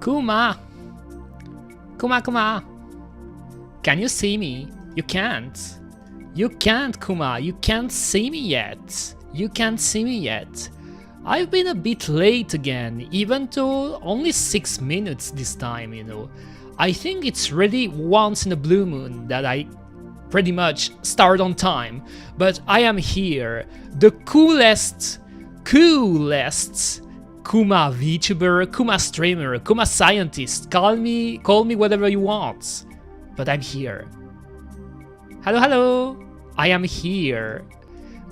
Kuma! Kuma! Can you see me? You can't. You can't, Kuma. You can't see me yet. You can't see me yet. I've been a bit late again, even though only 6 minutes this time, you know. I think it's really once in a blue moon that I pretty much start on time, but I am here, the coolest Kuma VTuber, Kuma streamer, Kuma scientist. Call me whatever you want, but I'm here. Hello, I am here.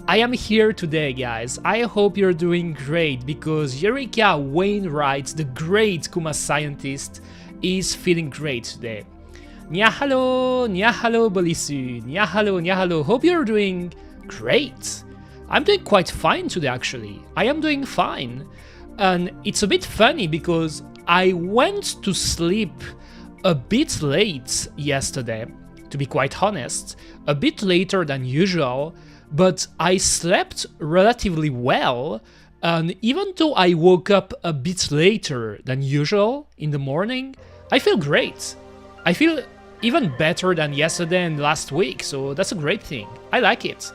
I am here today, guys. I hope you're doing great because Eureka Wainwright, the great Kuma scientist, is feeling great today. Nyahalo, Bolisu, nyahalo. Hope you're doing great. I'm doing quite fine today, actually. I am doing fine. And it's a bit funny because I went to sleep a bit late yesterday, to be quite honest, a bit later than usual, but I slept relatively well, and even though I woke up a bit later than usual in the morning, I feel great. I feel even better than yesterday and last week, so that's a great thing. I like it.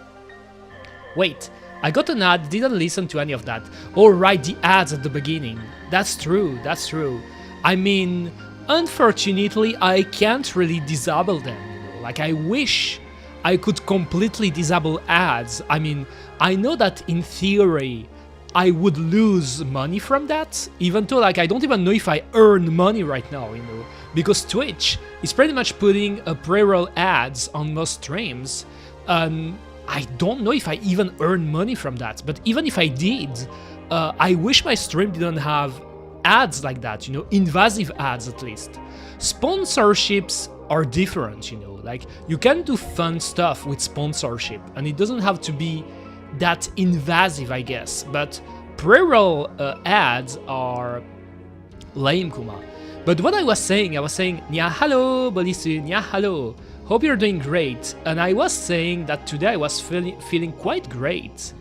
Wait, I got an ad, didn't listen to any of that. Oh right, the ads at the beginning. That's true. I mean, unfortunately, I can't really disable them. You know? Like, I wish I could completely disable ads. I mean, I know that in theory, I would lose money from that, even though like I don't even know if I earn money right now, you know, because Twitch is pretty much putting a pre-roll ads on most streams. I don't know if I even earn money from that, but even if I did, I wish my stream didn't have ads like that, you know, invasive ads at least. Sponsorships are different, you know, like you can do fun stuff with sponsorship and it doesn't have to be that invasive, I guess, but pre-roll ads are lame, Kuma. But what I was saying, nyahalo, Bolisu, nyahalo. Hope you're doing great, and I was saying that today I was feeling quite great,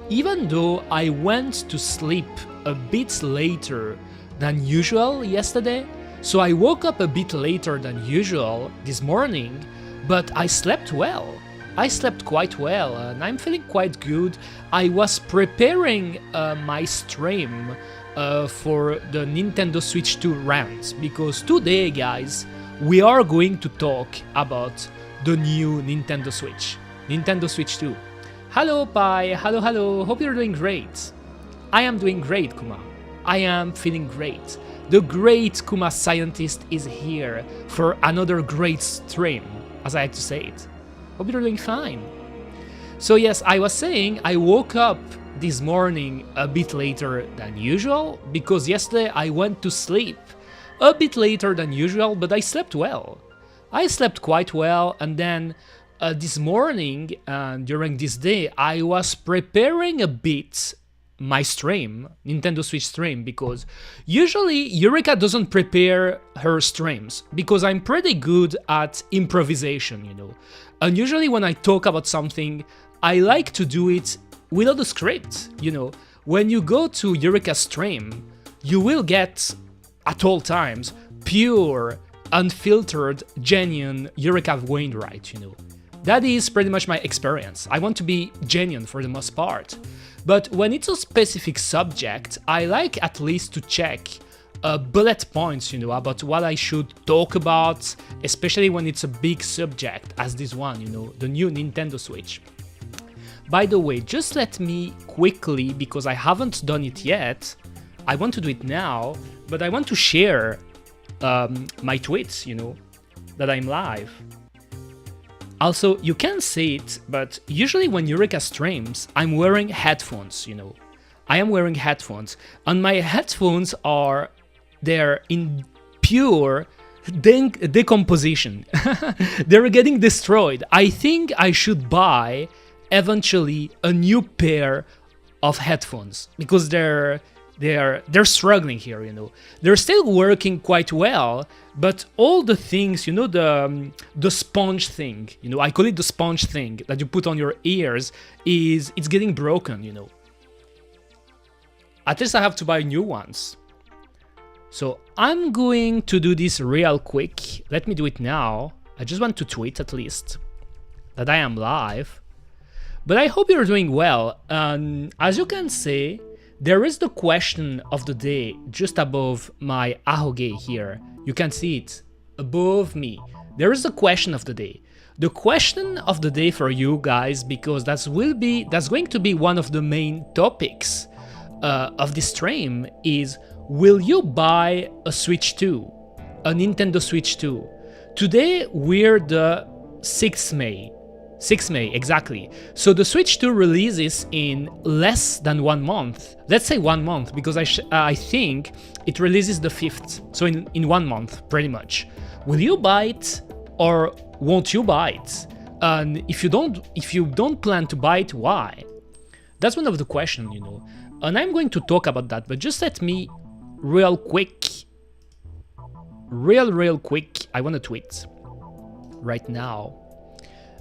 even though I went to sleep a bit later than usual yesterday, so I woke up a bit later than usual this morning, but I slept well. I slept quite well, and I'm feeling quite good. I was preparing my stream for the Nintendo Switch 2 rant, because today, guys, we are going to talk about the new Nintendo Switch 2. Hello, Pai, hello, hope you're doing great. I am doing great, Kuma. I am feeling great. The great Kuma scientist is here for another great stream, as I like to say it. Hope you're doing fine. So yes, I was saying I woke up this morning a bit later than usual, because yesterday I went to sleep a bit later than usual, but I slept well. I slept quite well, and then this morning, during this day, I was preparing a bit my stream, Nintendo Switch stream, because usually Eureka doesn't prepare her streams, because I'm pretty good at improvisation, you know. And usually when I talk about something, I like to do it without a script, you know. When you go to Eureka stream, you will get at all times pure, unfiltered, genuine Eureka Wainwright, you know. That is pretty much my experience. I want to be genuine for the most part. But when it's a specific subject, I like at least to check bullet points, you know, about what I should talk about, especially when it's a big subject as this one, you know, the new Nintendo Switch. By the way, just let me quickly, because I haven't done it yet, I want to do it now, but I want to share my tweets, you know, that I'm live. Also, you can't see it, but usually when Eureka streams, I'm wearing headphones, you know. I am wearing headphones, and my headphones are there in pure decomposition. They're getting destroyed. I think I should buy eventually a new pair of headphones, because they're struggling here, you know. They're still working quite well, but all the things, you know, the sponge thing, you know, I call it the sponge thing that you put on your ears, it's getting broken, you know. At least I have to buy new ones. So I'm going to do this real quick. Let me do it now. I just want to tweet at least that I am live. But I hope you're doing well. As you can see, there is the question of the day just above my ahoge here. You can see it above me. There is the question of the day. The question of the day for you guys, because that's going to be one of the main topics of this stream, is will you buy a Switch 2, a Nintendo Switch 2? Today we're the 6th May. 6th May, exactly. So the Switch 2 releases in less than 1 month. Let's say 1 month, because I think it releases the 5th. So in 1 month, pretty much. Will you buy it or won't you buy it? And if you don't plan to buy it, why? That's one of the questions, you know. And I'm going to talk about that, but just let me real quick, I want to tweet right now.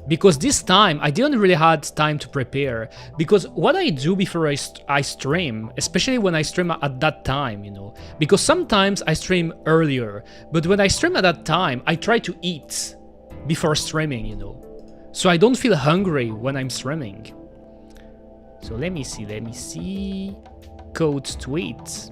Because this time, I didn't really had time to prepare. Because what I do before I stream, especially when I stream at that time, you know. Because sometimes I stream earlier, but when I stream at that time, I try to eat before streaming, you know. So I don't feel hungry when I'm streaming. So let me see. Code tweet.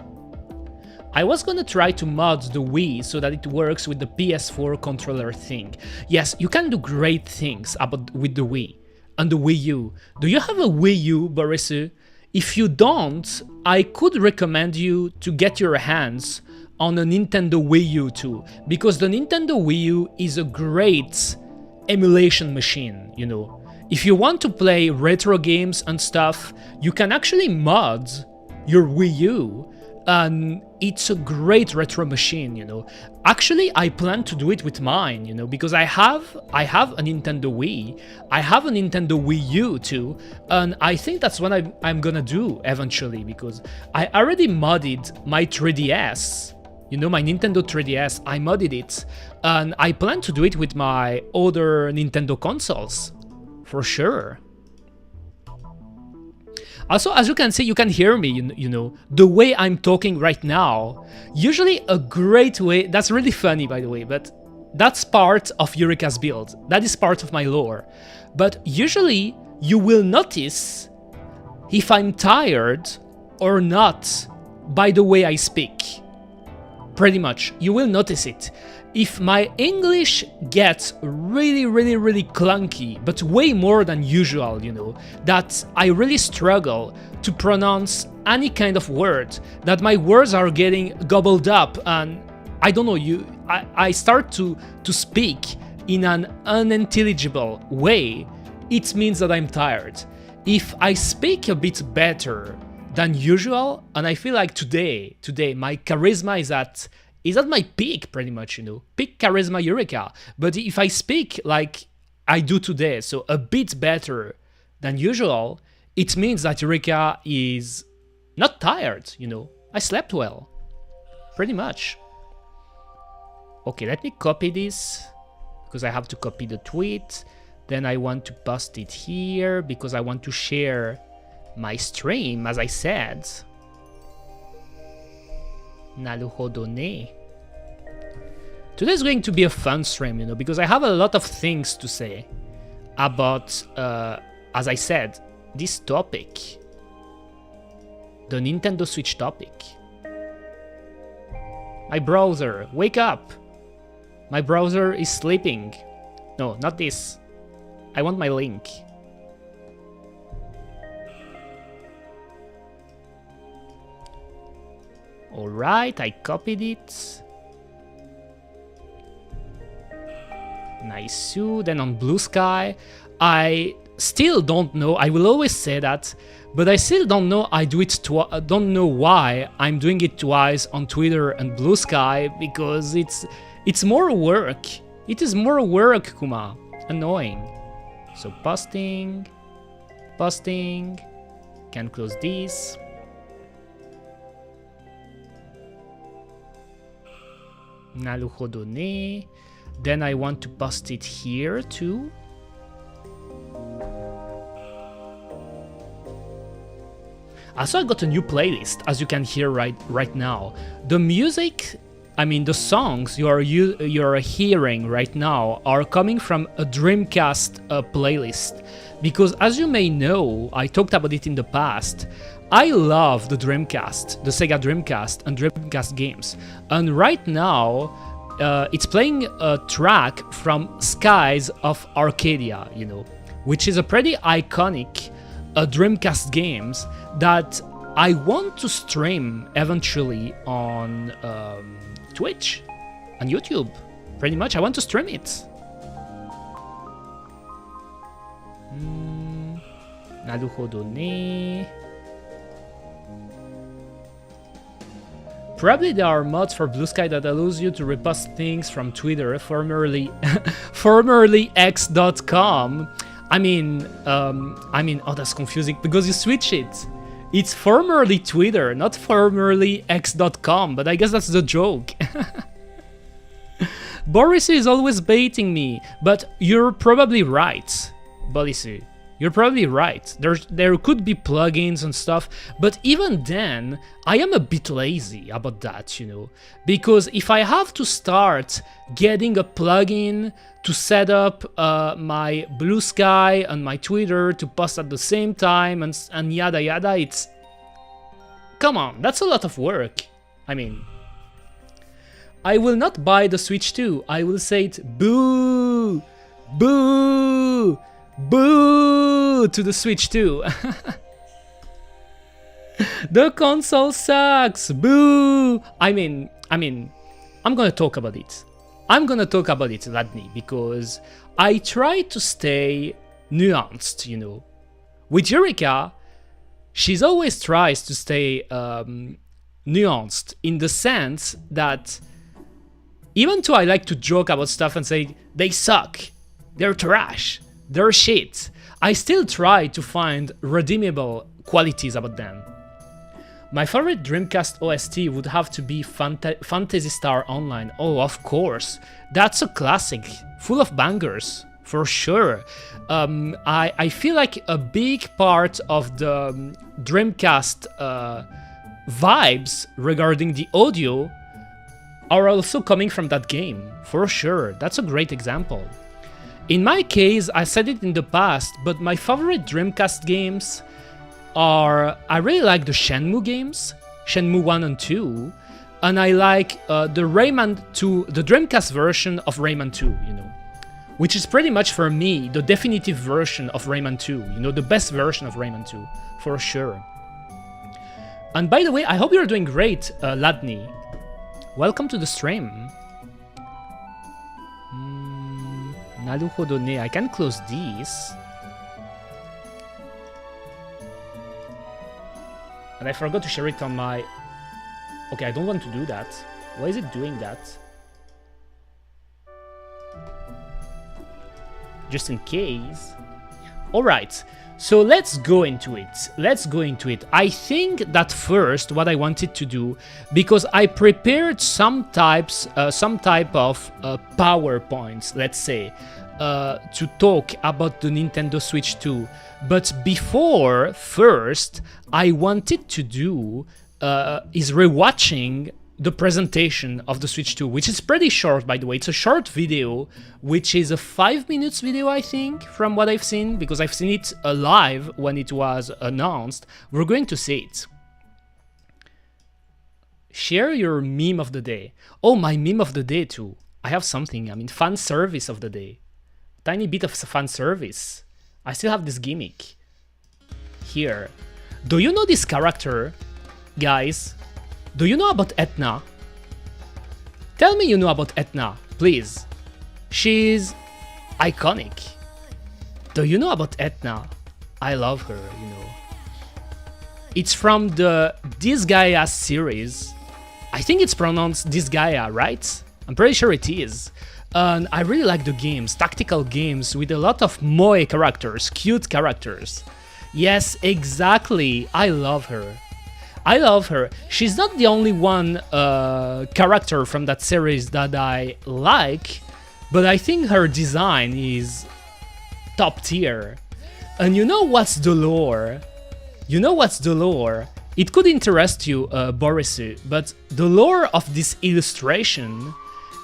I was gonna try to mod the Wii so that it works with the PS4 controller thing. Yes, you can do great things with the Wii and the Wii U. Do you have a Wii U, Borisu? If you don't, I could recommend you to get your hands on a Nintendo Wii U too, because the Nintendo Wii U is a great emulation machine, you know. If you want to play retro games and stuff, you can actually mod your Wii U, and it's a great retro machine, you know. Actually, I plan to do it with mine, you know, because I have a Nintendo Wii, I have a Nintendo Wii U too, and I think that's what I'm gonna do eventually, because I already modded my 3DS, you know, my Nintendo 3DS, I modded it, and I plan to do it with my other Nintendo consoles, for sure. Also, as you can see, you can hear me, you know, the way I'm talking right now. Usually a great way, that's really funny by the way, but that's part of Eureka's build. That is part of my lore. But usually you will notice if I'm tired or not by the way I speak. Pretty much, you will notice it. If my English gets really clunky, but way more than usual, you know, that I really struggle to pronounce any kind of word, that my words are getting gobbled up, and I don't know, I start to speak in an unintelligible way, it means that I'm tired. If I speak a bit better than usual, and I feel like today my charisma is at my peak, pretty much, you know, peak charisma Eureka. But if I speak like I do today, so a bit better than usual, it means that Eureka is not tired, you know. I slept well, pretty much. Okay, let me copy this, because I have to copy the tweet. Then I want to post it here, because I want to share my stream, as I said. Naruhodo ne. Today's going to be a fun stream, you know, because I have a lot of things to say about, as I said, this topic. The Nintendo Switch topic. My browser, wake up! My browser is sleeping. No, not this. I want my link. Alright, I copied it. Nice. Then on Blue Sky, I still don't know. I will always say that, but I still don't know. I don't know why I'm doing it twice on Twitter and Blue Sky, because it's more work. It is more work, Kuma. Annoying. So posting. Can close this. Naruhodo ne. Then I want to post it here too. Also, I got a new playlist, as you can hear right now. The music, I mean, the songs you're hearing right now are coming from a Dreamcast playlist. Because as you may know, I talked about it in the past, I love the Dreamcast, the Sega Dreamcast and Dreamcast games. And right now, it's playing a track from Skies of Arcadia, you know, which is a pretty iconic Dreamcast games that I want to stream eventually on Twitch and YouTube. Pretty much, I want to stream it. なるほどね。Probably there are mods for Blue Sky that allows you to repost things from Twitter, formerly x.com. I mean, oh, that's confusing because you switch it. It's formerly Twitter, not formerly x.com, but I guess that's the joke. Boris is always baiting me, but you're probably right, Boris. You're probably right. There could be plugins and stuff, but even then, I am a bit lazy about that, you know, because if I have to start getting a plugin to set up my Blue Sky and my Twitter to post at the same time and yada yada, it's... Come on, that's a lot of work. I mean, I will not buy the Switch 2. I will say it, boo, boo, boo to the Switch 2. The console sucks, boo. I mean, I'm gonna talk about it. I'm gonna talk about it, Ladni, because I try to stay nuanced, you know. With Eureka, she's always tries to stay nuanced in the sense that even though I like to joke about stuff and say, they suck, they're trash, they're shit, I still try to find redeemable qualities about them. My favorite Dreamcast OST would have to be Phantasy Star Online. Oh, of course. That's a classic, full of bangers, for sure. I feel like a big part of the Dreamcast vibes regarding the audio are also coming from that game, for sure. That's a great example. In my case, I said it in the past, but my favorite Dreamcast games are... I really like the Shenmue games, Shenmue 1 and 2, and I like the Rayman 2, the Dreamcast version of Rayman 2, you know, which is pretty much for me the definitive version of Rayman 2, you know, the best version of Rayman 2, for sure. And by the way, I hope you're doing great, Ladni. Welcome to the stream. Naruhodo ne, I can close this. And I forgot to share it on my... Okay, I don't want to do that. Why is it doing that? Just in case. Alright, so let's go into it. I think that first what I wanted to do, because I prepared some type of PowerPoints, let's say, to talk about the Nintendo Switch 2. But before, first, I wanted to do is rewatching the presentation of the Switch 2, which is pretty short, by the way. It's a short video, which is a 5 minutes video, I think, from what I've seen, because I've seen it live when it was announced. We're going to see it. Share your meme of the day. Oh, my meme of the day too. I have something, I mean, fan service of the day. Tiny bit of fan service. I still have this gimmick. Here. Do you know this character, guys? Do you know about Etna? Tell me you know about Etna, please. She's iconic. Do you know about Etna? I love her, you know. It's from the Disgaea series. I think it's pronounced Disgaea, right? I'm pretty sure it is. And I really like the games, tactical games with a lot of moe characters, cute characters. Yes, exactly. I love her. I love her. She's not the only one character from that series that I like, but I think her design is top tier. And you know what's the lore? You know what's the lore? It could interest you, Borisu, but the lore of this illustration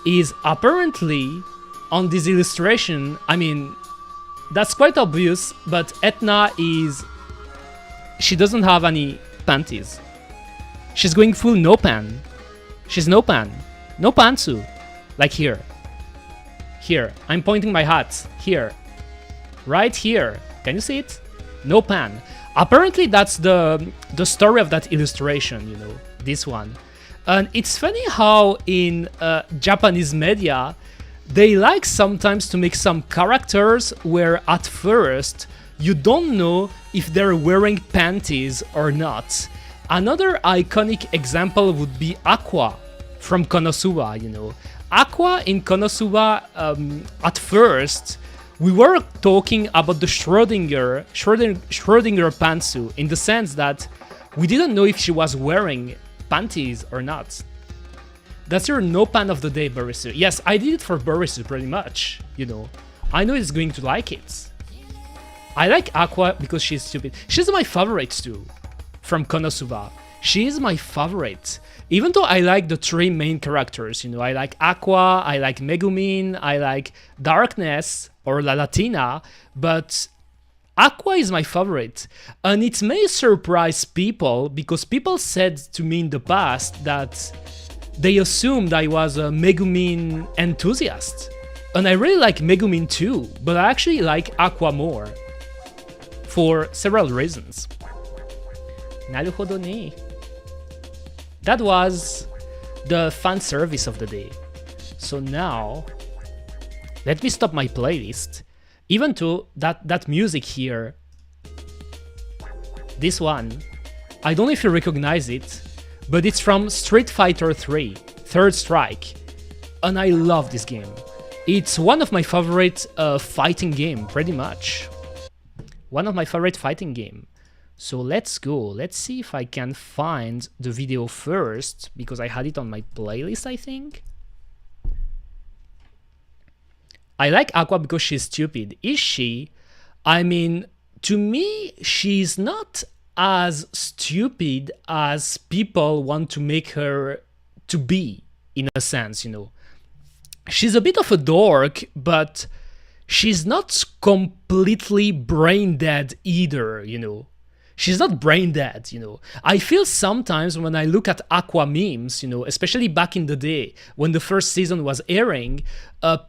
is apparently on this illustration, I mean, that's quite obvious, but Etna she doesn't have any panties. She's going full no pan. She's no pan. No pantsu. Like here. Here. I'm pointing my hat. Here. Right here. Can you see it? No pan. Apparently that's the story of that illustration, you know, this one. And it's funny how in Japanese media, they like sometimes to make some characters where at first you don't know if they're wearing panties or not. Another iconic example would be Aqua from Konosuba, you know. Aqua in Konosuba, at first, we were talking about the Schrödinger pantsu in the sense that we didn't know if she was wearing panties or not. That's your no pan of the day, Borisu. Yes, I did it for Borisu pretty much, you know. I know he's going to like it. I like Aqua because she's stupid. She's my favorite too, from Konosuba. She is my favorite. Even though I like the three main characters, you know, I like Aqua, I like Megumin, I like Darkness or La Latina, but Aqua is my favorite. And it may surprise people because people said to me in the past that they assumed I was a Megumin enthusiast. And I really like Megumin too, but I actually like Aqua more. For several reasons. Naruhodo ne. That was the fan service of the day. So now, let me stop my playlist. Even though that music here, this one, I don't know if you recognize it, but it's from Street Fighter 3, Third Strike. And I love this game. It's one of my favorite fighting game, pretty much. One of my favorite fighting game. So let's go. Let's see if I can find the video first, because I had it on my playlist, I think. I like Aqua because she's stupid. Is she? I mean, to me, she's not as stupid as people want to make her to be, in a sense, you know. She's a bit of a dork, but she's not completely brain dead either, you know. She's not brain dead, you know. I feel sometimes when I look at Aqua memes, you know, especially back in the day when the first season was airing,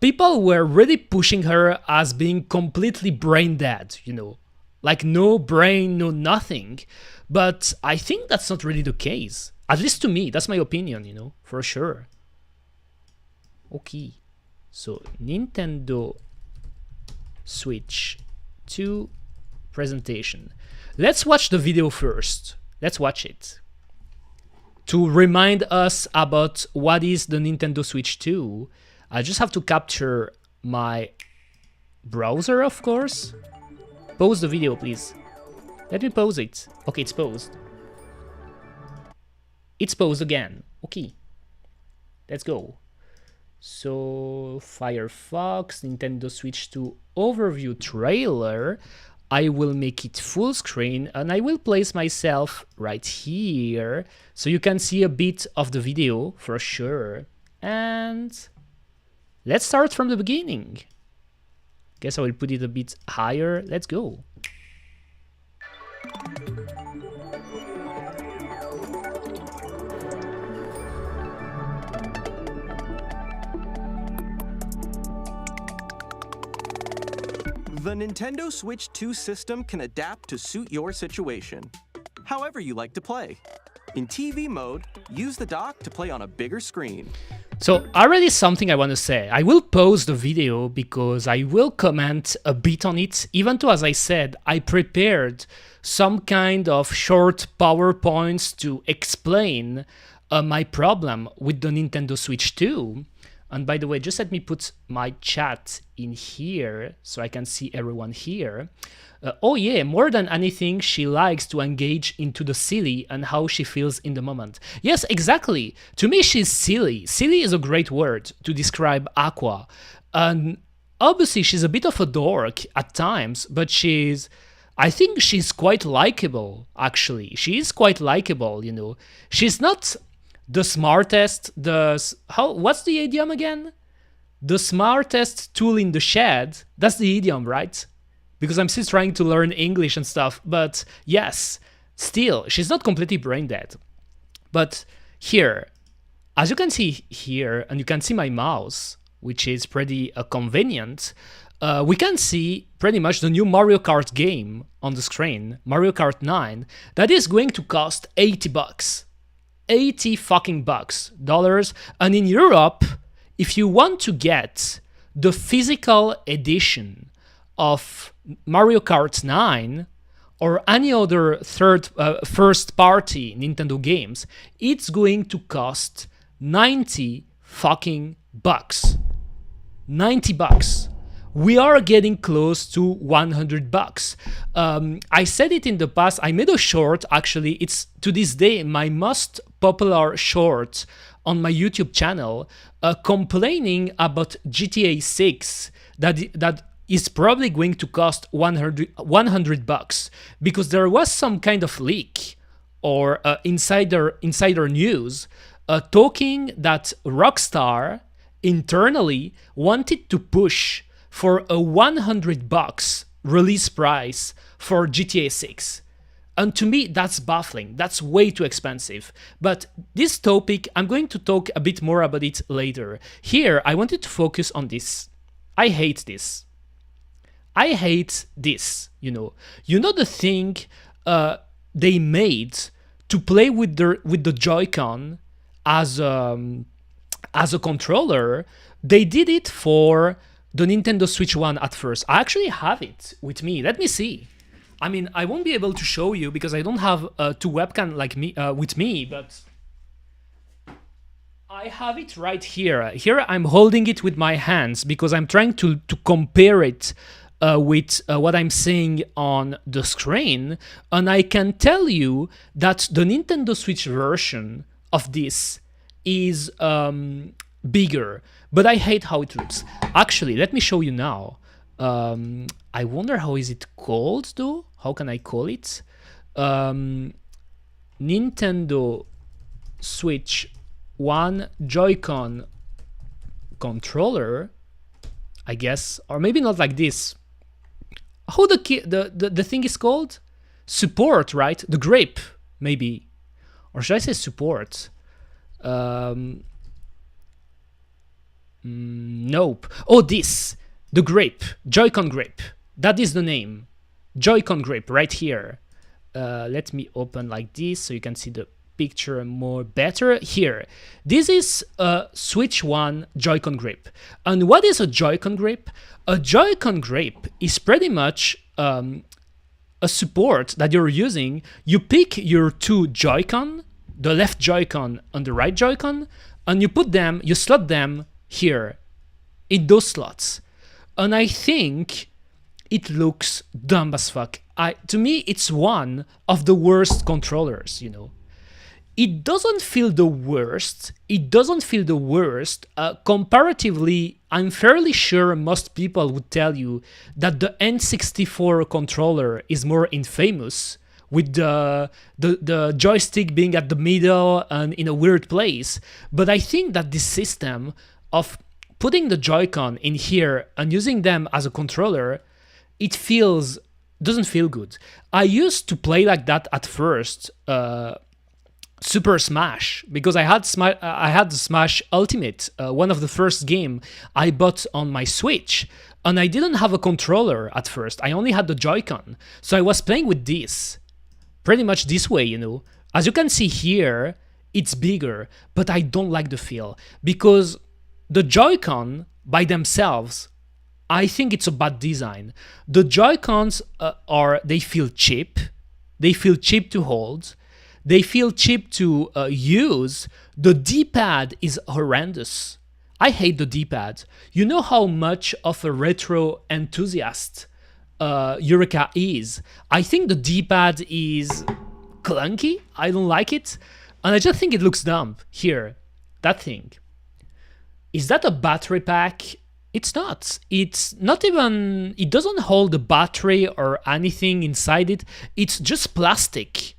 people were really pushing her as being completely brain dead, you know. Like no brain, no nothing. But I think that's not really the case. At least to me, that's my opinion, you know, for sure. Okay. So, Nintendo Switch 2 presentation. Let's watch the video first. Let's watch it. To remind us about what is the Nintendo Switch 2, I just have to capture my browser, of course. Pause the video, please. Let me pause it. Okay, it's paused. It's paused again. Okay. Let's go. So, Firefox, Nintendo Switch 2 overview trailer. I will make it full screen and I will place myself right here so you can see a bit of the video for sure. And let's start from the beginning. Guess I will put it a bit higher. Let's go. The Nintendo Switch 2 system can adapt to suit your situation, however you like to play. In TV mode, use the dock to play on a bigger screen. So already something I want to say. I will pause the video because I will comment a bit on it, even though, as I said, I prepared some kind of short PowerPoints to explain my problem with the Nintendo Switch 2. And by the way, just let me put my chat in here so I can see everyone here. Oh yeah, more than anything, she likes to engage into the silly and how she feels in the moment. Yes, exactly. To me, she's silly. Silly is a great word to describe Aqua. And obviously, she's a bit of a dork at times, but she's I think she's quite likable, actually. She is quite likable, you know. She's not the smartest, what's the idiom again? The smartest tool in the shed. That's the idiom, right? Because I'm still trying to learn English and stuff. But yes, still, she's not completely brain dead. But here, as you can see here, and you can see my mouse, which is pretty convenient, we can see pretty much the new Mario Kart game on the screen, Mario Kart 9, that is going to cost 80 bucks. 80 fucking bucks, dollars. And in Europe, if you want to get the physical edition of Mario Kart 9 or any other first party Nintendo games, it's going to cost 90 fucking bucks. 90 bucks. We are getting close to 100 bucks. I said it in the past. I made a short, actually. It's to this day my most popular short on my YouTube channel, complaining about GTA 6 that is probably going to cost 100 bucks, because there was some kind of leak or insider news talking that Rockstar internally wanted to push for a 100 bucks release price for GTA 6. And to me, that's baffling. That's way too expensive. But this topic, I'm going to talk a bit more about it later. Here, I wanted to focus on this. I hate this. I hate this, you know. You know the thing they made to play with the Joy-Con as a controller? They did it for the Nintendo Switch 1 at first. I actually have it with me. Let me see. I mean, I won't be able to show you because I don't have two webcam like me with me, but I have it right here. Here I'm holding it with my hands because I'm trying to compare it with what I'm saying on the screen, and I can tell you that the Nintendo Switch version of this is bigger, but I hate how it looks. Actually, let me show you now. I wonder how is it called though? How can I call it? Nintendo Switch 1 Joy-Con controller, I guess, or maybe not like this. How the thing is called? Support, right? The grip, maybe, or should I say support? Nope. Oh, this. The grip, Joy-Con grip. That is the name. Joy-Con grip right here. Let me open like this so you can see the picture more better. Here. This is a Switch 1 Joy-Con grip. And what is a Joy-Con grip? A Joy-Con grip is pretty much a support that you're using. You pick your two Joy-Con, the left Joy-Con and the right Joy-Con, and you slot them here in those slots. And I think it looks dumb as fuck. To me, it's one of the worst controllers, you know. It doesn't feel the worst. Comparatively, I'm fairly sure most people would tell you that the N64 controller is more infamous, with the joystick being at the middle and in a weird place. But I think that this system of putting the Joy-Con in here and using them as a controller, doesn't feel good. I used to play like that at first, Super Smash, because I had the Smash Ultimate, one of the first game I bought on my Switch, and I didn't have a controller at first. I only had the Joy-Con, so I was playing with this, pretty much this way, you know. As you can see here, it's bigger, but I don't like the feel, because the Joy-Con by themselves, I think it's a bad design. The Joy-Cons they feel cheap. They feel cheap to hold. They feel cheap to use. The D-pad is horrendous. I hate the D-pad. You know how much of a retro enthusiast Eureka is. I think the D-pad is clunky. I don't like it. And I just think it looks dumb. Here, that thing. Is that a battery pack? It's not. It's not even, it doesn't hold a battery or anything inside it. It's just plastic.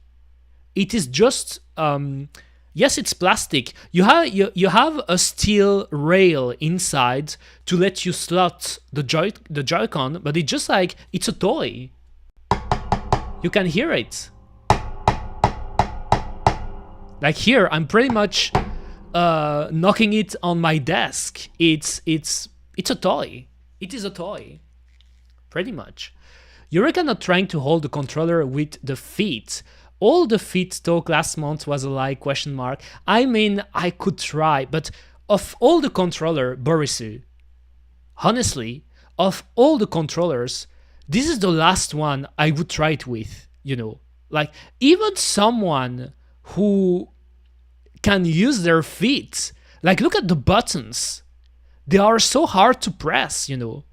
It is just, yes, it's plastic. You have a steel rail inside to let you slot the Joy-Con, but it's just like, it's a toy. You can hear it. Like here, I'm pretty much knocking it on my desk. It's a toy. It is a toy, pretty much. Eureka not trying to hold the controller with the feet. All the feet talk last month was a lie, question mark. I mean, I could try, but of all the controller, Borisu, honestly, of all the controllers, this is the last one I would try it with, you know. Like, even someone who can use their feet, like, look at the buttons. They are so hard to press, you know.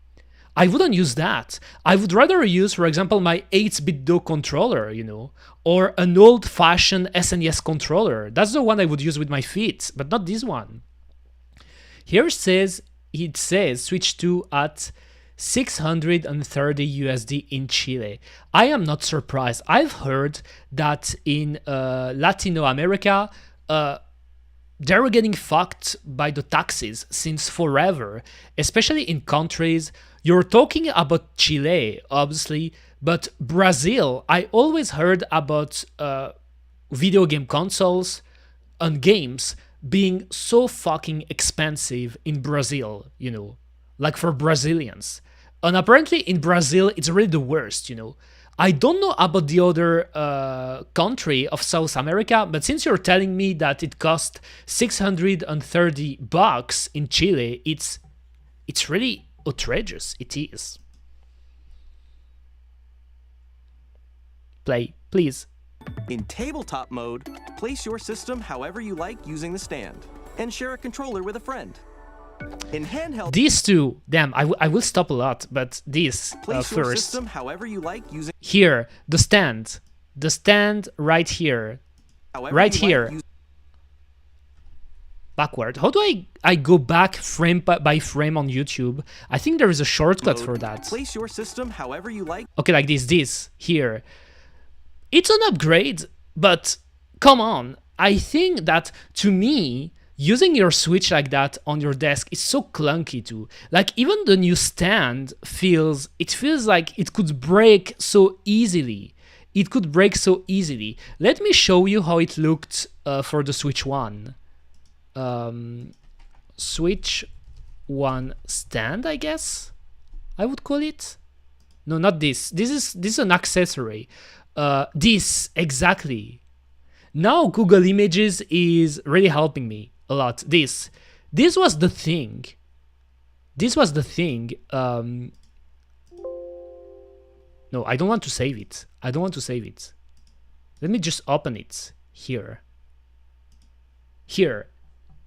I wouldn't use that. I would rather use, for example, my 8-bit Do controller, you know, or an old-fashioned SNES controller. That's the one I would use with my feet, but not this one. Here it says switch to at 630 USD in Chile. I am not surprised. I've heard that in Latino America, they were getting fucked by the taxes since forever, especially in countries. You're talking about Chile, obviously, but Brazil, I always heard about video game consoles and games being so fucking expensive in Brazil, you know, like for Brazilians. And apparently in Brazil, it's really the worst, you know. I don't know about the other country of South America, but since you're telling me that it cost $630 in Chile, it's really outrageous. It is. Play, please. In tabletop mode, place your system however you like using the stand, and share a controller with a friend. In handheld, These two, damn, I will stop a lot, but this place your first. system however you like using Here, the stand right here, however right you here. Like Backward. How do I go back frame by frame on YouTube? I think there is a shortcut for that. Place your system however you like. Okay, like this here. It's an upgrade, but come on. I think that, to me, using your Switch like that on your desk is so clunky too. Like, even the new stand feels like it could break so easily. It could break so easily. Let me show you how it looked for the Switch One. Switch One stand, I guess I would call it. No, not this. This is an accessory. This, exactly. Now Google Images is really helping me a lot. This was the thing. This was the thing. No, I don't want to save it. I don't want to save it. Let me just open it here. Here.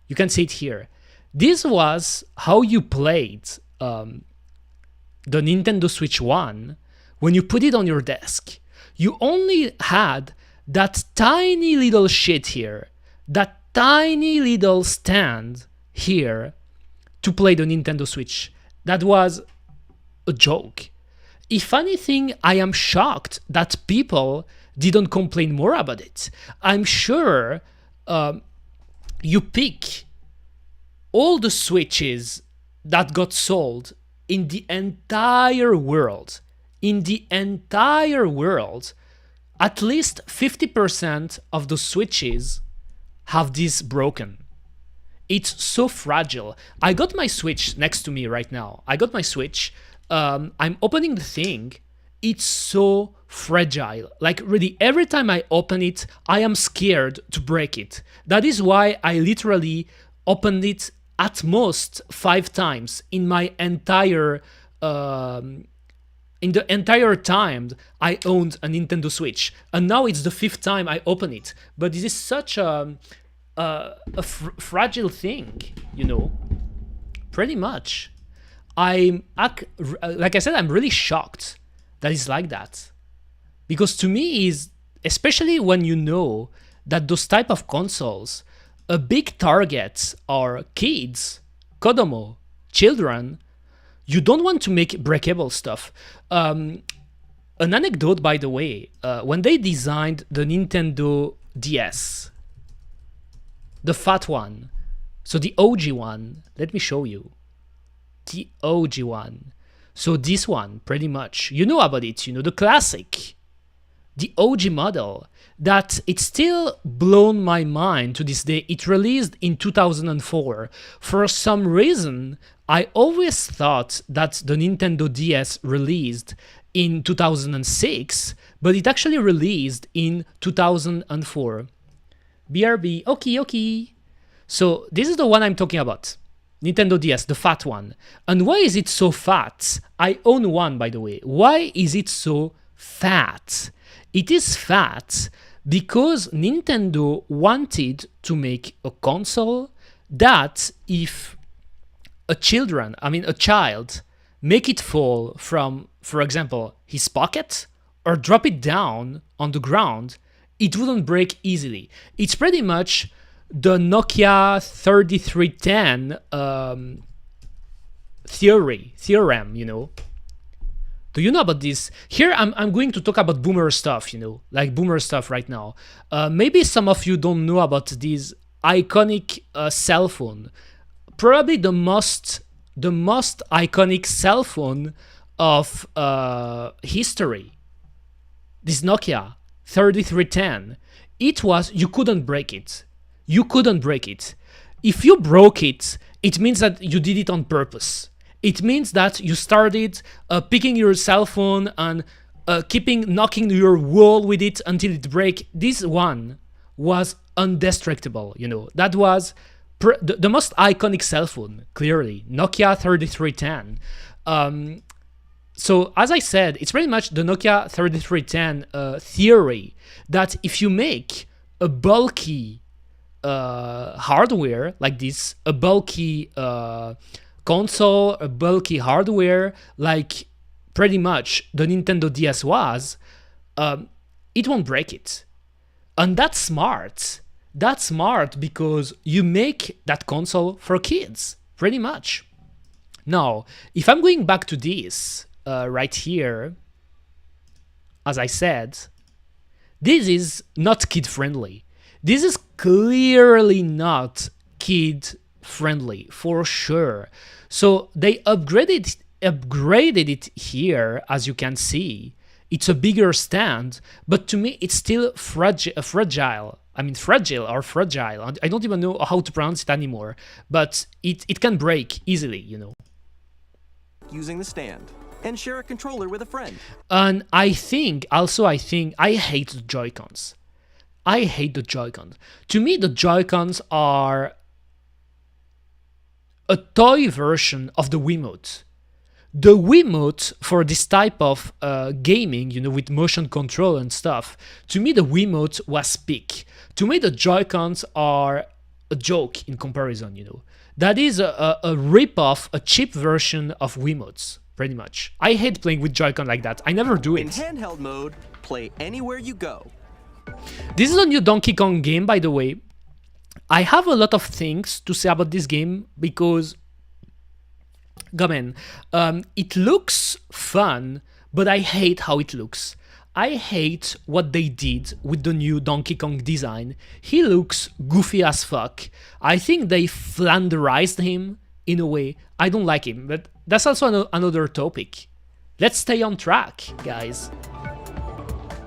You can see it here. This was how you played the Nintendo Switch One when you put it on your desk. You only had that tiny little shit here, that tiny little stand here to play the Nintendo Switch. That was a joke. If anything, I am shocked that people didn't complain more about it. I'm sure you pick all the Switches that got sold in the entire world. In the entire world, at least 50% of the Switches have this broken. It's so fragile. I got my Switch next to me right now. I got my Switch. I'm opening the thing. It's so fragile. Like, really, every time I open it, I am scared to break it. That is why I literally opened it at most 5 times in my entire in the entire time I owned a Nintendo Switch, and now it's the 5th time I open it. But this is such a fragile thing, you know. Pretty much, like I said, I'm really shocked that it's like that, because to me is, especially when you know that those type of consoles, a big target are kids, kodomo, children, you don't want to make breakable stuff. An anecdote, by the way, when they designed the Nintendo DS, the fat one, so the OG one, let me show you. The OG one. So this one, pretty much. You know about it, you know, the classic. The OG model. That it's still blown my mind to this day. It released in 2004. For some reason, I always thought that the Nintendo DS released in 2006, but it actually released in 2004. BRB, okay. So this is the one I'm talking about. Nintendo DS, the fat one. And why is it so fat? I own one, by the way. Why is it so fat? It is fat because Nintendo wanted to make a console that if a child, make it fall from, for example, his pocket or drop it down on the ground, it wouldn't break easily. It's pretty much the Nokia 3310 theorem, you know. Do you know about this? Here I'm going to talk about boomer stuff, you know, like boomer stuff right now. Maybe some of you don't know about this iconic cell phone. Probably the most iconic cell phone of history. This Nokia 3310. It was, you couldn't break it. You couldn't break it. If you broke it, it means that you did it on purpose. It means that you started picking your cell phone and knocking your wall with it until it break. This one was indestructible, you know. That was the most iconic cell phone, clearly. Nokia 3310. So as I said, it's pretty much the Nokia 3310 theory that if you make a bulky hardware like this, a bulky console, a bulky hardware like pretty much the Nintendo DS was, it won't break it. And that's smart. That's smart because you make that console for kids, pretty much. Now, if I'm going back to this right here, as I said, this is not kid-friendly. This is clearly not kid-friendly, for sure. So they upgraded it here, as you can see. It's a bigger stand, but to me, it's still fragile. I mean, fragile. I don't even know how to pronounce it anymore, but it can break easily, you know. Using the stand and share a controller with a friend. And I hate the Joy-Cons. I hate the Joy-Cons. To me, the Joy-Cons are a toy version of the Wiimote. The Wiimote for this type of gaming, you know, with motion control and stuff, to me the Wiimote was peak. To me the Joy-Cons are a joke in comparison, you know. That is a rip-off, a cheap version of Wiimotes, pretty much. I hate playing with Joy-Con like that. I never do it. In handheld mode, play anywhere you go. This is a new Donkey Kong game, by the way. I have a lot of things to say about this game because, it looks fun, but I hate how it looks. I hate what they did with the new Donkey Kong design. He looks goofy as fuck. I think they flanderized him in a way. I don't like him, but that's also another topic. Let's stay on track, guys.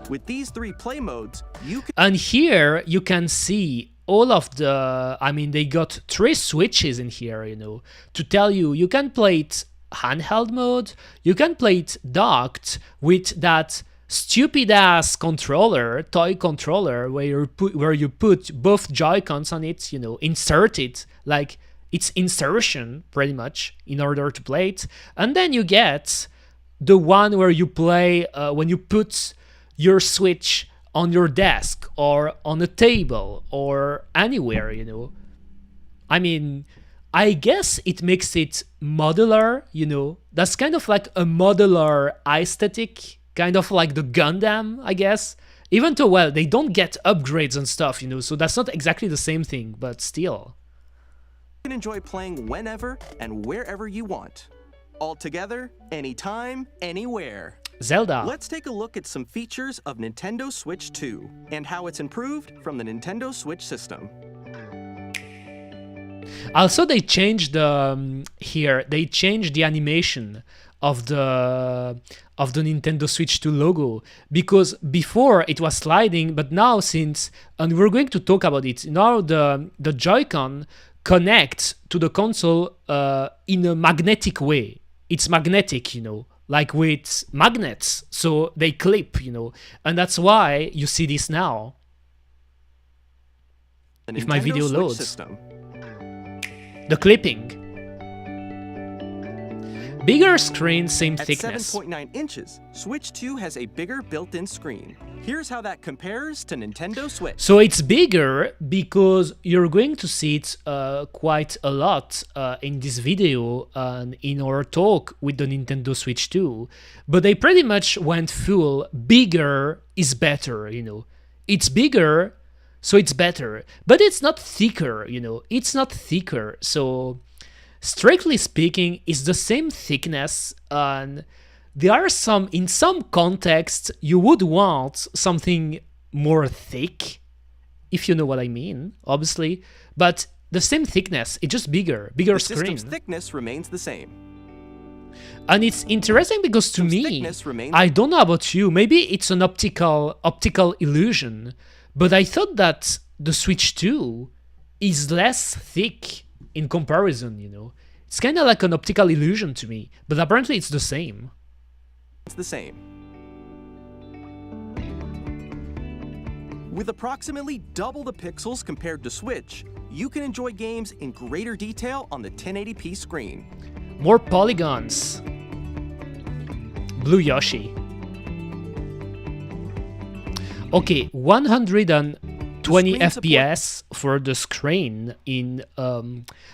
With these 3 play modes, you can... And here you can see all of the... I mean, they got 3 switches in here, you know, to tell you you can play it handheld mode, you can play it docked with that stupid-ass controller, toy controller, where you put both Joy-Cons on it, you know, insert it, like it's insertion, pretty much, in order to play it. And then you get the one where you play when you put your Switch on your desk or on a table or anywhere, you know. I mean, I guess it makes it modular, you know. That's kind of like a modular aesthetic, kind of like the Gundam, I guess. Even though, well, they don't get upgrades and stuff, you know, so that's not exactly the same thing, but still. You can enjoy playing whenever and wherever you want. all together, anytime, anywhere. Zelda. Let's take a look at some features of Nintendo Switch 2 and how it's improved from the Nintendo Switch system. Also, they changed here. They changed the animation of the Nintendo Switch 2 logo, because before it was sliding, but now and we're going to talk about it. Now the Joy-Con connects to the console in a magnetic way. It's magnetic, like with magnets, so they clip, and that's why you see this now. If my video loads. System. The clipping. Bigger screen, same thickness. At 7.9 inches, Switch 2 has a bigger built-in screen. Here's how that compares to Nintendo Switch. So it's bigger because you're going to see it quite a lot in this video and in our talk with the Nintendo Switch 2. But they pretty much went full bigger is better, It's bigger, so it's better. But it's not thicker, It's not thicker, so... Strictly speaking, it's the same thickness, and there are in some contexts, you would want something more thick, if you know what I mean, obviously, but the same thickness, it's just bigger the screen. System's thickness remains the same. And it's interesting because to me, I don't know about you, maybe it's an optical illusion, but I thought that the Switch 2 is less thick in comparison, It's kind of like an optical illusion to me, but apparently it's the same. It's the same. With approximately double the pixels compared to Switch, you can enjoy games in greater detail on the 1080p screen. More polygons. Blue Yoshi. Okay, 120 FPS for the screen in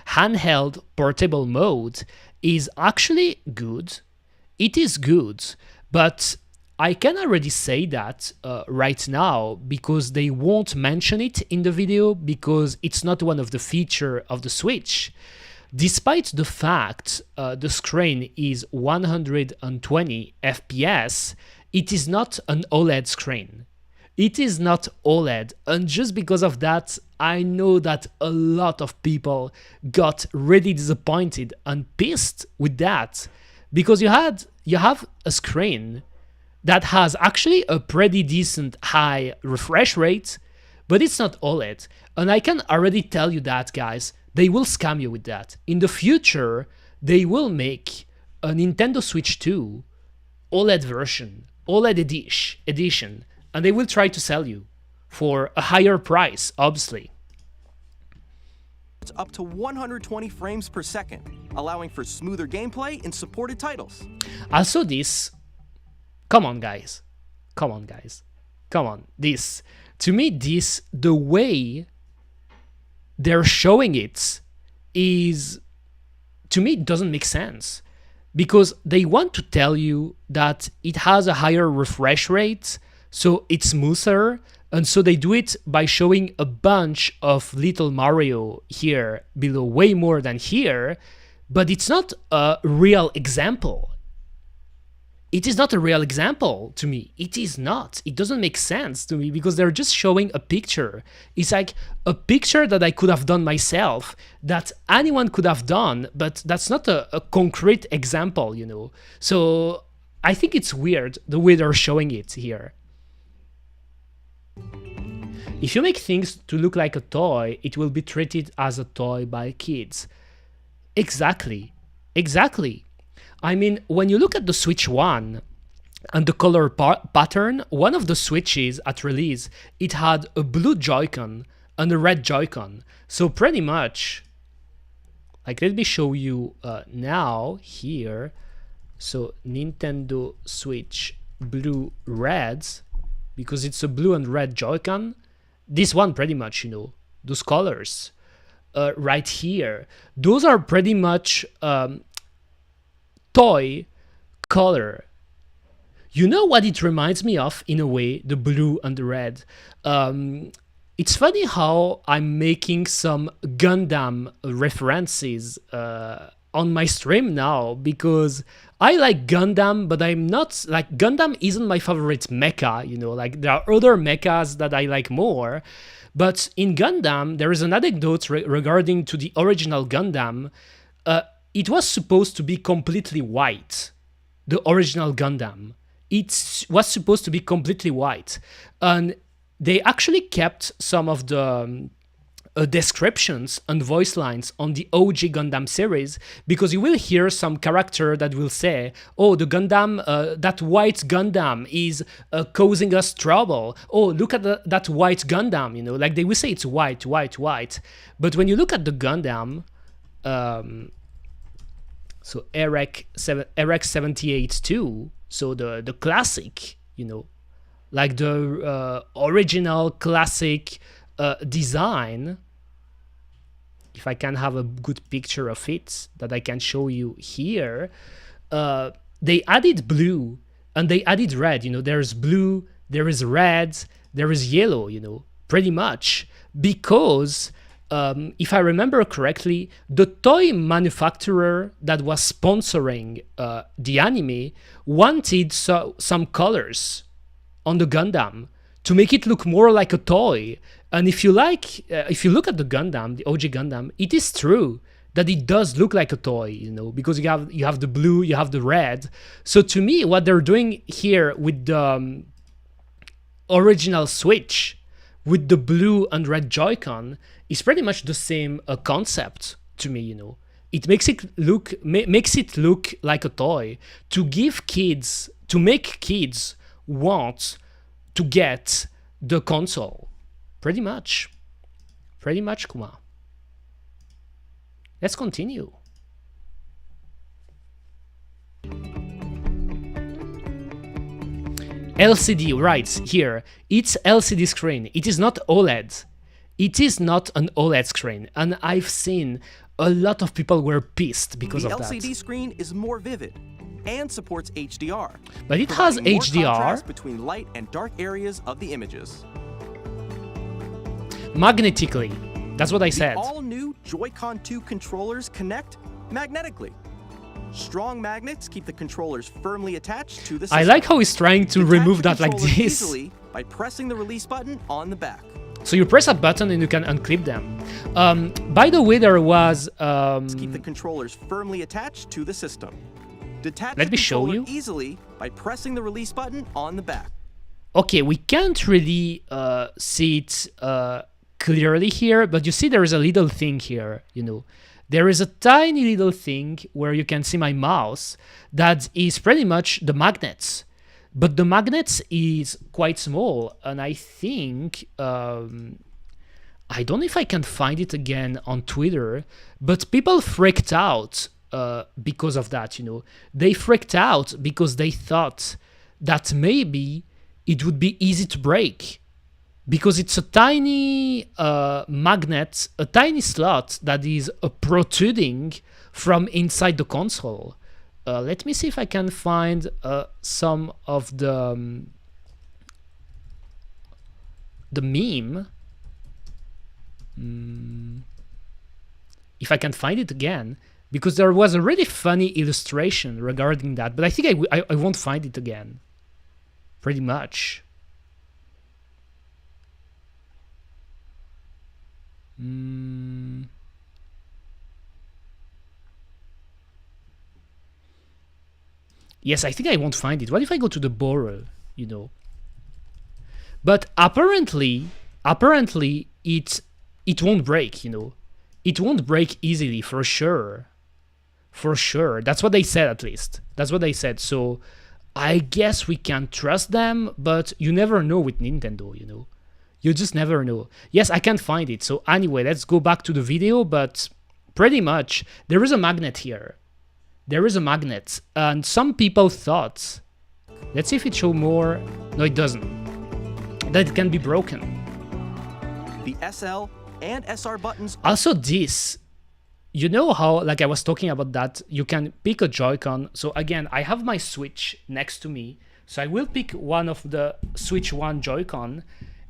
handheld portable mode is actually good. It is good, but I can already say that right now because they won't mention it in the video because it's not one of the features of the Switch. Despite the fact the screen is 120 FPS, it is not an OLED screen. It is not OLED, and just because of that, I know that a lot of people got really disappointed and pissed with that, because you have a screen that has actually a pretty decent high refresh rate, but it's not OLED. And I can already tell you that, guys, they will scam you with that. In the future, they will make a Nintendo Switch 2 OLED version, OLED edition, and they will try to sell you for a higher price, obviously. It's up to 120 frames per second, allowing for smoother gameplay in supported titles. Also this, come on guys, this, to me this, the way they're showing it is, to me it doesn't make sense, because they want to tell you that it has a higher refresh rate, so it's smoother, and so they do it by showing a bunch of little Mario here below, way more than here, but it's not a real example. It is not a real example to me. It is not. It doesn't make sense to me because they're just showing a picture. It's like a picture that I could have done myself, that anyone could have done, but that's not a concrete example, So I think it's weird the way they're showing it here. If you make things to look like a toy, it will be treated as a toy by kids. Exactly. I mean, when you look at the Switch 1 and the color pattern, one of the Switches at release, it had a blue Joy-Con and a red Joy-Con. So pretty much, like, let me show you now here. So Nintendo Switch blue reds, because it's a blue and red Joy-Con. This one pretty much, those colors right here, those are pretty much toy color. You know what it reminds me of in a way, the blue and the red? It's funny how I'm making some Gundam references on my stream now because I like Gundam, but I'm not like Gundam isn't my favorite mecha, you know, like there are other mechas that I like more. But in Gundam, there is an anecdote regarding to the original Gundam. It was supposed to be completely white, the original Gundam. It was supposed to be completely white. And they actually kept some of the descriptions and voice lines on the OG Gundam series, because you will hear some character that will say, oh, the Gundam, that white Gundam is causing us trouble. Oh, look at that white Gundam, you know, like they will say it's white, white, white. But when you look at the Gundam, so Eureka 78-2, so the classic, you know, like the original classic design, if I can have a good picture of it that I can show you here, they added blue and they added red, you know, there's blue, there is red, there is yellow, you know, pretty much, because if I remember correctly, the toy manufacturer that was sponsoring the anime wanted some colors on the Gundam to make it look more like a toy. And if you like, if you look at the Gundam, the OG Gundam, it is true that it does look like a toy, you know, because you have the blue, you have the red. So to me, what they're doing here with the original Switch, with the blue and red Joy-Con, is pretty much the same concept to me, you know. It makes it look like a toy to give kids, to make kids want to get the console. Pretty much, Kuma. Let's continue. LCD, right, here. It's LCD screen. It is not OLED. It is not an OLED screen. And I've seen a lot of people were pissed because of that. The LCD screen is more vivid and supports HDR. But it has HDR between light and dark areas of the images. Magnetically. That's what I said. The all-new Joy-Con 2 controllers connect magnetically. Strong magnets keep the controllers firmly attached to the system. I like how he's trying to remove that like this. Easily by pressing the release button on the back. So you press a button and you can unclip them. By the way, there was keep the controllers firmly attached to the system. Detach let me show you easily by pressing the release button on the back. Okay, we can't really see it clearly here, but you see there is a little thing here, you know. There is a tiny little thing where you can see my mouse that is pretty much the magnets. But the magnets is quite small, and I think, I don't know if I can find it again on Twitter, but people freaked out because of that, you know. They freaked out because they thought that maybe it would be easy to break, because it's a tiny magnet, a tiny slot that is protruding from inside the console. Let me see if I can find some of the meme. If I can find it again, because there was a really funny illustration regarding that, but I think I won't find it again. Pretty much. Yes, I think I won't find it. What if I go to the borrow, you know? But apparently it won't break, you know. It won't break easily, for sure. For sure. That's what they said, at least. That's what they said. So I guess we can trust them, but you never know with Nintendo, you know. You just never know. Yes, I can't find it. So anyway, let's go back to the video, but pretty much there is a magnet here. There is a magnet, and some people thought, let's see if it shows more. No, it doesn't. That it can be broken. The SL and SR buttons. Also this, you know how, like I was talking about that, you can pick a Joy-Con. So again, I have my Switch next to me. So I will pick one of the Switch 1 Joy-Con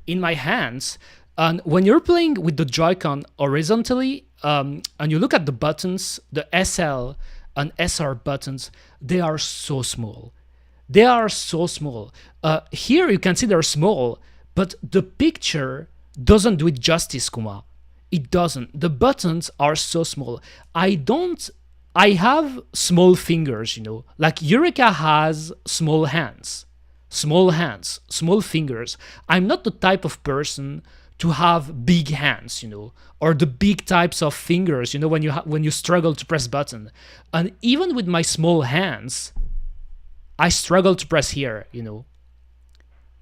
in my hands. And when you're playing with the Joy-Con horizontally, and you look at the buttons, the SL and SR buttons, they are so small. They are so small. Here you can see they're small, but the picture doesn't do it justice, Kuma. It doesn't. The buttons are so small. I have small fingers, you know, like Eureka has small hands, small fingers. I'm not the type of person to have big hands, you know, or the big types of fingers, you know, when you struggle to press button. And even with my small hands, I struggle to press here, you know.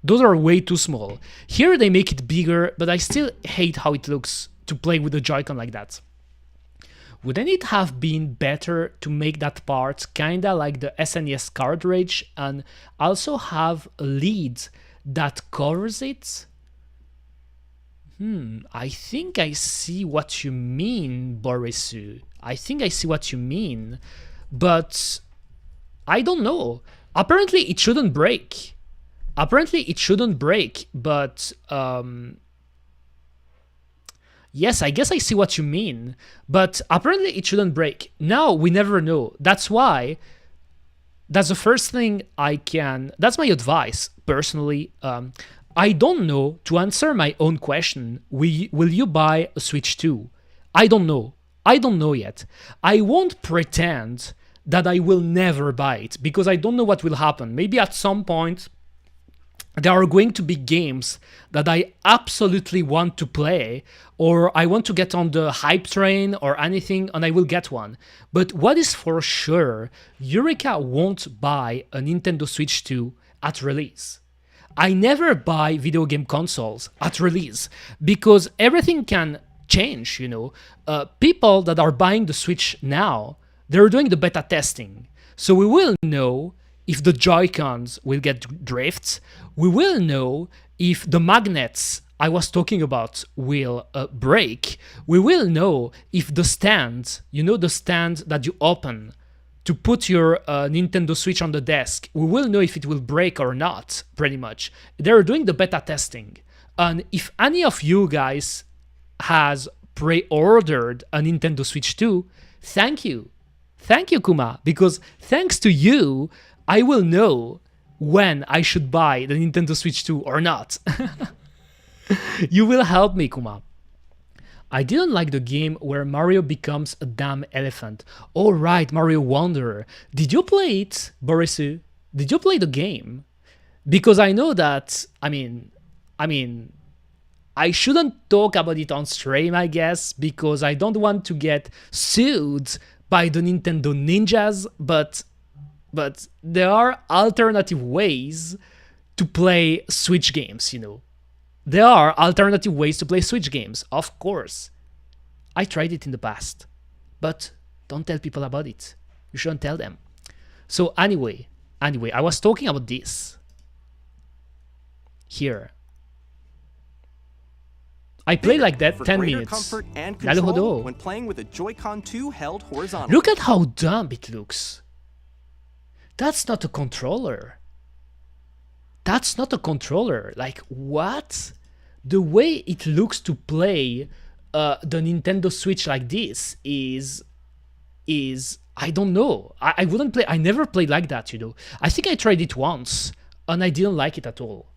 Those are way too small. Here they make it bigger, but I still hate how it looks to play with the Joy-Con like that. Wouldn't it have been better to make that part kinda like the SNES cartridge and also have a lead that covers it? I think I see what you mean, Borisu. I think I see what you mean, but I don't know. Apparently it shouldn't break. But yes, I guess I see what you mean, but apparently it shouldn't break. Now we never know. That's why, that's the first thing that's my advice, personally. I don't know, to answer my own question, will you buy a Switch 2? I don't know. I don't know yet. I won't pretend that I will never buy it, because I don't know what will happen. Maybe at some point, there are going to be games that I absolutely want to play, or I want to get on the hype train or anything, and I will get one. But what is for sure, Eureka won't buy a Nintendo Switch 2 at release. I never buy video game consoles at release, because everything can change, you know. People that are buying the Switch now, they're doing the beta testing. So we will know if the Joy-Cons will get drifts. We will know if the magnets I was talking about will break. We will know if the stand, you know, the stand that you open to put your Nintendo Switch on the desk, we will know if it will break or not, pretty much. They're doing the beta testing. And if any of you guys has pre-ordered a Nintendo Switch 2, thank you. Thank you, Kuma, because thanks to you, I will know when I should buy the Nintendo Switch 2 or not. You will help me, Kuma. I didn't like the game where Mario becomes a damn elephant. Oh right, Mario Wonder. Did you play it, Borisu? Did you play the game? Because I know that, I mean, I shouldn't talk about it on stream, I guess, because I don't want to get sued by the Nintendo ninjas, but there are alternative ways to play Switch games, you know. There are alternative ways to play Switch games, of course. I tried it in the past, but don't tell people about it. You shouldn't tell them. So anyway, I was talking about this. Here. I played like that for 10 greater minutes. comfort and control when playing with a Joy-Con 2 held horizontally. Look at how dumb it looks. That's not a controller. That's not a controller. Like, what? The way it looks to play the Nintendo Switch like this is I don't know. I wouldn't play. I never played like that, you know. I think I tried it once and I didn't like it at all.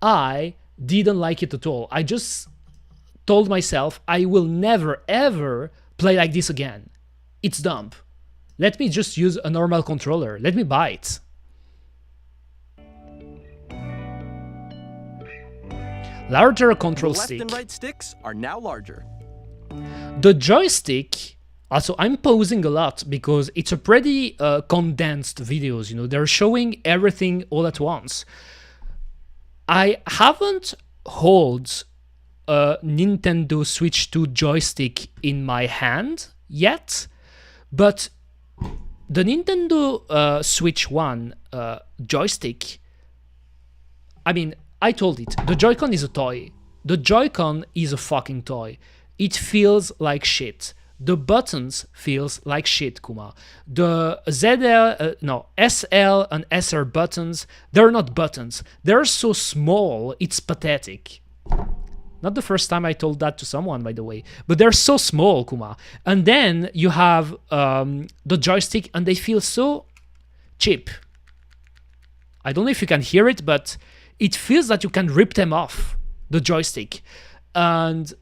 I didn't like it at all. I just told myself I will never ever play like this again. It's dumb. Let me just use a normal controller. Let me buy it. Larger control stick. The left and right sticks are now larger. The joystick, also I'm pausing a lot because it's a pretty condensed videos, you know, they're showing everything all at once. I haven't held a Nintendo Switch 2 joystick in my hand yet, but the Nintendo Switch 1 joystick, I mean, I told it, the Joy-Con is a toy. The Joy-Con is a fucking toy. It feels like shit. The buttons feels like shit, Kuma. The SL and SR buttons, they're not buttons. They're so small, it's pathetic. Not the first time I told that to someone, by the way. But they're so small, Kuma. And then you have the joystick, and they feel so cheap. I don't know if you can hear it, but it feels that you can rip them off, the joystick. And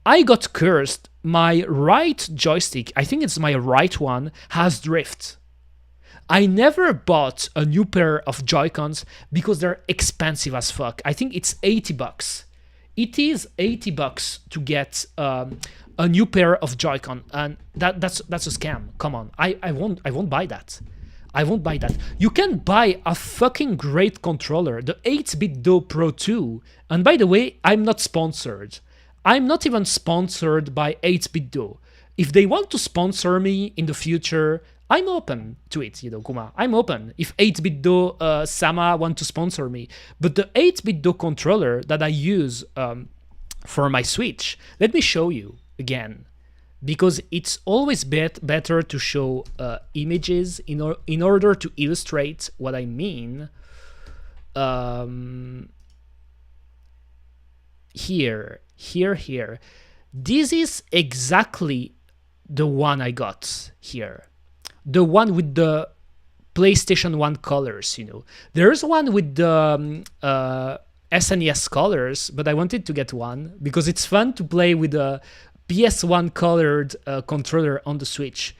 I got cursed. My right joystick, I think it's my right one, has drift. I never bought a new pair of Joy-Cons because they're expensive as fuck. I think it's 80 bucks. It is 80 bucks to get a new pair of Joy-Con, and that's a scam. Come on, I won't buy that. I won't buy that. You can buy a fucking great controller, the 8BitDo Pro 2. And by the way, I'm not sponsored. I'm not even sponsored by 8BitDo. If they want to sponsor me in the future, I'm open to it, Kuma. I'm open if 8BitDo Sama want to sponsor me. But the 8BitDo controller that I use for my Switch, let me show you again, because it's always better to show images in order to illustrate what I mean. Here. This is exactly the one I got here. The one with the PlayStation 1 colors, There's one with the SNES colors, but I wanted to get one because it's fun to play with a PS1 colored controller on the Switch.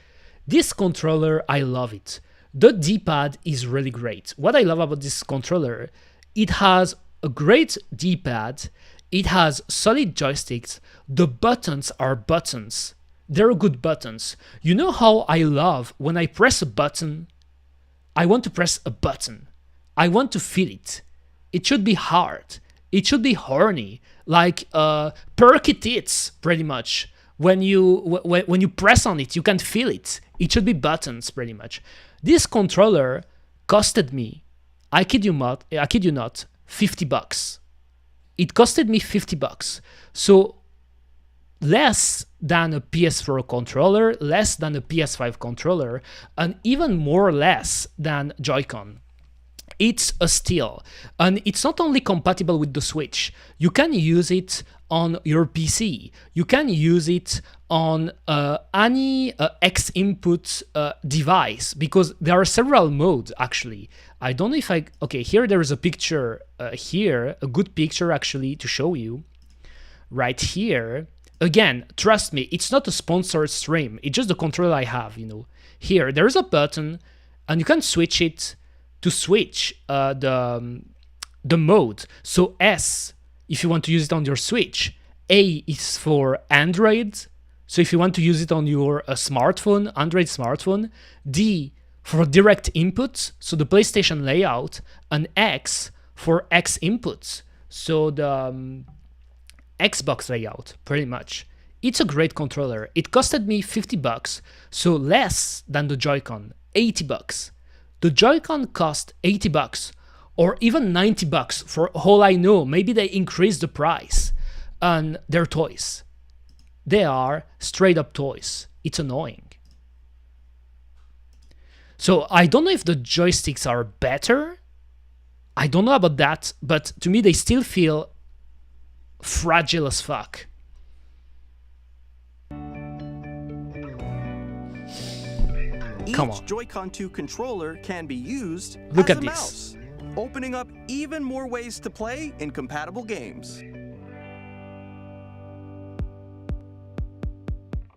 This controller, I love it. The D-pad is really great. What I love about this controller, it has a great D-pad, it has solid joysticks, the buttons are buttons. They're good buttons. You know how I love when I press a button? I want to press a button. I want to feel it. It should be hard. It should be horny, like perky tits, pretty much. When you press on it, you can feel it. It should be buttons, pretty much. This controller costed me, I kid you not, 50 bucks. It costed me 50 bucks. So less than a PS4 controller, less than a PS5 controller, and even more less than Joy-Con. It's a steal. And it's not only compatible with the Switch. You can use it on your PC. You can use it on any X input device, because there are several modes, actually. I don't know if okay, here there is a picture here, a good picture actually to show you. Right here. Again, trust me, it's not a sponsored stream. It's just the controller I have, Here, there's a button, and you can switch it to switch the mode. So S, if you want to use it on your Switch. A is for Android. So if you want to use it on your smartphone, Android smartphone. D for direct inputs, so the PlayStation layout. And X for X inputs, so the Xbox layout, pretty much. It's a great controller. It costed me 50 bucks, so less than the Joy-Con, 80 bucks. The Joy-Con cost 80 bucks, or even 90 bucks for all I know. Maybe they increased the price. And they're toys. They are straight up toys. It's annoying. So I don't know if the joysticks are better. I don't know about that, but to me they still feel fragile as fuck. Come on. Each Joy-Con 2 controller can be used Look as at a this. mouse, opening up even more ways to play in compatible games.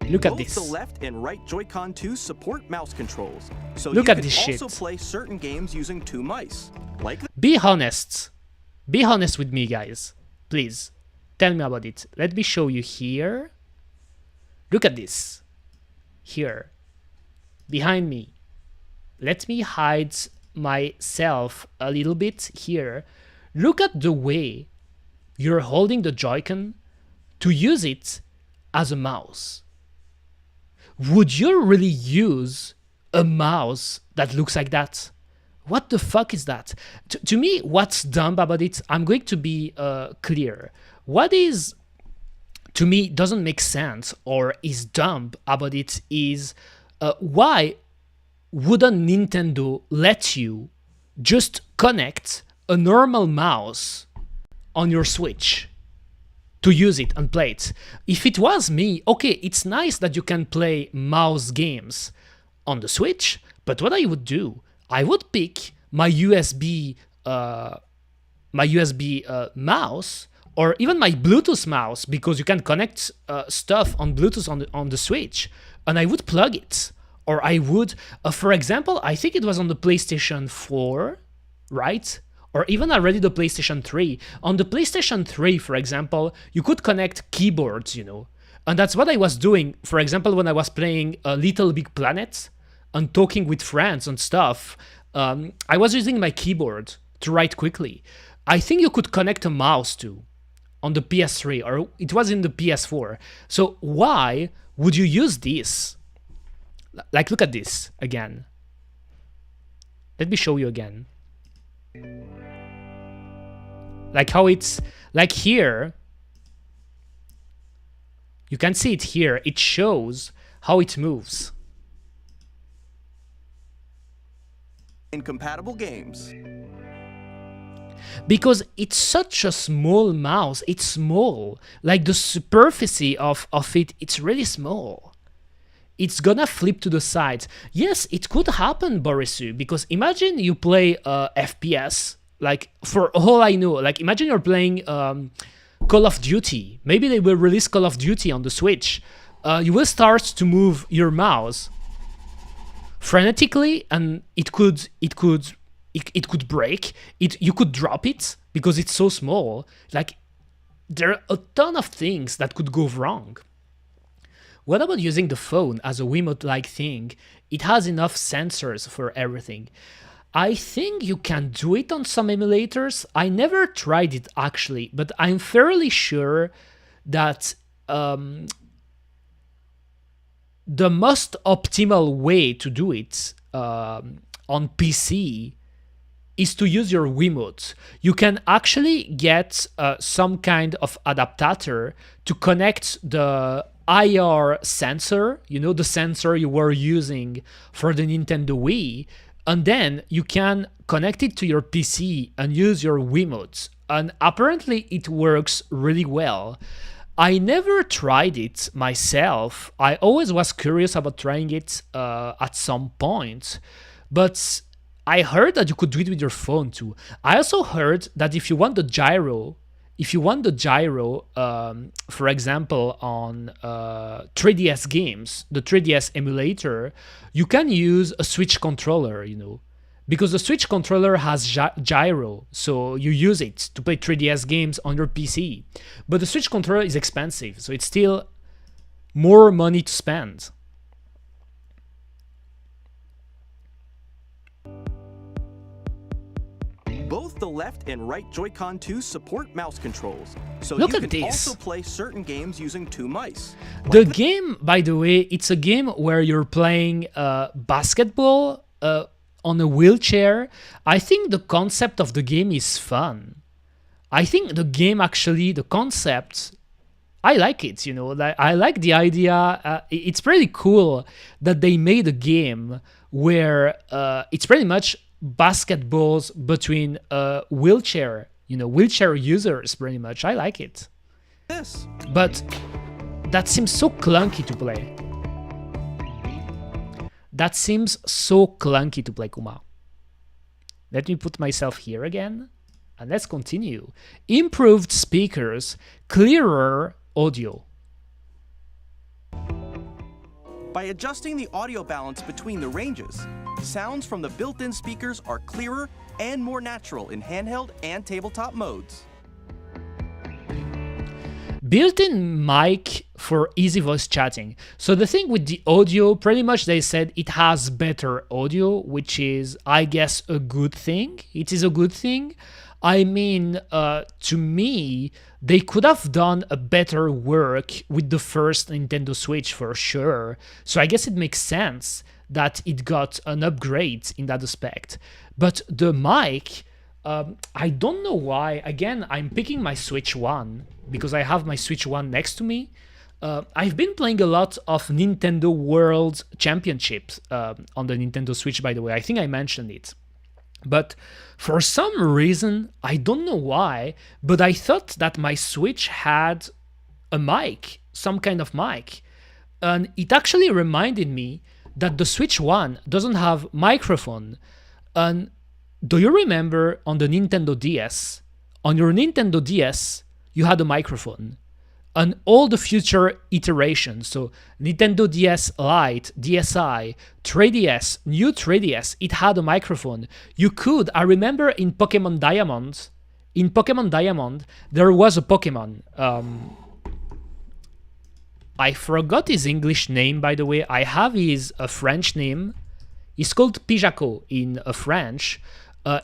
Look at Both this. the left and right Joy-Con 2 support mouse controls, so Look you at can this also shit. play certain games using two mice. Like Be honest. Be honest with me, guys. Please. Tell me about it. Let me show you here. Look at this. Here. Behind me. Let me hide myself a little bit here. Look at the way you're holding the Joy-Con to use it as a mouse. Would you really use a mouse that looks like that? What the fuck is that? To me, what's dumb about it, I'm going to be clear. What is, to me, doesn't make sense or is dumb about it is why wouldn't Nintendo let you just connect a normal mouse on your Switch? to use it and play it. If it was me, okay, it's nice that you can play mouse games on the Switch, but what I would do, I would pick my USB mouse, or even my Bluetooth mouse, because you can connect stuff on Bluetooth on the Switch, and I would plug it. Or I would, for example, I think it was on the PlayStation 4, right? Or even already the PlayStation 3. On the PlayStation 3, for example, you could connect keyboards, you know. And that's what I was doing, for example, when I was playing Little Big Planet and talking with friends and stuff. I was using my keyboard to write quickly. I think you could connect a mouse too on the PS3, or it was in the PS4. So why would you use this? Like, look at this again. Let me show you again. Like how it's, like here, you can see it here. It shows how it moves. Incompatible games. Because it's such a small mouse. It's small. Like the superficie of it, it's really small. It's gonna flip to the side. Yes, it could happen, Borisu, because imagine you play FPS, like, for all I know, like, imagine you're playing Call of Duty. Maybe they will release Call of Duty on the Switch. You will start to move your mouse frenetically, and it could break. You could drop it because it's so small. Like, there are a ton of things that could go wrong. What about using the phone as a Wiimote-like thing? It has enough sensors for everything. I think you can do it on some emulators. I never tried it actually, but I'm fairly sure that the most optimal way to do it on PC is to use your Wiimote. You can actually get some kind of adapter to connect the IR sensor, you know, the sensor you were using for the Nintendo Wii, and then you can connect it to your PC and use your Wiimote. And apparently it works really well. I never tried it myself. I always was curious about trying it at some point, but I heard that you could do it with your phone too. I also heard that if you want the gyro, for example, on 3DS games, the 3DS emulator, you can use a Switch controller, you know, because the Switch controller has gyro, so you use it to play 3DS games on your PC. But the Switch controller is expensive, so it's still more money to spend. Both the left and right Joy-Con 2 support mouse controls, so Look you at can this. also play certain games using two mice. The game, by the way, it's a game where you're playing basketball on a wheelchair. I think the concept of the game is fun. I think the game actually, the concept, I like it, you know. I like the idea. It's pretty cool that they made a game where it's pretty much basketballs between wheelchair users, pretty much. I like it. This. But that seems so clunky to play. That seems so clunky to play, Kuma. Let me put myself here again, and let's continue. Improved speakers, clearer audio. By adjusting the audio balance between the ranges, sounds from the built-in speakers are clearer and more natural in handheld and tabletop modes. Built-in mic for easy voice chatting. So the thing with the audio, pretty much they said it has better audio, which is, I guess, a good thing. It is a good thing. I mean, to me, they could have done a better work with the first Nintendo Switch for sure. So I guess it makes sense that it got an upgrade in that aspect. But the mic, I don't know why. Again, I'm picking my Switch 1 because I have my Switch 1 next to me. I've been playing a lot of Nintendo World Championships on the Nintendo Switch, by the way. I think I mentioned it. But for some reason, I don't know why, but I thought that my Switch had a mic, some kind of mic. And it actually reminded me that the Switch 1 doesn't have microphone. And do you remember on the Nintendo DS? On your Nintendo DS, you had a microphone. And all the future iterations, so Nintendo DS Lite, DSi, 3DS, new 3DS, it had a microphone. You could, I remember in Pokemon Diamond, there was a Pokemon. I forgot his English name, by the way. I have his French name. It's called Pijaco in French.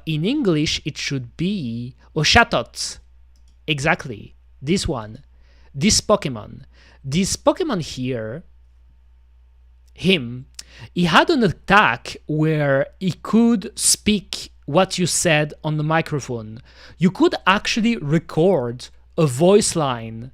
In English, it should be Chatot. Exactly, this one. This Pokemon here, he had an attack where he could speak what you said on the microphone. You could actually record a voice line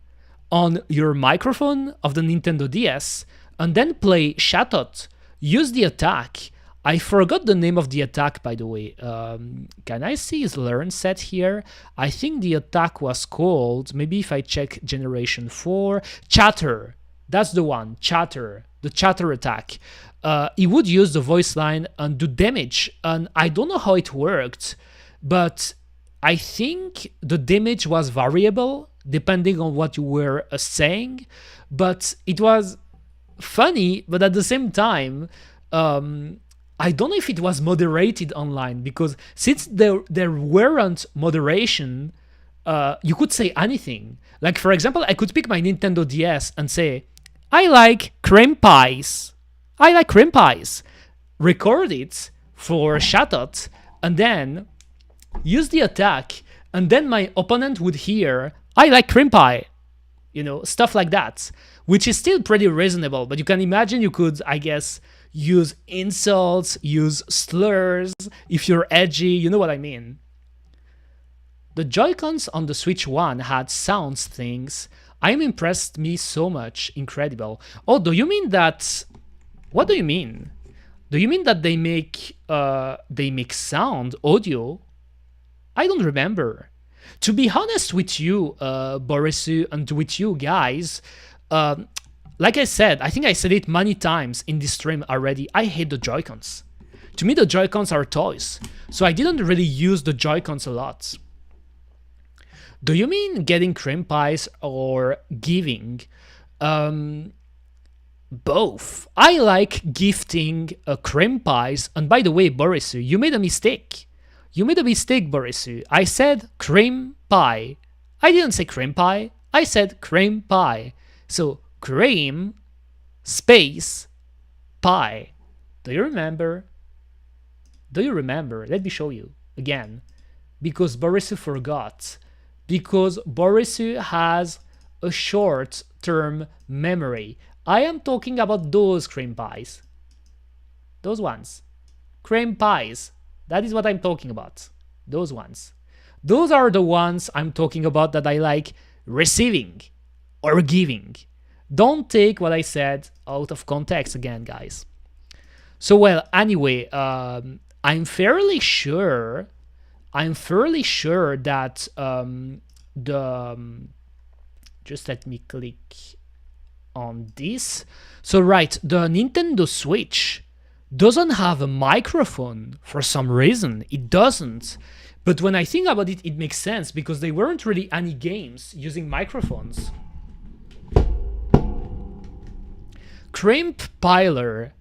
on your microphone of the Nintendo DS and then play Chatot, use the attack. I forgot the name of the attack, by the way. Can I see his learn set here? I think the attack was called, maybe if I check Generation 4, Chatter. That's the one, Chatter, the Chatter attack. He would use the voice line and do damage. And I don't know how it worked, but I think the damage was variable depending on what you were saying. But it was funny, but at the same time, I don't know if it was moderated online, because since there weren't moderation, you could say anything. Like, for example, I could pick my Nintendo DS and say, I like cream pies. I like cream pies. Record it for Chatot, and then use the attack, and then my opponent would hear, I like cream pie. You know, stuff like that, which is still pretty reasonable. But you can imagine you could, I guess, use insults, use slurs, if you're edgy, you know what I mean. The Joy-Cons on the Switch 1 had sounds things. I'm impressed me so much, incredible. Oh, do you mean that, what do you mean? Do you mean that they make sound, audio? I don't remember. To be honest with you, Borisu, and with you guys, like I said, I think I said it many times in this stream already, I hate the Joy-Cons. To me, the Joy-Cons are toys, so I didn't really use the Joy-Cons a lot. Do you mean getting cream pies or giving? Both. I like gifting cream pies, and by the way, Borisu, you made a mistake. You made a mistake, Borisu. I said cream pie. I didn't say cream pie, I said cream pie. So, cream, space, pie. Do you remember? Do you remember? Let me show you again. Because Borisu forgot. Because Borisu has a short-term memory. I am talking about those cream pies. Those ones. Cream pies. That is what I'm talking about. Those ones. Those are the ones I'm talking about that I like receiving or giving. Don't take what I said out of context again, guys. So, well, anyway, I'm fairly sure that just let me click on this. So, right, the Nintendo Switch doesn't have a microphone for some reason. It doesn't. But when I think about it, it makes sense because there weren't really any games using microphones. Crimp Piler.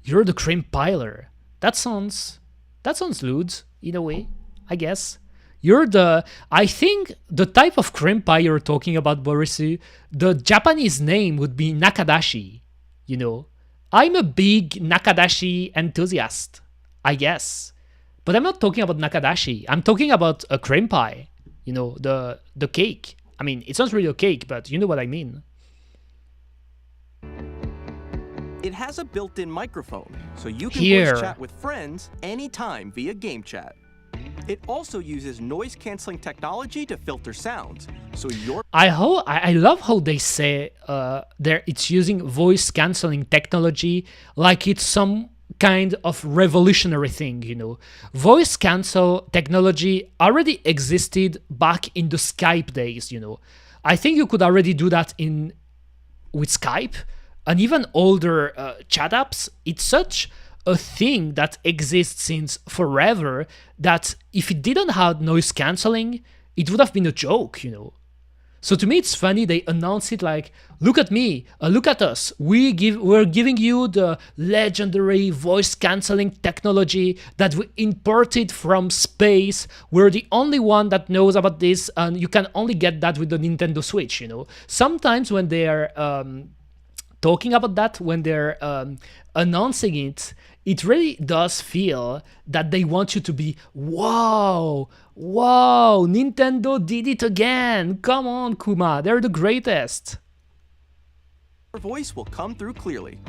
You're the Crimp Piler. That sounds lewd, in a way, I guess. You're the... I think the type of crimp pie you're talking about, Borisu, the Japanese name would be Nakadashi, you know. I'm a big Nakadashi enthusiast, I guess. But I'm not talking about Nakadashi. I'm talking about a cream pie, you know, the cake. I mean, it's not really a cake, but you know what I mean. It has a built-in microphone, so you can voice chat with friends anytime via game chat. It also uses noise-canceling technology to filter sounds, so I love how they say it's using voice-canceling technology like it's some kind of revolutionary thing, Voice cancel technology already existed back in the Skype days, I think you could already do that with Skype and even older chat apps. It's such a thing that exists since forever that if it didn't have noise canceling, it would have been a joke, So to me, it's funny they announce it like, look at me, look at us. We're giving you the legendary voice canceling technology that we imported from space. We're the only one that knows about this, and you can only get that with the Nintendo Switch, Sometimes when they're talking about that, when they're announcing it, it really does feel that they want you to be, wow, Nintendo did it again. Come on, Kuma, they're the greatest. Your voice will come through clearly.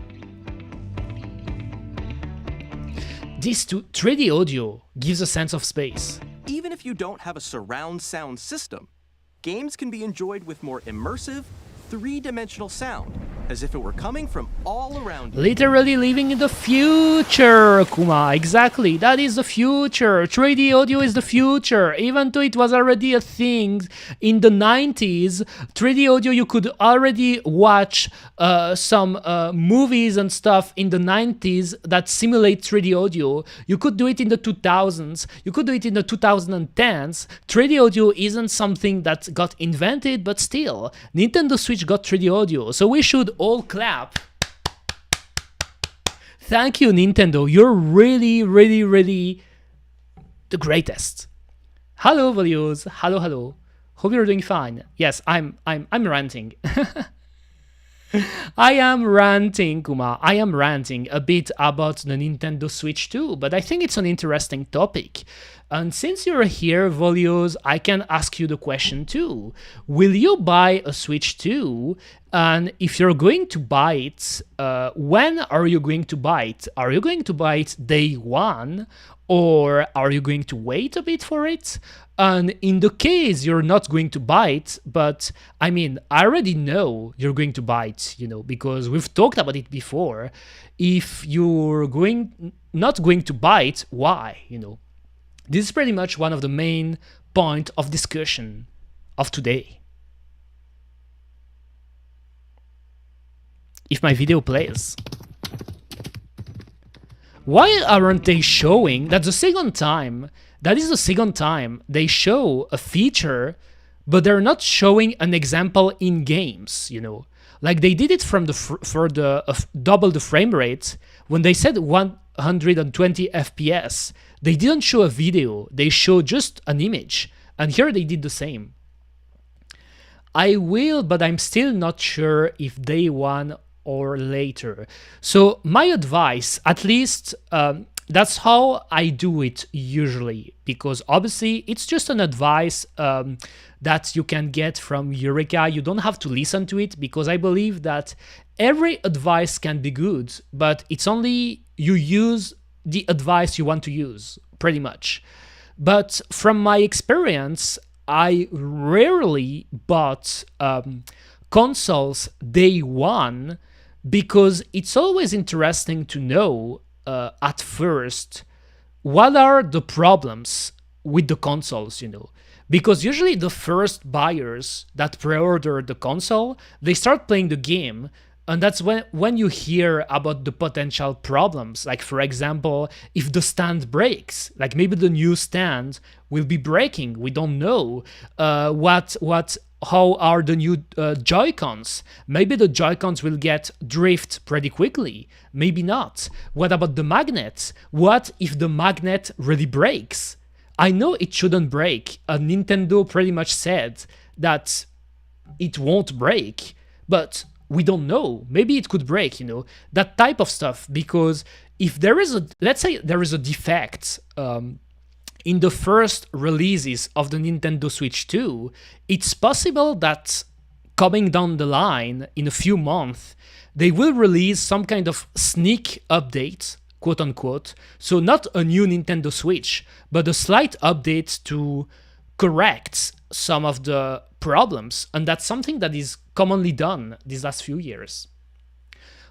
This 3D audio gives a sense of space. Even if you don't have a surround sound system, games can be enjoyed with more immersive, three-dimensional sound, as if it were coming from all around you. Literally living in the future, Kuma. Exactly, that is the future. 3D audio is the future. Even though it was already a thing in the 90s, 3D audio, you could already watch some movies and stuff in the 90s that simulate 3D audio. You could do it in the 2000s. You could do it in the 2010s. 3D audio isn't something that got invented, but still, Nintendo Switch got 3D audio, so we should all clap. Thank you, Nintendo. You're really, really, really the greatest. Hello, values. Hello. Hope you're doing fine. Yes, I'm ranting. I am ranting, Kuma. I am ranting a bit about the Nintendo Switch too, but I think it's an interesting topic. And since you're here, Volios, I can ask you the question too. Will you buy a Switch 2? And if you're going to buy it, when are you going to buy it? Are you going to buy it day one? Or are you going to wait a bit for it? And in the case you're not going to buy it, but I mean, I already know you're going to buy it, because we've talked about it before. If you're not going to buy it, why, This is pretty much one of the main points of discussion of today. If my video plays. Why aren't they showing that that is the second time they show a feature, but they're not showing an example in games, Like they did it for double the frame rate when they said 120 FPS. They didn't show a video, they showed just an image. And here they did the same. I will, but I'm still not sure if day one or later. So my advice, at least that's how I do it usually, because obviously it's just an advice that you can get from Eureka. You don't have to listen to it, because I believe that every advice can be good, but it's only you use the advice you want to use, pretty much. But from my experience, I rarely bought consoles day one, because it's always interesting to know at first what are the problems with the consoles, Because usually the first buyers that pre-order the console, they start playing the game, and that's when you hear about the potential problems. Like, for example, if the stand breaks, like maybe the new stand will be breaking. We don't know how are the new Joy-Cons. Maybe the Joy-Cons will get drift pretty quickly. Maybe not. What about the magnet? What if the magnet really breaks? I know it shouldn't break. Nintendo pretty much said that it won't break, but we don't know. Maybe it could break, that type of stuff. Because if there is let's say there is a defect in the first releases of the Nintendo Switch 2, it's possible that coming down the line in a few months, they will release some kind of sneak update, quote unquote. So not a new Nintendo Switch, but a slight update to correct some of the problems. And that's something that is commonly done these last few years.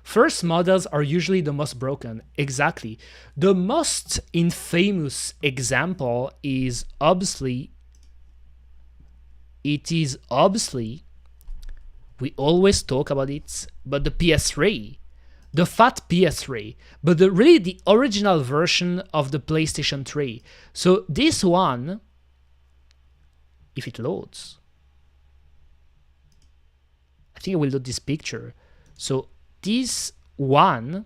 First models are usually the most broken. Exactly. The most infamous example is obviously, we always talk about it, but the PS3, the fat PS3, but really the original version of the PlayStation 3. So this one, if it loads, I think I will load this picture. So this one,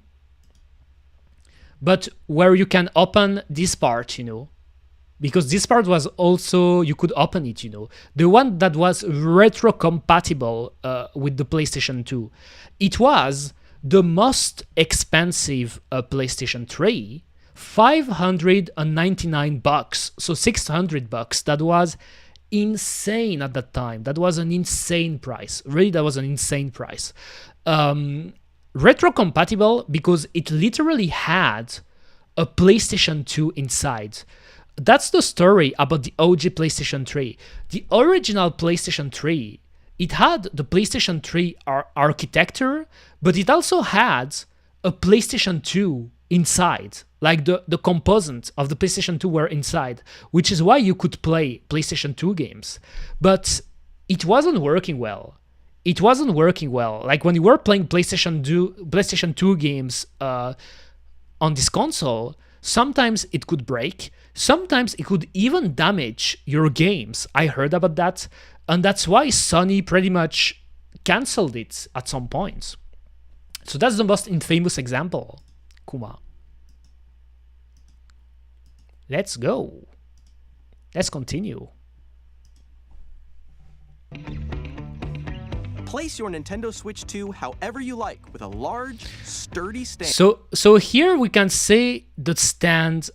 but where you can open this part, you know, because this part was also, you could open it, you know, the one that was retro compatible with the PlayStation 2. It was the most expensive PlayStation 3, $599, so $600. That was insane at that time. That was an insane price. Really, that was an insane price. Retro compatible because it literally had a PlayStation 2 inside. That's the story about the OG PlayStation 3. The original PlayStation 3, it had the PlayStation 3 architecture, but it also had a PlayStation 2 inside. Like the components of the PlayStation 2 were inside, which is why you could play PlayStation 2 games. But it wasn't working well. It wasn't working well. Like when you were playing PlayStation 2 games on this console, sometimes it could break. Sometimes it could even damage your games. I heard about that. And that's why Sony pretty much canceled it at some point. So that's the most infamous example, Kuma. Let's go. Let's continue. Place your Nintendo Switch 2 however you like with a large, sturdy stand. So here we can say the stand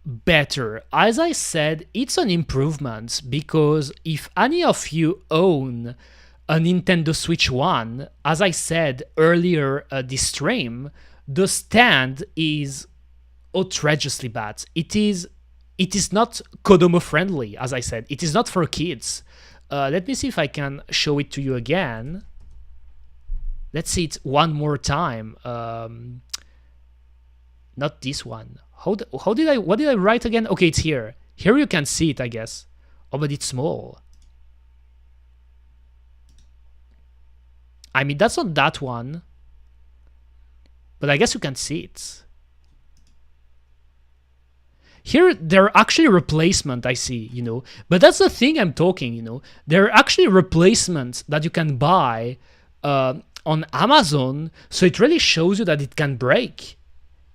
better. As I said, it's an improvement because if any of you own a Nintendo Switch 1, as I said earlier this stream, the stand is outrageously bad. It is not Kodomo friendly, as I said. It is not for kids. Let me see if I can show it to you again. Let's see it one more time. Not this one. What did I write again? Okay, it's here. Here you can see it, I guess. Oh, but it's small. I mean, that's not that one. But I guess you can see it. Here, there are actually replacements, I see, you know. But that's the thing I'm talking, you know. There are actually replacements that you can buy on Amazon. So it really shows you that it can break.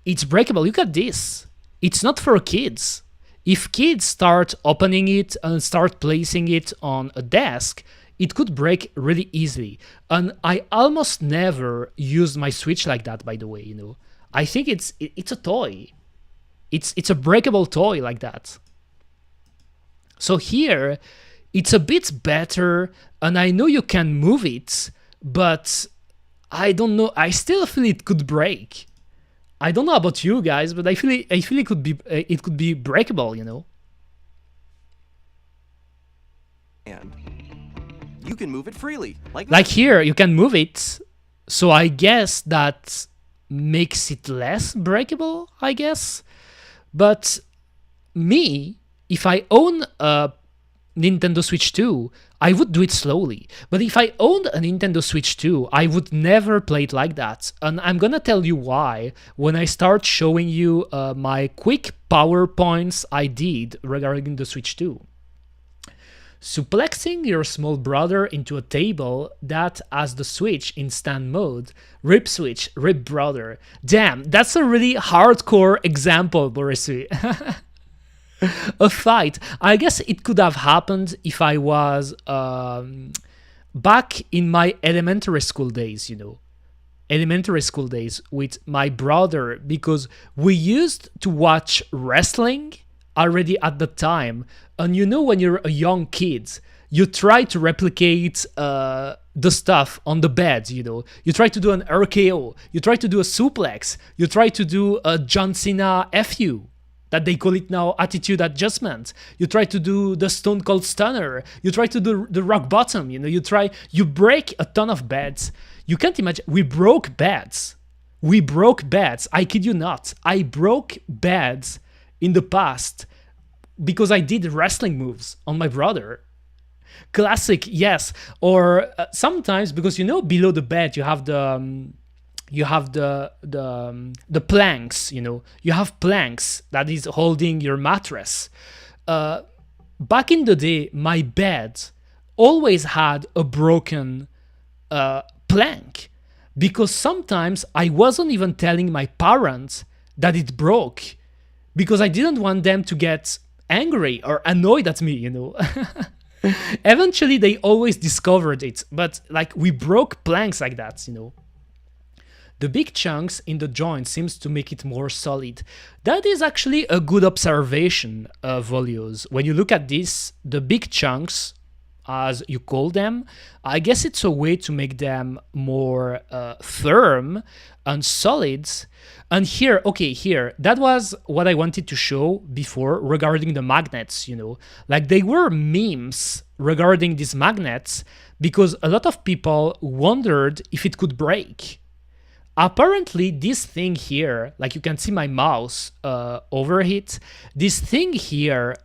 It's breakable. Look at this. It's not for kids. If kids start opening it and start placing it on a desk, it could break really easily. And I almost never use my Switch like that, by the way, you know. I think it's a toy. It's a breakable toy like that. So here, it's a bit better, and I know you can move it, but I don't know. I still feel it could break. I don't know about you guys, but I feel it could be breakable, you know. And you can move it freely, like here, you can move it. So I guess that makes it less breakable, I guess. But me, if I own a Nintendo Switch 2, I would do it slowly. But if I owned a Nintendo Switch 2, I would never play it like that. And I'm gonna tell you why when I start showing you my quick PowerPoints I did regarding the Switch 2. Suplexing your small brother into a table that has the Switch in stand mode. Rip Switch, rip brother. Damn, that's a really hardcore example, Borisui. A fight. I guess it could have happened if I was back in my elementary school days, you know. Elementary school days with my brother, because we used to watch wrestling already at the time. And you know, when you're a young kid, you try to replicate the stuff on the bed, you know. You try to do an RKO, you try to do a suplex, you try to do a John Cena FU, that they call it now attitude adjustment. You try to do the Stone Cold Stunner, you try to do the rock bottom, you know, you break a ton of beds. You can't imagine, we broke beds We broke beds. I kid you not. I broke beds in the past because I did wrestling moves on my brother. Classic, yes. Or sometimes because below the bed you have the planks. You have planks that is holding your mattress. Back in the day, my bed always had a broken plank because sometimes I wasn't even telling my parents that it broke because I didn't want them to get angry or annoyed at me. Eventually, they always discovered it, but like we broke planks like that. The big chunks in the joint seems to make it more solid. That is actually a good observation, Volios. When you look at this, the big chunks, as you call them, I guess it's a way to make them more firm and solid. And here, that was what I wanted to show before regarding the magnets, Like they were memes regarding these magnets because a lot of people wondered if it could break. Apparently, this thing here, like you can see my mouse overhit, this thing here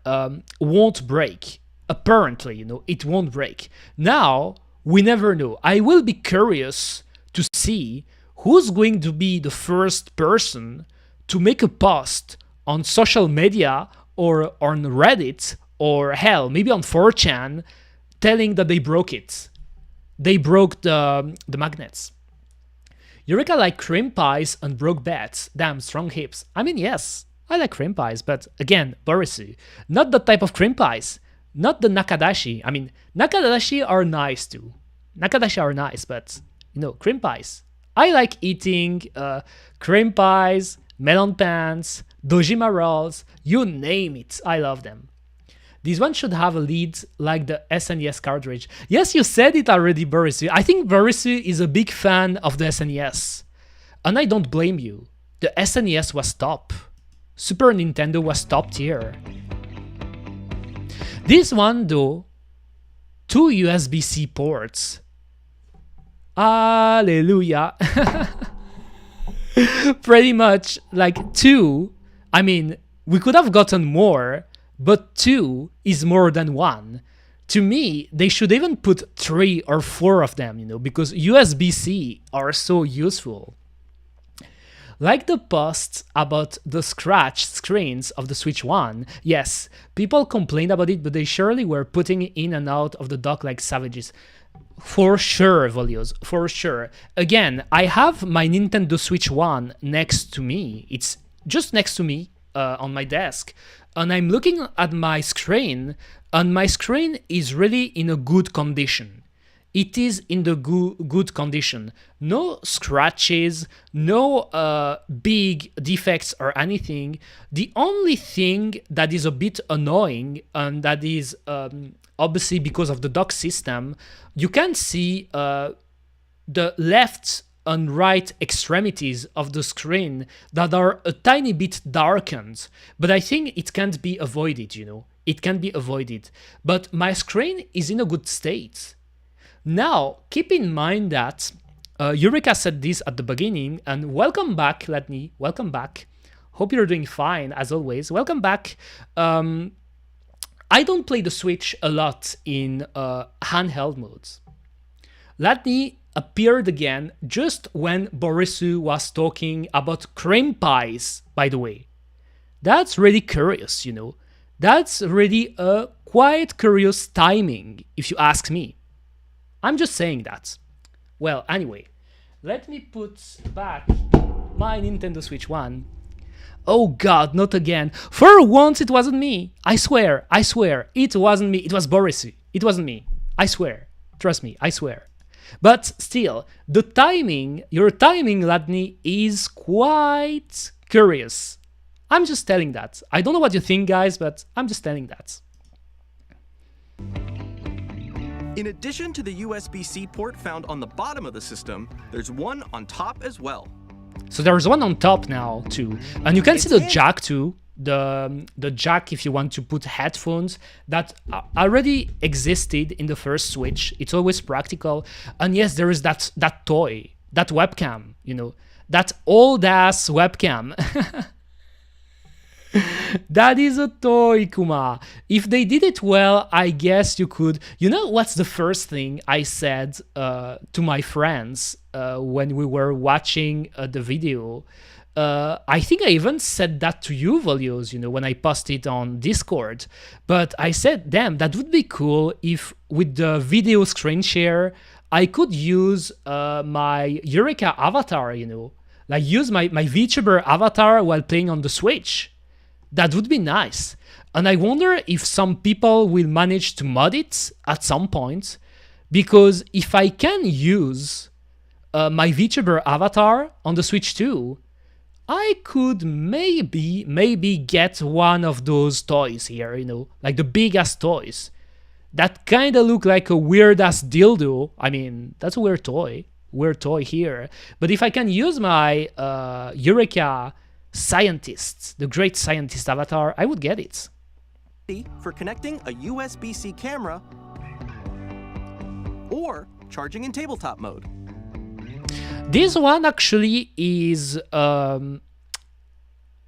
won't break. Apparently, it won't break. Now, we never know. I will be curious to see who's going to be the first person to make a post on social media or on Reddit or hell, maybe on 4chan, telling that they broke it. They broke the magnets. Eureka like cream pies and broke beds. Damn, strong hips. I mean, yes, I like cream pies, but again, Borisu, not that type of cream pies. Not the nakadashi. I mean, nakadashi are nice too. Nakadashi are nice, but, cream pies. I like eating cream pies, melon pans, dojima rolls, you name it. I love them. This one should have a lead like the SNES cartridge. Yes, you said it already, Borisu. I think Borisu is a big fan of the SNES. And I don't blame you. The SNES was top. Super Nintendo was top tier. This one, though, 2 USB-C ports. Hallelujah. Pretty much like 2. I mean, we could have gotten more, but 2 is more than 1. To me, they should even put 3 or 4 of them, because USB-C are so useful. Like the posts about the scratch screens of the Switch 1, yes, people complained about it, but they surely were putting it in and out of the dock like savages. For sure, Volios, for sure. Again, I have my Nintendo Switch 1 next to me. It's just next to me on my desk. And I'm looking at my screen, and my screen is really in a good condition. It is in the good condition. No scratches, no big defects or anything. The only thing that is a bit annoying, and that is obviously because of the dock system, you can see the left and right extremities of the screen that are a tiny bit darkened. But I think it can't be avoided, It can be avoided. But my screen is in a good state. Now, keep in mind that Eureka said this at the beginning, and welcome back, Latni, welcome back. Hope you're doing fine, as always. Welcome back. I don't play the Switch a lot in handheld modes. Latni appeared again just when Borisu was talking about cream pies, by the way. That's really curious, That's really a quite curious timing, if you ask me. I'm just saying that. Well, anyway, let me put back my Nintendo Switch 1. Oh god, not again. For once it wasn't me. I swear, it wasn't me. It was Borisu. It wasn't me. I swear. Trust me, I swear. But still, the timing, your timing, Ladni, is quite curious. I'm just telling that. I don't know what you think, guys, but I'm just telling that. In addition to the USB-C port found on the bottom of the system, there's one on top as well. So there's one on top now too, and you can see the jack too. The jack if you want to put headphones that already existed in the first Switch. It's always practical. And yes, there is that toy that webcam, you know, that old ass webcam. That is a toy, Kuma. If they did it well, I guess you could. You know what's the first thing I said to my friends when we were watching the video? I think I even said that to you, Volios, you know, when I posted on Discord. But I said, damn, that would be cool if with the video screen share, I could use my Eureka avatar, you know, like use my VTuber avatar while playing on the Switch. That would be nice. And I wonder if some people will manage to mod it at some point, because if I can use my VTuber avatar on the Switch too, I could maybe get one of those toys here, you know, like the big-ass toys that kind of look like a weird-ass dildo. I mean, that's a weird toy here. But if I can use my Eureka scientist, the great scientist avatar, I would get it. For connecting a USB-C camera or charging in tabletop mode. This one actually is, I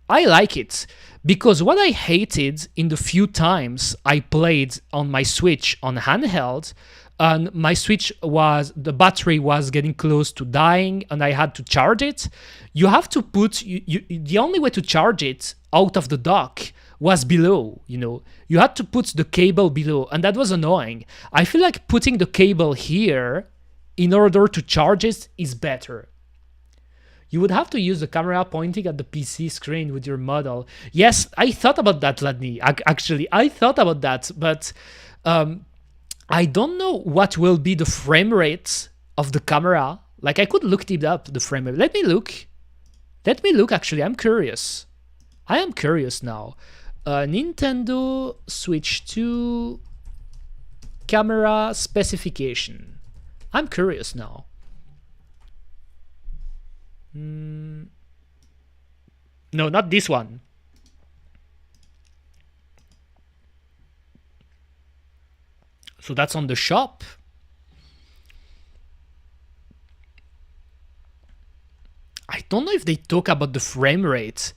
like it, because what I hated in the few times I played on my Switch on handheld, and my Switch the battery was getting close to dying and I had to charge it. You have to put, the only way to charge it out of the dock was below, you know. You had to put the cable below, and that was annoying. I feel like putting the cable here in order to charge it is better. You would have to use the camera pointing at the PC screen with your model. Yes, I thought about that, Ladni. Actually, I thought about that, but I don't know what will be the frame rate of the camera. Like, I could look it up, the frame rate. Let me look, actually. I'm curious. I am curious now. Nintendo Switch 2 camera specification. I'm curious now. No, not this one. So that's on the shop. I don't know if they talk about the frame rate,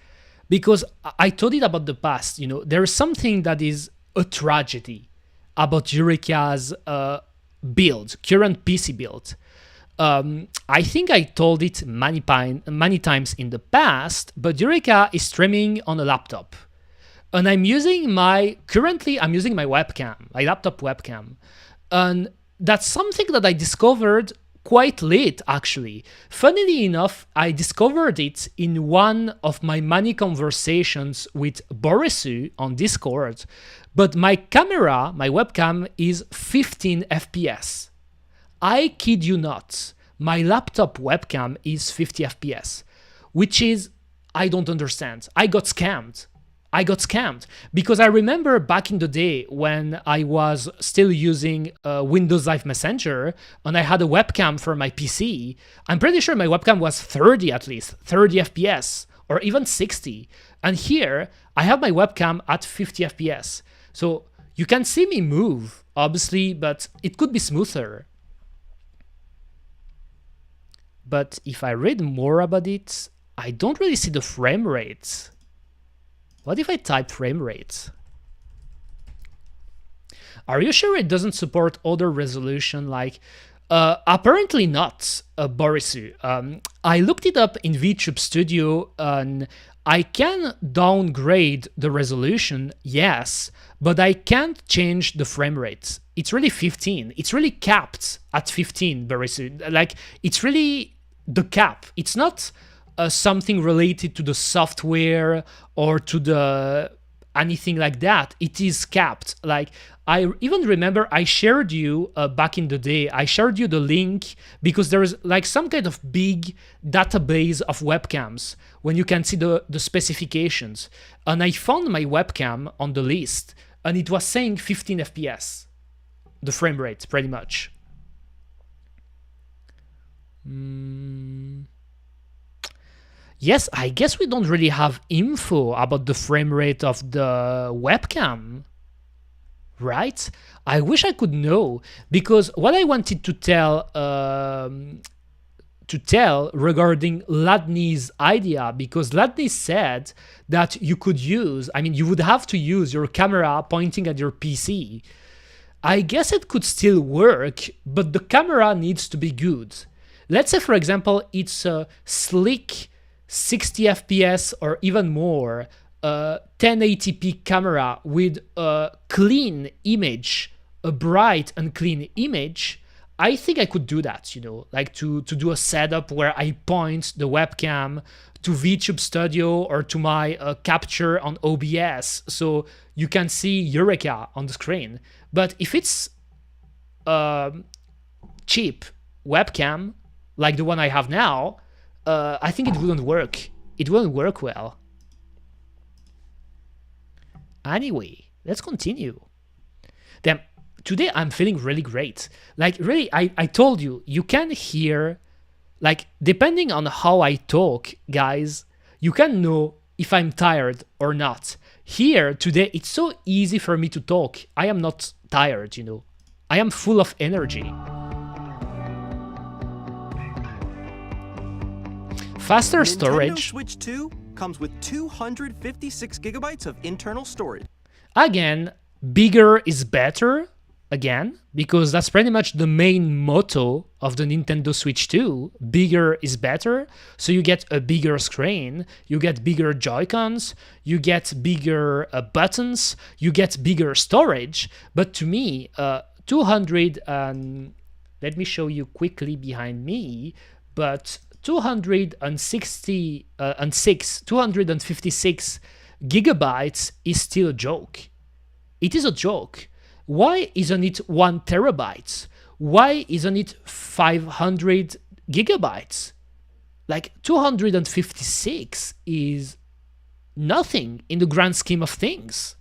because I told it about the past. You know, there is something that is a tragedy about Eureka's build, current PC build. I think I told it many times in the past, but Eureka is streaming on a laptop. And currently I'm using my webcam, my laptop webcam. And that's something that I discovered quite late, actually. Funnily enough, I discovered it in one of my many conversations with Borisu on Discord. But my camera, my webcam, is 15 FPS. I kid you not. My laptop webcam is 50 FPS, which is, I don't understand. I got scammed because I remember back in the day when I was still using Windows Live Messenger and I had a webcam for my PC. I'm pretty sure my webcam was 30 at least, 30 FPS or even 60. And here I have my webcam at 50 FPS. So you can see me move, obviously, but it could be smoother. But if I read more about it, I don't really see the frame rate. What if I type frame rate? Are you sure it doesn't support other resolution? Like, apparently not, Borisu. I looked it up in VTube Studio and I can downgrade the resolution, yes, but I can't change the frame rate. It's really 15. It's really capped at 15, Borisu. Like, it's really the cap. It's not something related to the software or to the anything like that. It is capped. Like, I even remember I shared you back in the day, I shared you the link because there is like some kind of big database of webcams when you can see the specifications. And I found my webcam on the list and it was saying 15 FPS, the frame rate, pretty much. Yes, I guess we don't really have info about the frame rate of the webcam, right? I wish I could know, because what I wanted to to tell regarding Ladney's idea, because Ladney said that you could use, you would have to use your camera pointing at your PC. I guess it could still work, but the camera needs to be good. Let's say, for example, it's a slick 60 FPS or even more 1080p camera with a clean image, a bright and clean image. I think I could do that, like to do a setup where I point the webcam to VTube Studio or to my capture on OBS, so you can see Eureka on the screen. But if it's cheap webcam, like the one I have now, I think it wouldn't work. It wouldn't work well. Anyway, let's continue. Then today I'm feeling really great. Like really, I told you, you can hear, like depending on how I talk, guys, you can know if I'm tired or not. Here today, it's so easy for me to talk. I am not tired, I am full of energy. Faster storage. Nintendo Switch 2 comes with 256 gigabytes of internal storage. Again, bigger is better. Again, because that's pretty much the main motto of the Nintendo Switch 2. Bigger is better. So you get a bigger screen, you get bigger Joy-Cons, you get bigger buttons, you get bigger storage. But to me, 200 and let me show you quickly behind me, but 256 gigabytes is still a joke. It is a joke. Why isn't it 1 terabyte? Why isn't it 500 gigabytes? Like 256 is nothing in the grand scheme of things.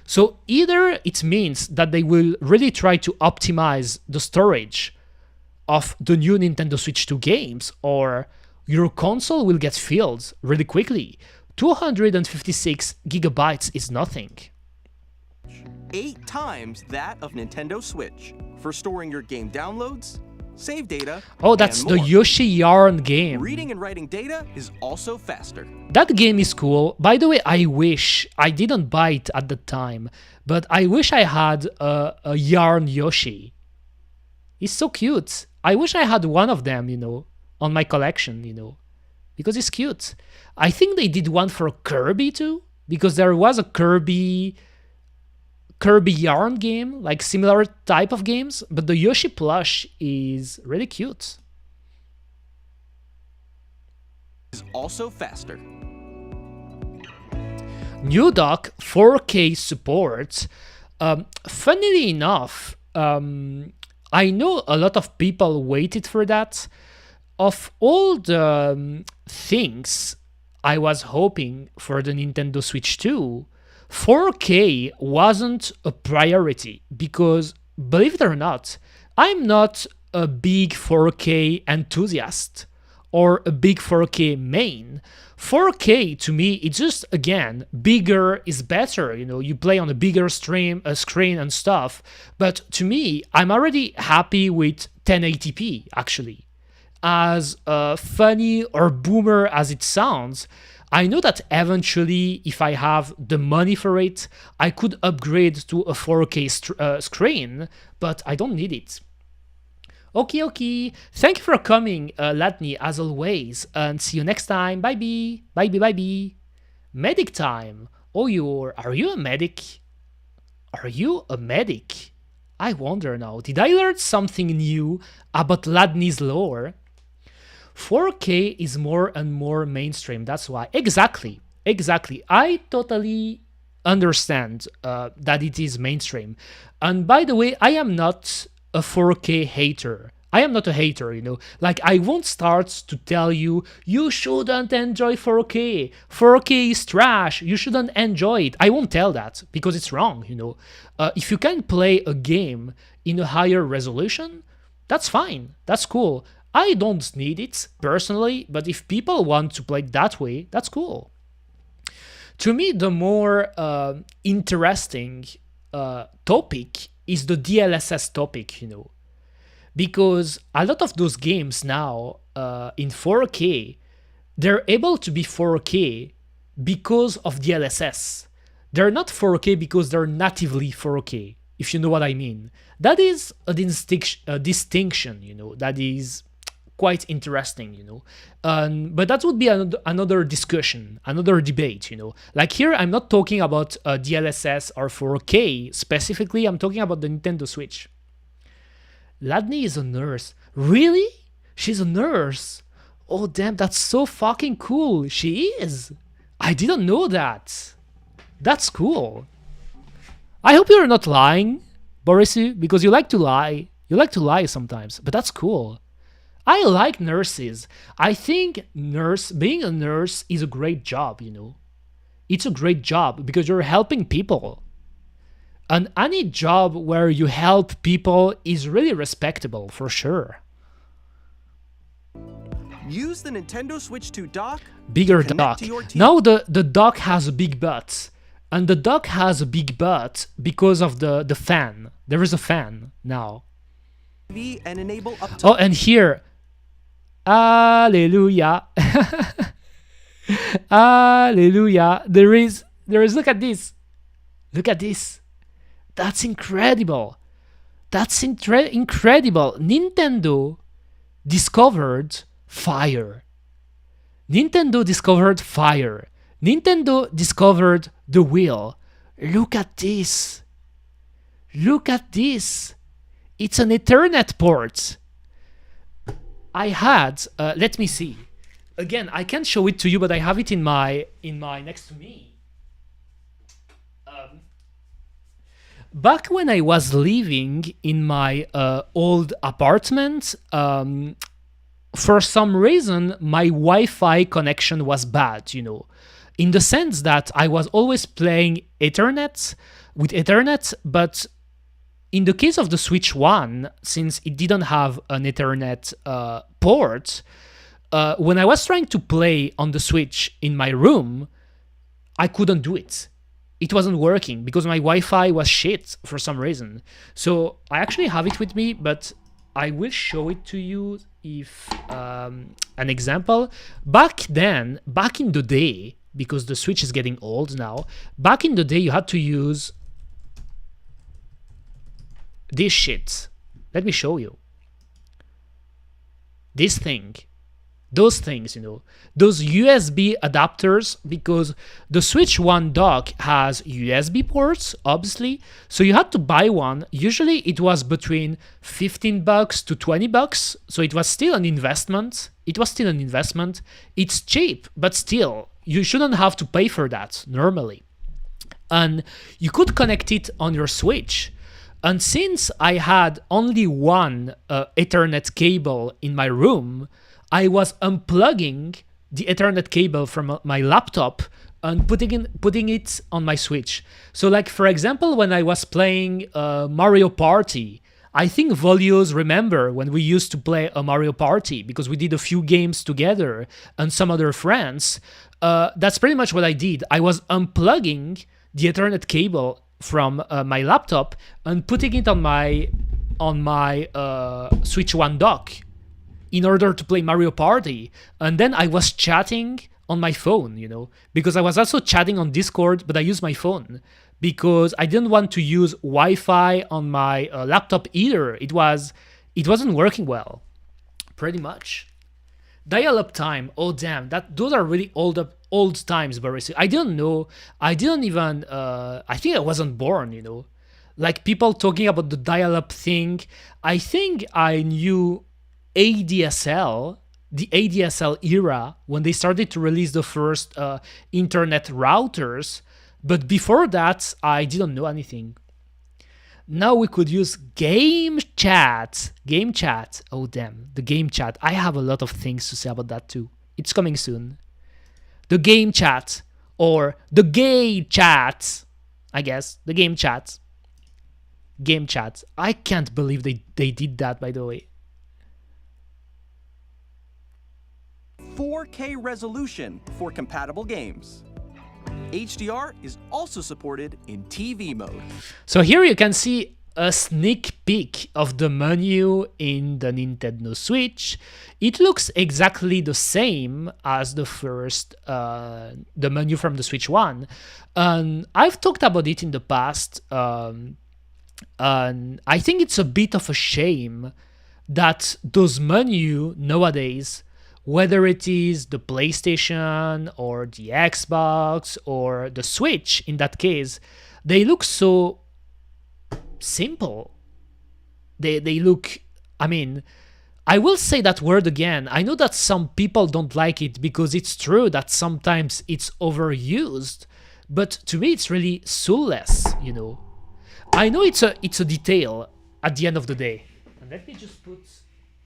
So either it means that they will really try to optimize the storage of the new Nintendo Switch 2 games, or your console will get filled really quickly. 256 gigabytes is nothing. 8 times that of Nintendo Switch for storing your game downloads, save data. Oh, that's the Yoshi Yarn game. Reading and writing data is also faster. That game is cool. By the way, I wish I didn't buy it at the time, but I wish I had a Yarn Yoshi. He's so cute. I wish I had one of them, on my collection, because it's cute. I think they did one for Kirby too, because there was a Kirby Yarn game, like similar type of games, but the Yoshi plush is really cute. Is also faster. New dock 4K support. Funnily enough, I know a lot of people waited for that. Of all the things I was hoping for the Nintendo Switch 2, 4K wasn't a priority because, believe it or not, I'm not a big 4K enthusiast or a big 4K main. 4K to me, it's just, again, bigger is better. You play on a bigger screen and stuff. But to me, I'm already happy with 1080p, actually. As funny or boomer as it sounds, I know that eventually, if I have the money for it, I could upgrade to a 4K screen, but I don't need it. Okay. Thank you for coming, Latney, as always, and see you next time. Bye-bye. Bye-bye. Medic time. Are you a medic? Are you a medic? I wonder now. Did I learn something new about Latney's lore? 4K is more and more mainstream. That's why. Exactly. I totally understand that it is mainstream. And by the way, I am not a 4K hater. I am not a hater, Like, I won't start to tell you, you shouldn't enjoy 4K. 4K is trash. You shouldn't enjoy it. I won't tell that because it's wrong, If you can play a game in a higher resolution, that's fine. That's cool. I don't need it personally, but if people want to play it that way, that's cool. To me, the more interesting topic is the DLSS topic, because a lot of those games now in 4K, they're able to be 4K because of DLSS. They're not 4K because they're natively 4K, if you know what I mean. That is a distinction, you know, that is quite interesting, you know. But that would be another discussion, another debate, you know. Like here, I'm not talking about DLSS or 4K specifically, I'm talking about the Nintendo Switch. Ladney is a nurse. Really? She's a nurse? Oh damn, that's so fucking cool. She is. I didn't know that. That's cool. I hope you're not lying, Borisy, because you like to lie. You like to lie sometimes, but that's cool. I like nurses. I think being a nurse is a great job, you know. It's a great job because you're helping people. And any job where you help people is really respectable, for sure. Use the Nintendo Switch 2 dock. Bigger dock. Now the dock has a big butt. And the dock has a big butt because of the fan. There is a fan now. And enable up oh, and here. Hallelujah. Hallelujah. There is, look at this. Look at this. That's incredible. That's incredible. Nintendo discovered fire. Nintendo discovered fire. Nintendo discovered the wheel. Look at this. Look at this. It's an Ethernet port. I had, let me see. Again, I can't show it to you, but I have it in my next to me. Back when I was living in my old apartment, for some reason, my Wi-Fi connection was bad, you know, in the sense that I was always playing Ethernet with Ethernet, but in the case of the Switch 1, since it didn't have an Ethernet port, when I was trying to play on the Switch in my room, I couldn't do it. It wasn't working because my Wi-Fi was shit for some reason. So I actually have it with me, but I will show it to you if an example. Back then, back in the day, because the Switch is getting old now, back in the day you had to use this shit. Let me show you. This thing. Those things, you know, those USB adapters, because the Switch 1 dock has USB ports, obviously, so you had to buy one. Usually it was between $15 to $20, so it was still an investment. It's cheap, but still, you shouldn't have to pay for that normally. And you could connect it on your Switch. And since I had only one Ethernet cable in my room, I was unplugging the Ethernet cable from my laptop and putting it on my Switch. So like, for example, when I was playing Mario Party, I think Volios remember when we used to play a Mario Party because we did a few games together and some other friends. That's pretty much what I did. I was unplugging the Ethernet cable from my laptop and putting it on my Switch 1 dock in order to play Mario Party. And then I was chatting on my phone, you know, because I was also chatting on Discord, but I used my phone because I didn't want to use Wi-Fi on my laptop either. It wasn't working well, pretty much. Dial-up time, oh damn, those are really old times, Boris. I didn't know, I think I wasn't born, you know. Like people talking about the dial-up thing, I think I knew ADSL, the ADSL era, when they started to release the first internet routers, but before that, I didn't know anything. Now we could use game chat. Game chat. Oh, damn. The game chat. I have a lot of things to say about that too. It's coming soon. The game chat. Or the gay chat. I guess. The game chat. Game chat. I can't believe they did that, by the way. 4K resolution for compatible games. HDR is also supported in TV mode. So here you can see a sneak peek of the menu in the Nintendo Switch. It looks exactly the same as the first, the menu from the Switch 1. And I've talked about it in the past. And I think it's a bit of a shame that those menus nowadays, whether it is the PlayStation or the Xbox or the Switch in that case, they look so simple. They look, I mean, I will say that word again. I know that some people don't like it because it's true that sometimes it's overused, but to me it's really soulless, you know. I know it's a detail at the end of the day. And let me just put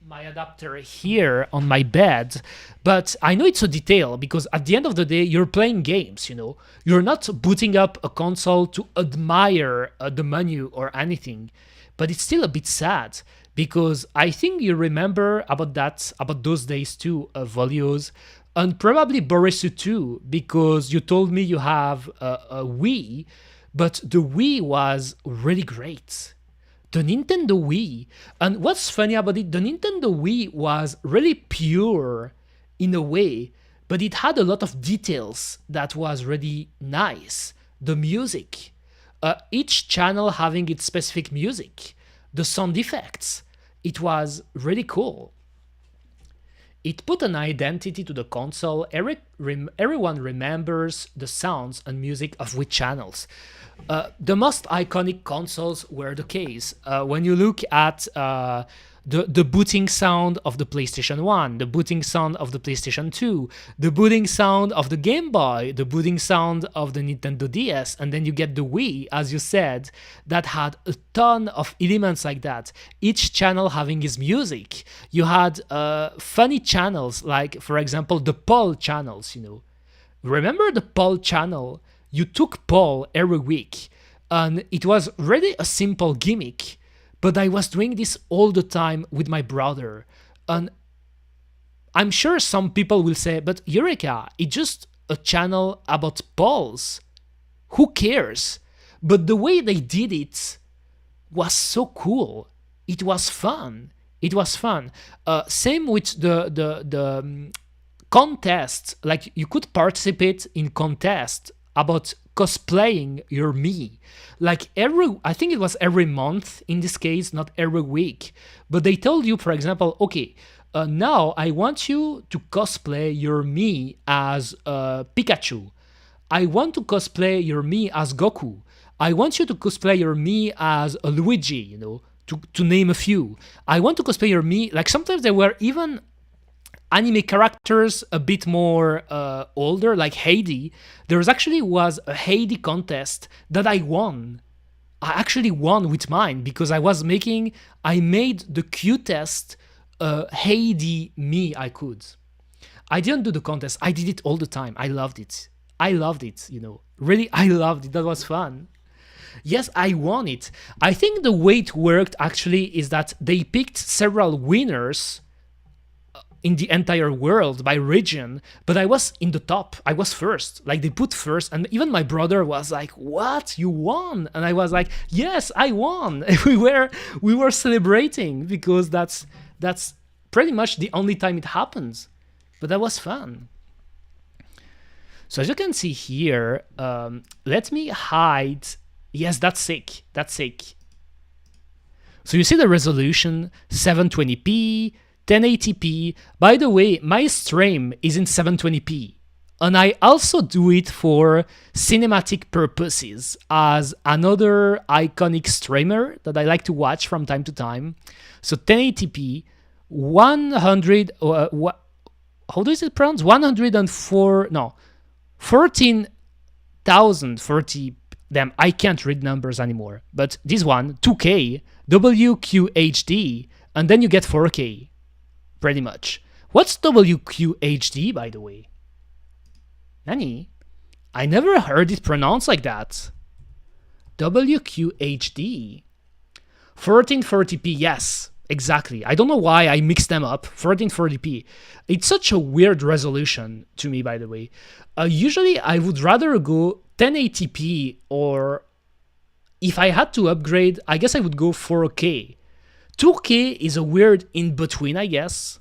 my adapter here on my bed, but I know it's a detail because at the end of the day, you're playing games, you know. You're not booting up a console to admire the menu or anything, but it's still a bit sad because I think you remember about those days too, Volios, and probably Boris too, because you told me you have a Wii, but the Wii was really great. The Nintendo Wii, and what's funny about it, the Nintendo Wii was really pure in a way, but it had a lot of details that was really nice. The music, each channel having its specific music, the sound effects, it was really cool. It put an identity to the console. Everyone remembers the sounds and music of which channels. The most iconic consoles were the case. When you look at the booting sound of the PlayStation 1, the booting sound of the PlayStation 2, the booting sound of the Game Boy, the booting sound of the Nintendo DS, and then you get the Wii, as you said, that had a ton of elements like that, each channel having its music. You had funny channels, like, for example, the Paul channels, you know. Remember the Paul channel? You took Paul every week, and it was really a simple gimmick, but I was doing this all the time with my brother. And I'm sure some people will say, but Eureka, it's just a channel about Pauls. Who cares? But the way they did it was so cool. It was fun. It was fun. Same with the contest. Like, you could participate in contest about cosplaying your me. Like, I think it was every month in this case, not every week. But they told you, for example, okay, now I want you to cosplay your me as Pikachu. I want to cosplay your me as Goku. I want you to cosplay your me as Luigi, you know, to name a few. I want to cosplay your me, like sometimes there were even anime characters a bit more older, like Heidi. There was a Heidi contest that I won. I actually won with mine because I made the cutest Heidi me I could. I didn't do the contest. I did it all the time. I loved it, you know. Really, I loved it. That was fun. Yes, I won it. I think the way it worked actually is that they picked several winners in the entire world by region, but I was in the top. I was first. Like, they put first, and even my brother was like, "What? You won?" And I was like, "Yes, I won." we were celebrating because that's pretty much the only time it happens. But that was fun. So as you can see here, let me hide. Yes, that's sick. That's sick. So you see the resolution, 720p, 1080p. By the way, my stream is in 720p. And I also do it for cinematic purposes as another iconic streamer that I like to watch from time to time. So 1080p, 100, how does it pronounce? 104, no, 14,040, damn, I can't read numbers anymore. But this one, 2K, WQHD, and then you get 4K. Pretty much. What's WQHD, by the way? Nani? I never heard it pronounced like that. WQHD. 1440p, yes, exactly. I don't know why I mixed them up. 1440p. It's such a weird resolution to me, by the way. Usually, I would rather go 1080p or if I had to upgrade, I guess I would go 4K. 2K is a weird in-between, I guess.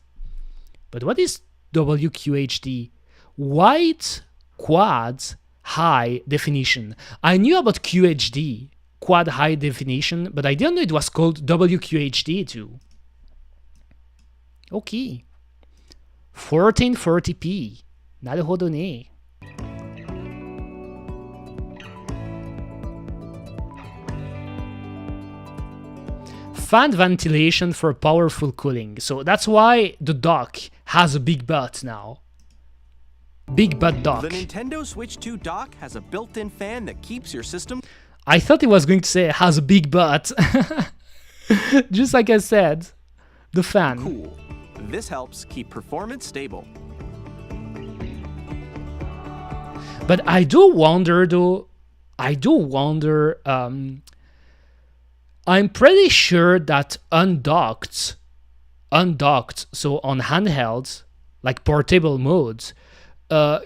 But what is WQHD? White quad high definition. I knew about QHD, quad high definition, but I didn't know it was called WQHD too. Okay. 1440p. なるほどね。Fan ventilation for powerful cooling. So that's why the dock has a big butt now. Big butt dock. The Nintendo Switch 2 dock has a built-in fan that keeps your system... I thought it was going to say it has a big butt. Just like I said. The fan. Cool. This helps keep performance stable. But I do wonder though, I'm pretty sure that undocked, so on handhelds, like portable modes,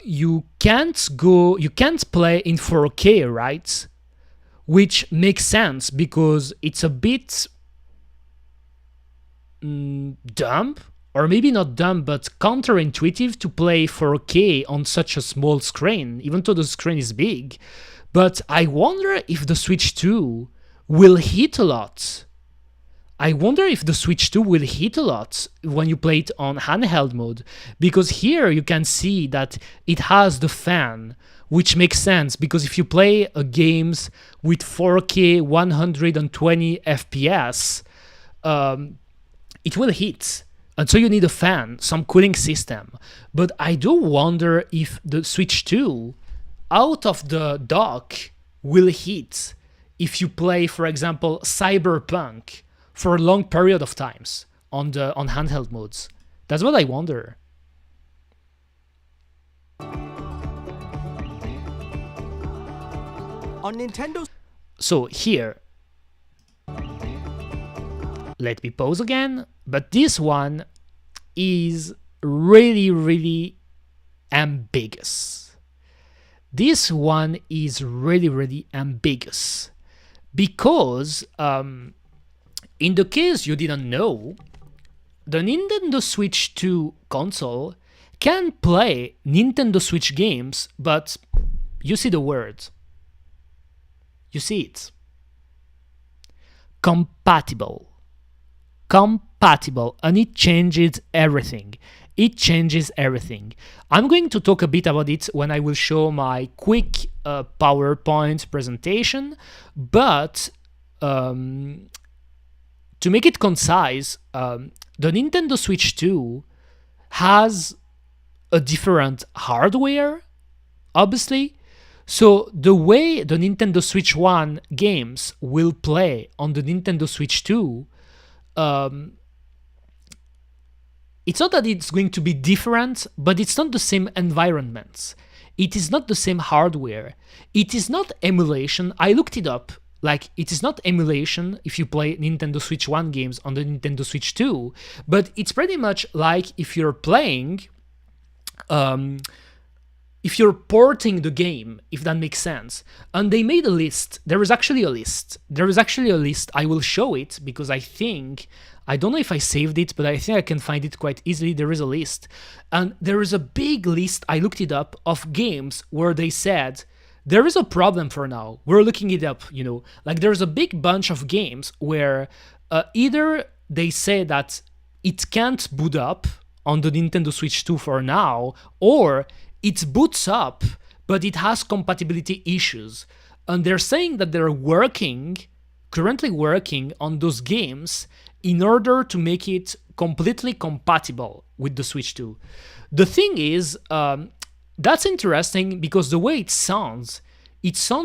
you can't play in 4K, right? Which makes sense because it's a bit dumb, or maybe not dumb, but counterintuitive to play 4K on such a small screen, even though the screen is big. But I wonder if the Switch 2 will hit a lot. I wonder if the Switch 2 will hit a lot when you play it on handheld mode, because here you can see that it has the fan, which makes sense, because if you play games with 4K 120 FPS, it will hit. And so you need a fan, some cooling system. But I do wonder if the Switch 2, out of the dock, will hit if you play, for example, Cyberpunk for a long period of times on handheld modes. That's what I wonder. On Nintendo... So here, let me pause again, but this one is really, really ambiguous. This one is really, really ambiguous. Because, in the case you didn't know, the Nintendo Switch 2 console can play Nintendo Switch games, but you see the word. You see it. Compatible. Compatible. And it changes everything. It changes everything. I'm going to talk a bit about it when I will show my quick PowerPoint presentation, but to make it concise, the Nintendo Switch 2 has a different hardware, obviously. So the way the Nintendo Switch 1 games will play on the Nintendo Switch 2, it's not that it's going to be different, but it's not the same environments. It is not the same hardware. It is not emulation. I looked it up. Like, it is not emulation if you play Nintendo Switch 1 games on the Nintendo Switch 2, but it's pretty much like if you're playing, if you're porting the game, if that makes sense. And they made a list. There is actually a list. I will show it because I don't know if I saved it, but I think I can find it quite easily. There is a list. And there is a big list, I looked it up, of games where they said, there is a problem for now. We're looking it up, you know. Like, there's a big bunch of games where either they say that it can't boot up on the Nintendo Switch 2 for now, or it boots up, but it has compatibility issues. And they're saying that they're currently working on those games in order to make it completely compatible with the Switch 2. The thing is, that's interesting because the way it sounds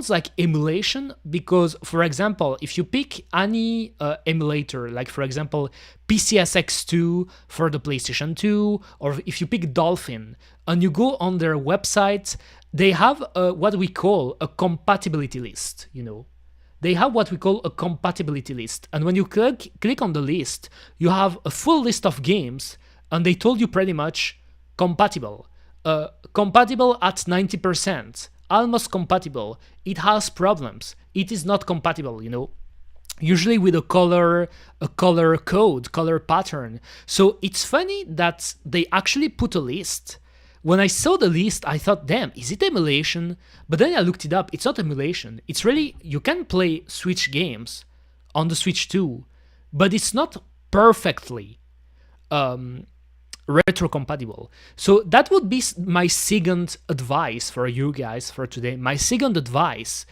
like emulation, because, for example, if you pick any emulator, like, for example, PCSX2 for the PlayStation 2, or if you pick Dolphin, and you go on their website, they have what we call a compatibility list, you know. They have what we call a compatibility list. And when you click on the list, you have a full list of games, and they told you pretty much compatible. Compatible at 90%, almost compatible. It has problems. It is not compatible, you know. Usually with a color code, color pattern. So it's funny that they actually put a list. When I saw the list, I thought, damn, is it emulation? But then I looked it up. It's not emulation. It's really, you can play Switch games on the Switch too, but it's not perfectly retro-compatible. So that would be my second advice for you guys for today. My second advice,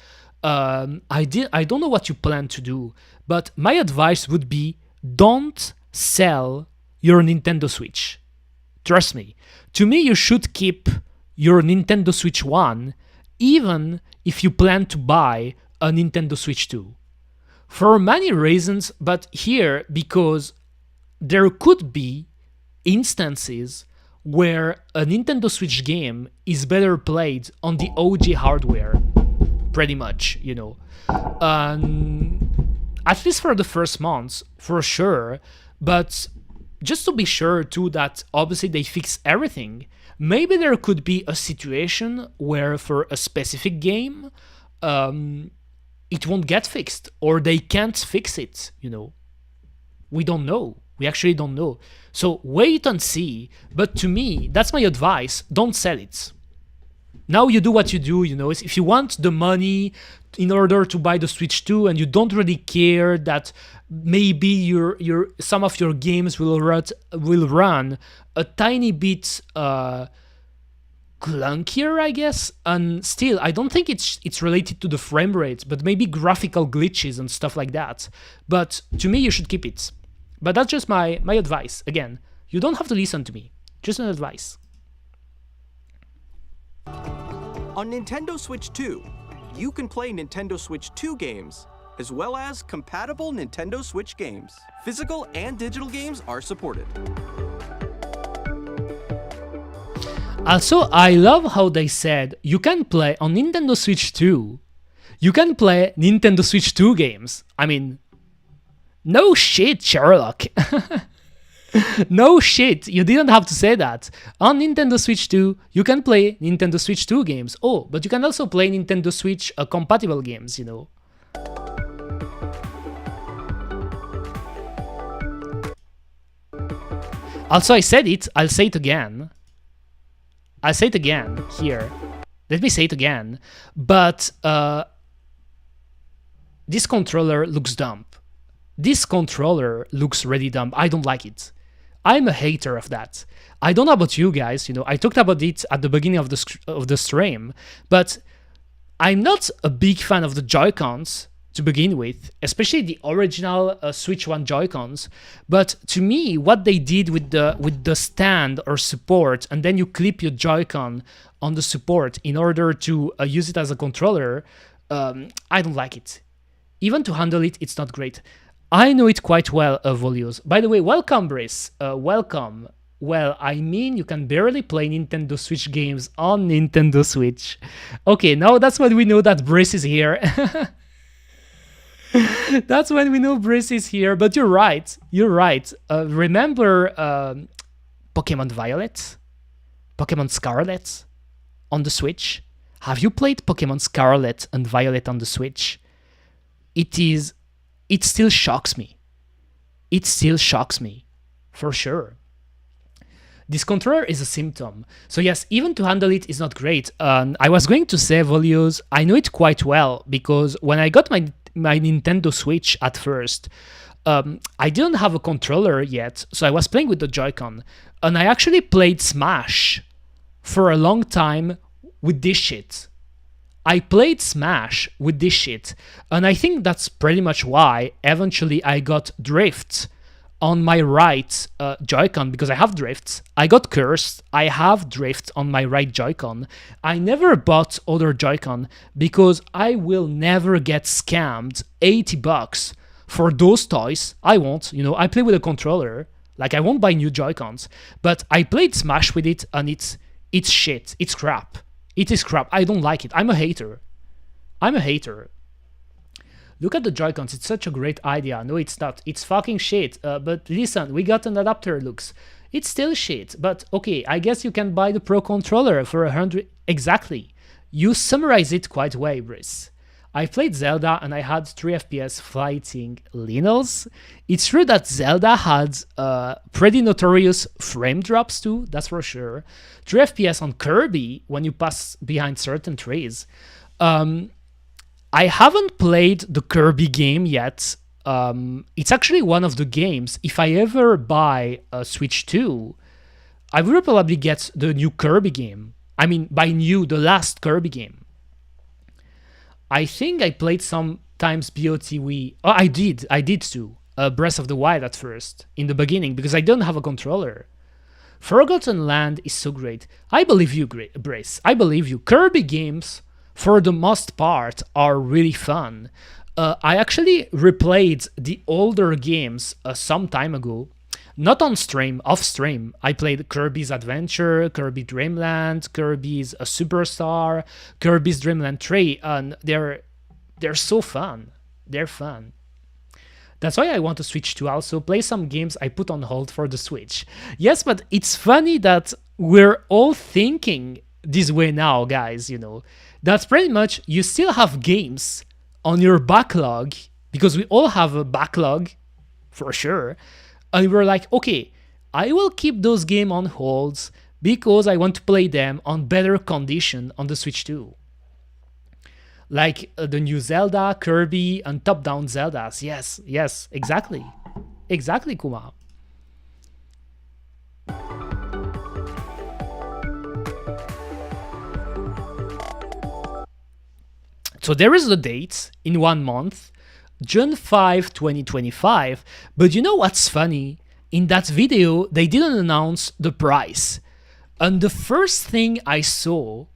I don't know what you plan to do, but my advice would be don't sell your Nintendo Switch. Trust me. To me, you should keep your Nintendo Switch 1 even if you plan to buy a Nintendo Switch 2. For many reasons, but here because there could be instances where a Nintendo Switch game is better played on the OG hardware, pretty much, you know. At least for the first months, for sure, but just to be sure too that obviously they fix everything, maybe there could be a situation where for a specific game, it won't get fixed, or they can't fix it, you know. We don't know. We actually don't know. So wait and see. But to me, that's my advice. Don't sell it. Now you do what you do, you know. If you want the money in order to buy the Switch 2 and you don't really care that maybe some of your games will run a tiny bit clunkier, I guess, and still I don't think it's related to the frame rate, but maybe graphical glitches and stuff like that. But to me, you should keep it. But that's just my advice. Again, you don't have to listen to me, just an advice. On Nintendo Switch 2, you can play Nintendo Switch 2 games, as well as compatible Nintendo Switch games. Physical and digital games are supported. Also, I love how they said you can play on Nintendo Switch 2. You can play Nintendo Switch 2 games. I mean, no shit, Sherlock. No shit, you didn't have to say that. On Nintendo Switch 2, you can play Nintendo Switch 2 games. Oh, but you can also play Nintendo Switch compatible games, you know. Also, I said it, I'll say it again. I'll say it again here. Let me say it again. But this controller looks dumb. This controller looks really dumb. I don't like it. I'm a hater of that. I don't know about you guys, you know, I talked about it at the beginning of the stream, but I'm not a big fan of the Joy-Cons to begin with, especially the original Switch 1 Joy-Cons. But to me, what they did with the stand or support, and then you clip your Joy-Con on the support in order to use it as a controller, I don't like it. Even to handle it, it's not great. I know it quite well, Volios. By the way, welcome, Brice. Welcome. Well, I mean, you can barely play Nintendo Switch games on Nintendo Switch. Okay, now that's when we know that Brice is here. That's when we know Brice is here. But you're right. You're right. Remember Pokemon Violet? Pokemon Scarlet on the Switch? Have you played Pokemon Scarlet and Violet on the Switch? It still shocks me. It still shocks me, for sure. This controller is a symptom. So yes, even to handle it is not great. I was going to say, Volios, I know it quite well, because when I got my Nintendo Switch at first, I didn't have a controller yet, so I was playing with the Joy-Con. And I actually played Smash for a long time with this shit. I played Smash with this shit, and I think that's pretty much why eventually I got drift on my right Joy-Con, because I have drifts. I got cursed. I have drift on my right Joy-Con. I never bought other Joy-Con because I will never get scammed 80 bucks for those toys. I won't, you know, I play with a controller. Like, I won't buy new Joy-Cons, but I played Smash with it, and it's shit. It's crap. It is crap. I don't like it. I'm a hater. I'm a hater. Look at the Joy-Cons. It's such a great idea. No, it's not. It's fucking shit. But listen, we got an adapter, looks. It's still shit. But okay, I guess you can buy the Pro Controller for 100. Exactly. You summarize it quite well, Brice. I played Zelda and I had 3 FPS fighting Linos. It's true that Zelda had pretty notorious frame drops too, that's for sure. 3 FPS on Kirby when you pass behind certain trees. I haven't played the Kirby game yet. It's actually one of the games, if I ever buy a Switch 2, I will probably get the new Kirby game. I mean, by new, the last Kirby game. I think I played sometimes BOTW. Oh, I did too. Breath of the Wild at first, in the beginning, because I don't have a controller. Forgotten Land is so great. I believe you, Brace. I believe you. Kirby games, for the most part, are really fun. I actually replayed the older games some time ago. Not on stream, off stream. I played Kirby's Adventure, Kirby Dreamland, Kirby's Superstar, Kirby's Dreamland 3, and they're so fun. They're fun. That's why I want to Switch to also play some games I put on hold for the Switch. Yes, but it's funny that we're all thinking this way now, guys, you know. That's pretty much, you still have games on your backlog, because we all have a backlog, for sure. And we're like, okay, I will keep those games on hold because I want to play them on better condition on the Switch 2. Like the new Zelda, Kirby, and top-down Zeldas. Yes, exactly. Exactly, Kuma. So there is the date in 1 month. June 5, 2025, but you know what's funny? In that video, they didn't announce the price. And the first thing I saw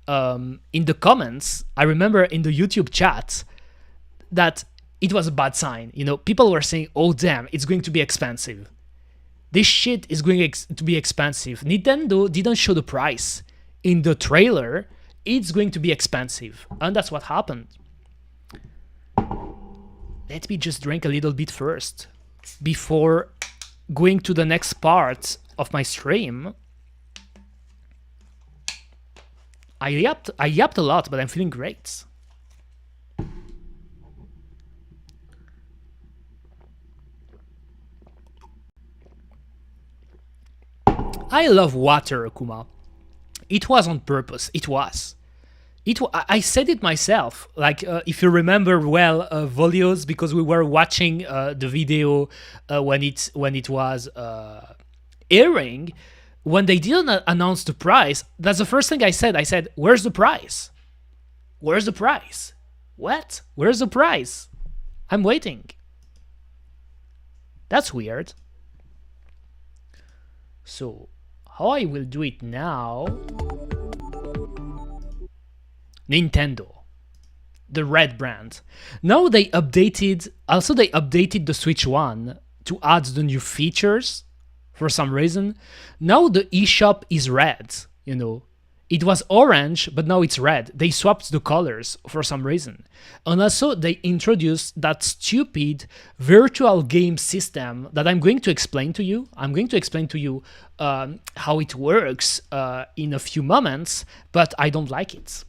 in the comments, I remember in the YouTube chat, that it was a bad sign. You know, people were saying, oh damn, it's going to be expensive. This shit is going to be expensive. Nintendo didn't show the price. In the trailer, it's going to be expensive. And that's what happened. Let me just drink a little bit first before going to the next part of my stream. I yapped a lot, but I'm feeling great. I love water, Kuma. It was on purpose. It was. I said it myself, like if you remember well, Volios, because we were watching the video when it was airing. When they didn't announce the price, that's the first thing I said. I said, "Where's the price? Where's the price? What? Where's the price? I'm waiting." That's weird. So how I will do it now? Nintendo, the red brand. Now they updated the Switch 1 to add the new features for some reason. Now the eShop is red, you know. It was orange, but now it's red. They swapped the colors for some reason. And also they introduced that stupid virtual game system that I'm going to explain to you. I'm going to explain to you how it works in a few moments, but I don't like it.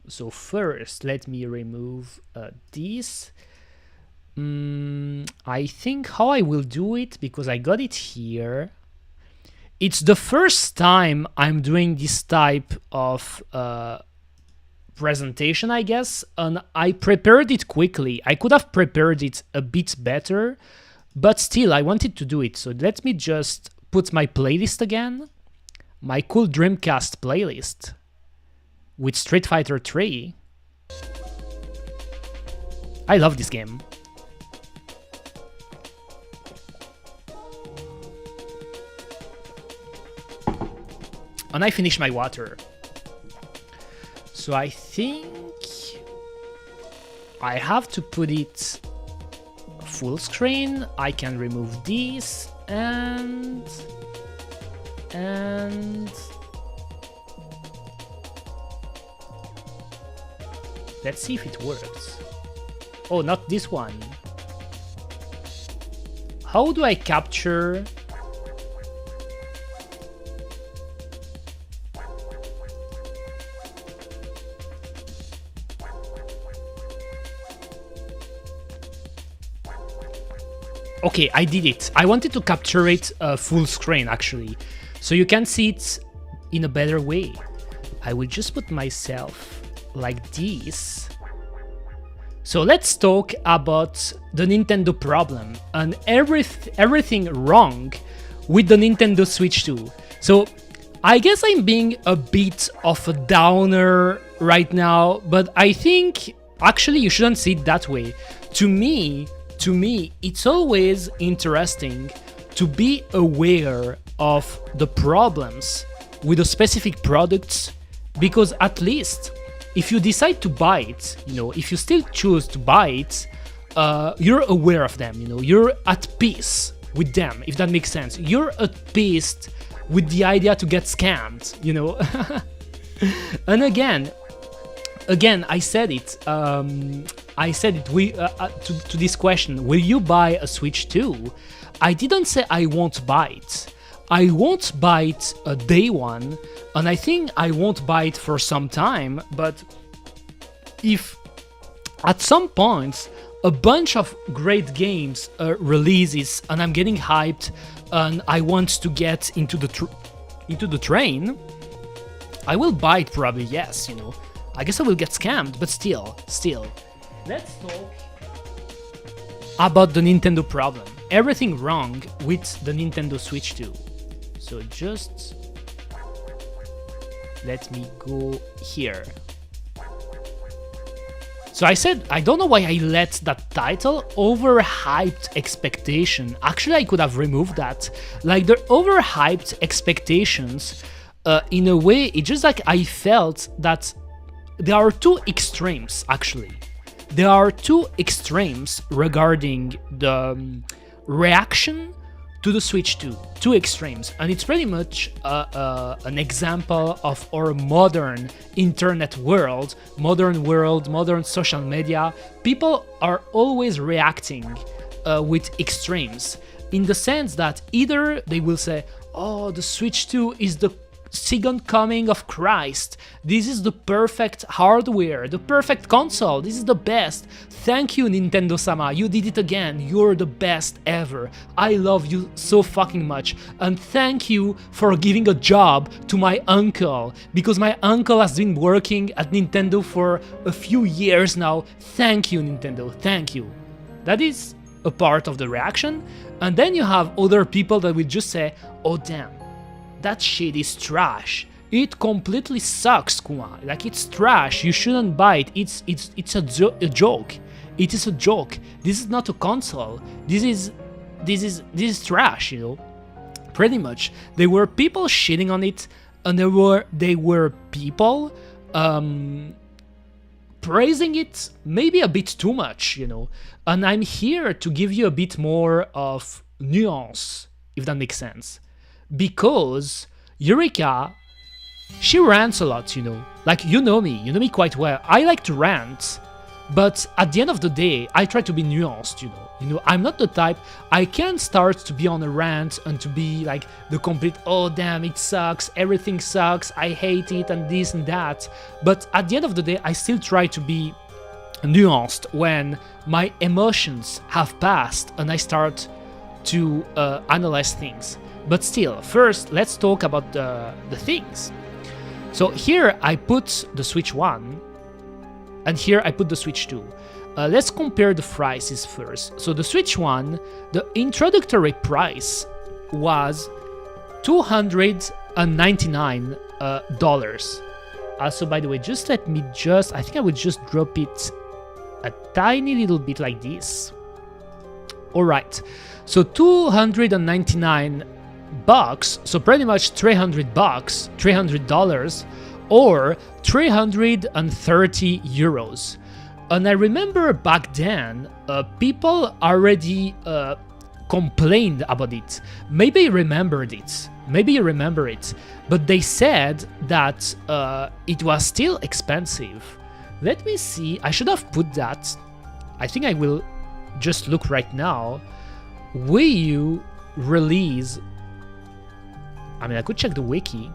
So first, let me remove this. I think how I will do it, because I got it here. It's the first time I'm doing this type of presentation, I guess, and I prepared it quickly. I could have prepared it a bit better, but still, I wanted to do it. So let me just put my playlist again, my cool Dreamcast playlist with Street Fighter 3. I love this game. And I finished my water. So I think I have to put it full screen. I can remove this and let's see if it works. Oh, not this one. How do I capture? Okay, I did it. I wanted to capture it full screen actually, so you can see it in a better way. I will just put myself like this. So let's talk about the Nintendo problem and everything wrong with the Nintendo Switch 2. So I guess I'm being a bit of a downer right now, but I think actually you shouldn't see it that way. To me, it's always interesting to be aware of the problems with the specific products, because at least if you decide to buy it, you know, if you still choose to buy it, you're aware of them, you know, you're at peace with them, if that makes sense. You're at peace with the idea to get scammed, you know. And again, I said it. To this question: will you buy a Switch 2? I didn't say I won't buy it. I won't buy it day one, and I think I won't buy it for some time. But if at some point a bunch of great games releases and I'm getting hyped and I want to get into the train, I will buy it probably, yes, you know. I guess I will get scammed, but still. Let's talk about the Nintendo problem. Everything wrong with the Nintendo Switch 2. So just let me go here. So I said, I don't know why I let that title, overhyped expectation. Actually, I could have removed that. Like the overhyped expectations, in a way, it's just like I felt that there are two extremes, actually. There are two extremes regarding the reaction to the Switch 2. Two extremes. And it's pretty much an example of our modern internet world, modern social media. People are always reacting with extremes, in the sense that either they will say, oh, the Switch 2 is the second coming of Christ. This is the perfect hardware, the perfect console. This is the best. Thank you, Nintendo-sama. You did it again. You're the best ever. I love you so fucking much. And thank you for giving a job to my uncle, because my uncle has been working at Nintendo for a few years now. Thank you, Nintendo. Thank you. That is a part of the reaction. And then you have other people that will just say, oh damn, that shit is trash. It completely sucks, Kuma. Like, it's trash. You shouldn't buy it. It's a joke. It is a joke. This is not a console. This is trash, you know. Pretty much. There were people shitting on it, and there were people praising it maybe a bit too much, you know. And I'm here to give you a bit more of nuance, if that makes sense. Because Eureka, she rants a lot, you know. Like, you know me quite well. I like to rant, but at the end of the day, I try to be nuanced, you know. You know, I'm not the type, I can't start to be on a rant and to be like the complete, oh damn, it sucks, everything sucks, I hate it, and this and that. But at the end of the day, I still try to be nuanced when my emotions have passed and I start to analyze things. But still, first, let's talk about the things. So here I put the Switch 1, and here I put the Switch 2. Let's compare the prices first. So the Switch 1, the introductory price was $299. So by the way, just let me I think I would just drop it a tiny little bit like this. Alright, so $299, so pretty much $300, or 330 euros. And I remember back then, people already complained about it. Maybe you remember it, but they said that it was still expensive. Let me see, I should have put that. I think I will just look right now. Wii U release, I mean, I could check the wiki,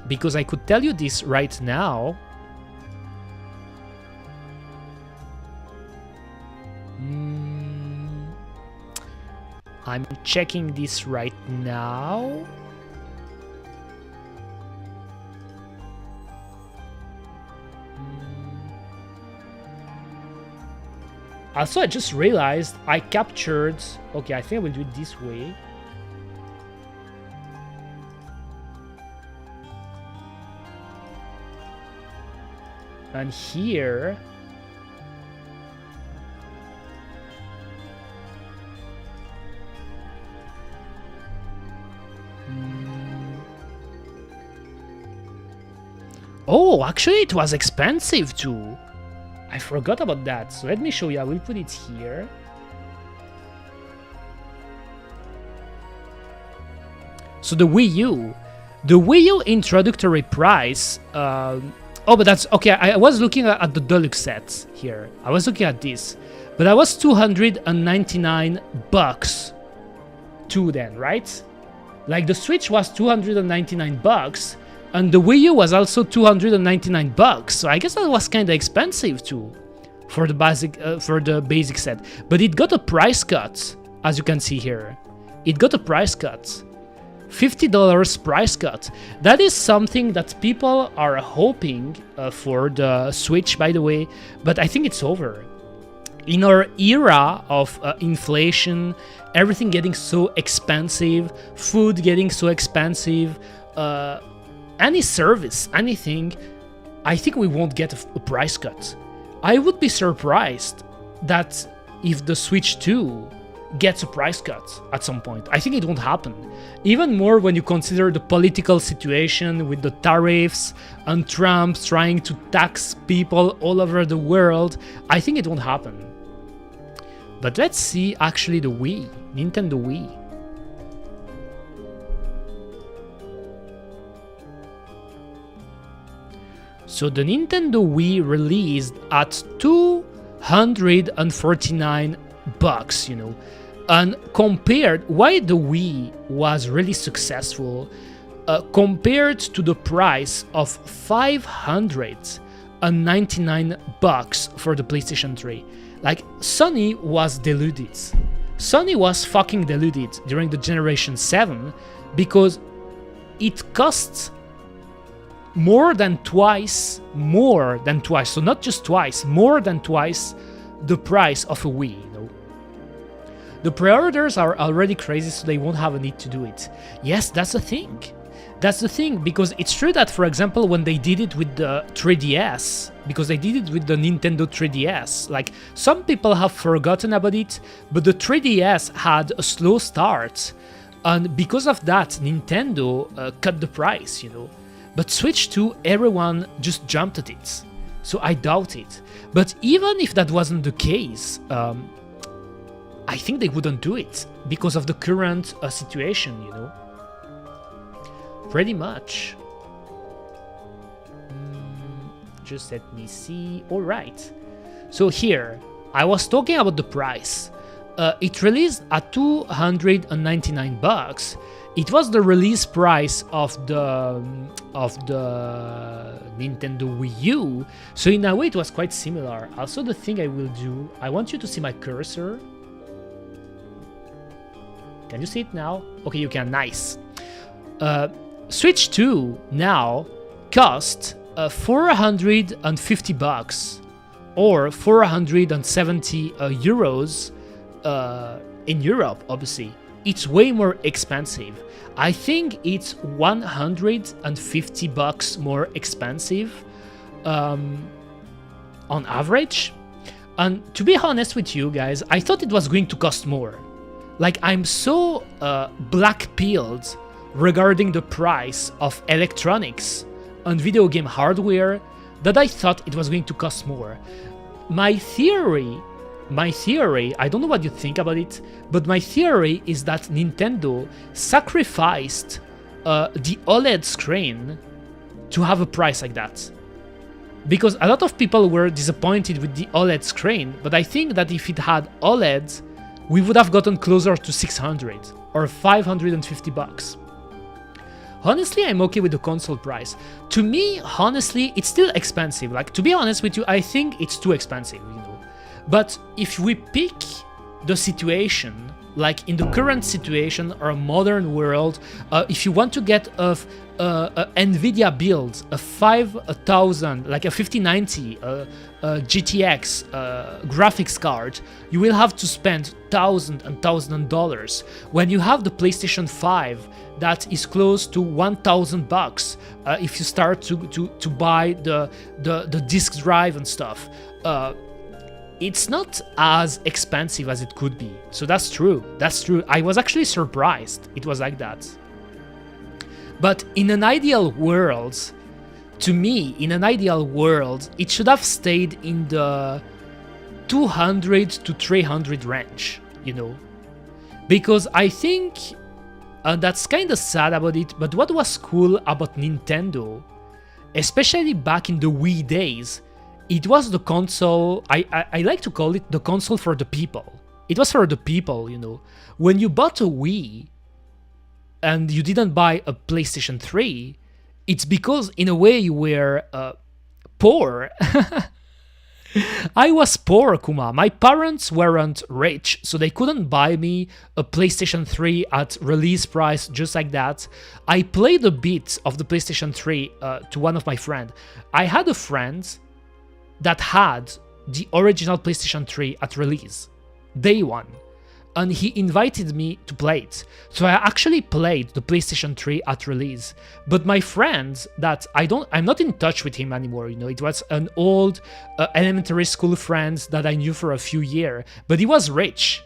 because I could tell you this right now. I'm checking this right now. Also, I just realized I captured... Okay, I think I will do it this way. And here... Oh, actually it was expensive too. I forgot about that. So let me show you. I will put it here. So the Wii U. The Wii U introductory price... oh, but that's... Okay, I was looking at the deluxe set here. I was looking at this. But that was $299 too then, right? Like the Switch was $299. And the Wii U was also $299, so I guess that was kind of expensive too, for the basic set. But it got a price cut, as you can see here. It got a price cut, $50 price cut. That is something that people are hoping for the Switch, by the way. But I think it's over. In our era of inflation, everything getting so expensive, food getting so expensive. Any service, anything, I think we won't get a price cut. I would be surprised that if the Switch 2 gets a price cut at some point. I think it won't happen. Even more when you consider the political situation with the tariffs and Trump trying to tax people all over the world. I think it won't happen. But let's see actually the Wii, Nintendo Wii. So the Nintendo Wii released at $249, you know, and compared why the Wii was really successful compared to the price of $599 for the PlayStation 3. Like Sony was deluded. Sony was fucking deluded during the Generation 7 because it costs more than twice, so not just twice, more than twice the price of a Wii, you know. The pre-orders are already crazy, so they won't have a need to do it. Yes, that's the thing. That's the thing, because it's true that, for example, when they did it with the 3DS, because they did it with the Nintendo 3DS, like, some people have forgotten about it, but the 3DS had a slow start, and because of that, Nintendo cut the price, you know. But Switch 2, everyone just jumped at it. So I doubt it. But even if that wasn't the case, I think they wouldn't do it because of the current situation, you know. Pretty much. Just let me see. All right. So here, I was talking about the price. It released at $299. It was the release price of the Nintendo Wii U, so in a way it was quite similar. Also, the thing I will do, I want you to see my cursor. Can you see it now? Okay, you can. Nice. Switch 2 now cost $450 or 470 euros in Europe, obviously. It's way more expensive. I think it's $150 more expensive on average. And to be honest with you guys, I thought it was going to cost more. Like, I'm so black-pilled regarding the price of electronics and video game hardware that I thought it was going to cost more. My theory, I don't know what you think about it, but my theory is that Nintendo sacrificed the OLED screen to have a price like that. Because a lot of people were disappointed with the OLED screen, but I think that if it had OLED, we would have gotten closer to 600 or 550 bucks. Honestly, I'm okay with the console price. To me, honestly, it's still expensive. Like, to be honest with you, I think it's too expensive, you know. But if we pick the situation like in the current situation or a modern world, if you want to get a NVIDIA build, a 5000, like a 5090 GTX graphics card, you will have to spend $1,000. When you have the PlayStation 5, that is close to $1,000 if you start to buy the disc drive and stuff. It's not as expensive as it could be. So that's true. That's true. I was actually surprised it was like that. But in an ideal world, to me, in an ideal world, it should have stayed in the 200 to 300 range, you know? Because I think, and that's kind of sad about it, but what was cool about Nintendo, especially back in the Wii days, it was the console, I like to call it the console for the people. It was for the people, you know. When you bought a Wii and you didn't buy a PlayStation 3, it's because in a way you were poor. I was poor, Kuma. My parents weren't rich, so they couldn't buy me a PlayStation 3 at release price just like that. I played a bit of the PlayStation 3 to one of my friends. I had a friend that had the original PlayStation 3 at release, day one, and he invited me to play it. So I actually played the PlayStation 3 at release. But my friend that I'm not in touch with him anymore, you know, it was an old elementary school friend that I knew for a few years, but he was rich.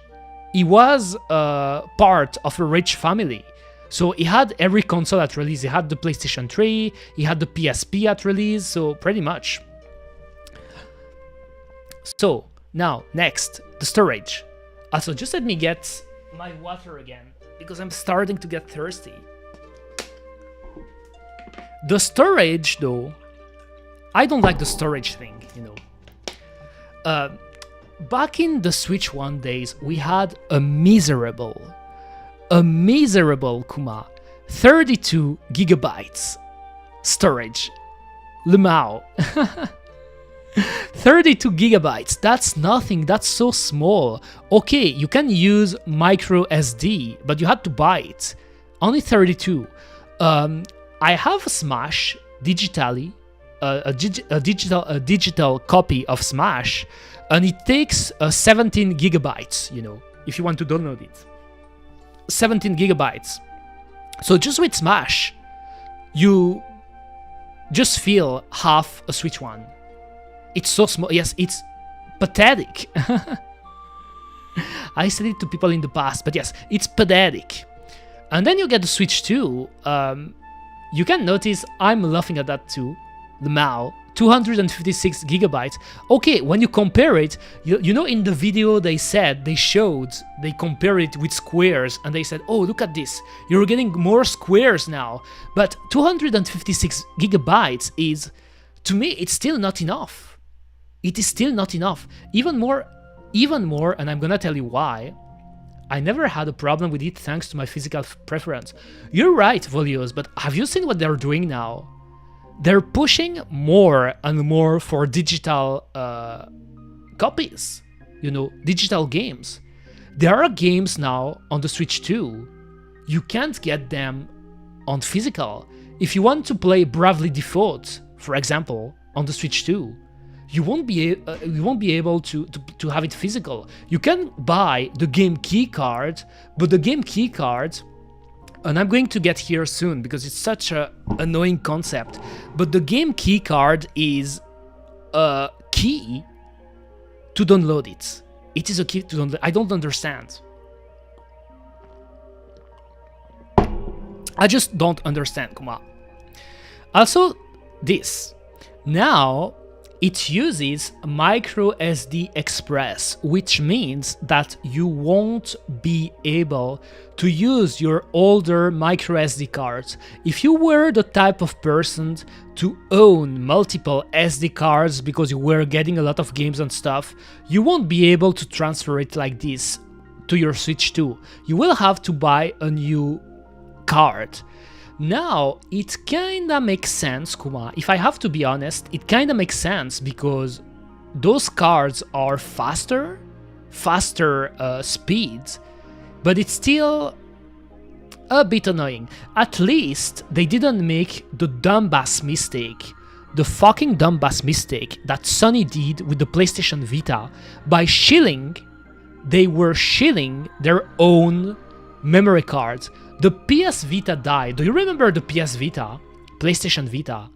He was part of a rich family. So he had every console at release. He had the PlayStation 3, he had the PSP at release, so pretty much. So now, next, the storage. Also, just let me get my water again, because I'm starting to get thirsty. The storage, though, I don't like the storage thing, you know. Back in the Switch 1 days, we had a miserable, Kuma, 32 gigabytes storage. Lemao. 32 gigabytes, that's nothing, that's so small. Okay, you can use micro SD, but you had to buy it. Only 32. I have Smash digitally, a digital copy of Smash, and it takes 17 gigabytes, you know, if you want to download it. 17 gigabytes. So just with Smash, you just feel half a Switch 1. It's so small. Yes, it's pathetic. I said it to people in the past, but yes, it's pathetic. And then you get the Switch 2. You can notice I'm laughing at that too. The Mao, 256 gigabytes. Okay, when you compare it, you know, in the video they compared it with squares, and they said, oh, look at this, you're getting more squares now. But 256 gigabytes is, to me, it's still not enough. It is still not enough. Even more, and I'm gonna tell you why. I never had a problem with it thanks to my physical preference. You're right, Volios, but have you seen what they're doing now? They're pushing more and more for digital copies, you know, digital games. There are games now on the Switch 2. You can't get them on physical. If you want to play Bravely Default, for example, on the Switch 2, you won't be able to have it physical. You can buy the game key card, but the game key card, and I'm going to get here soon because it's such an annoying concept, but the game key card is a key to download it. It is a key to download. I don't understand. I just don't understand, Kuma. Also, this. Now, it uses micro SD Express, which means that you won't be able to use your older micro SD cards. If you were the type of person to own multiple SD cards because you were getting a lot of games and stuff, you won't be able to transfer it like this to your Switch 2. You will have to buy a new card. Now, it kinda makes sense, Kuma. If I have to be honest, it kinda makes sense because those cards are faster speeds, but it's still a bit annoying. At least they didn't make the dumbass mistake, the fucking dumbass mistake that Sony did with the PlayStation Vita by shilling. They were shilling their own memory cards. The PS Vita died. Do you remember the PS Vita? PlayStation Vita.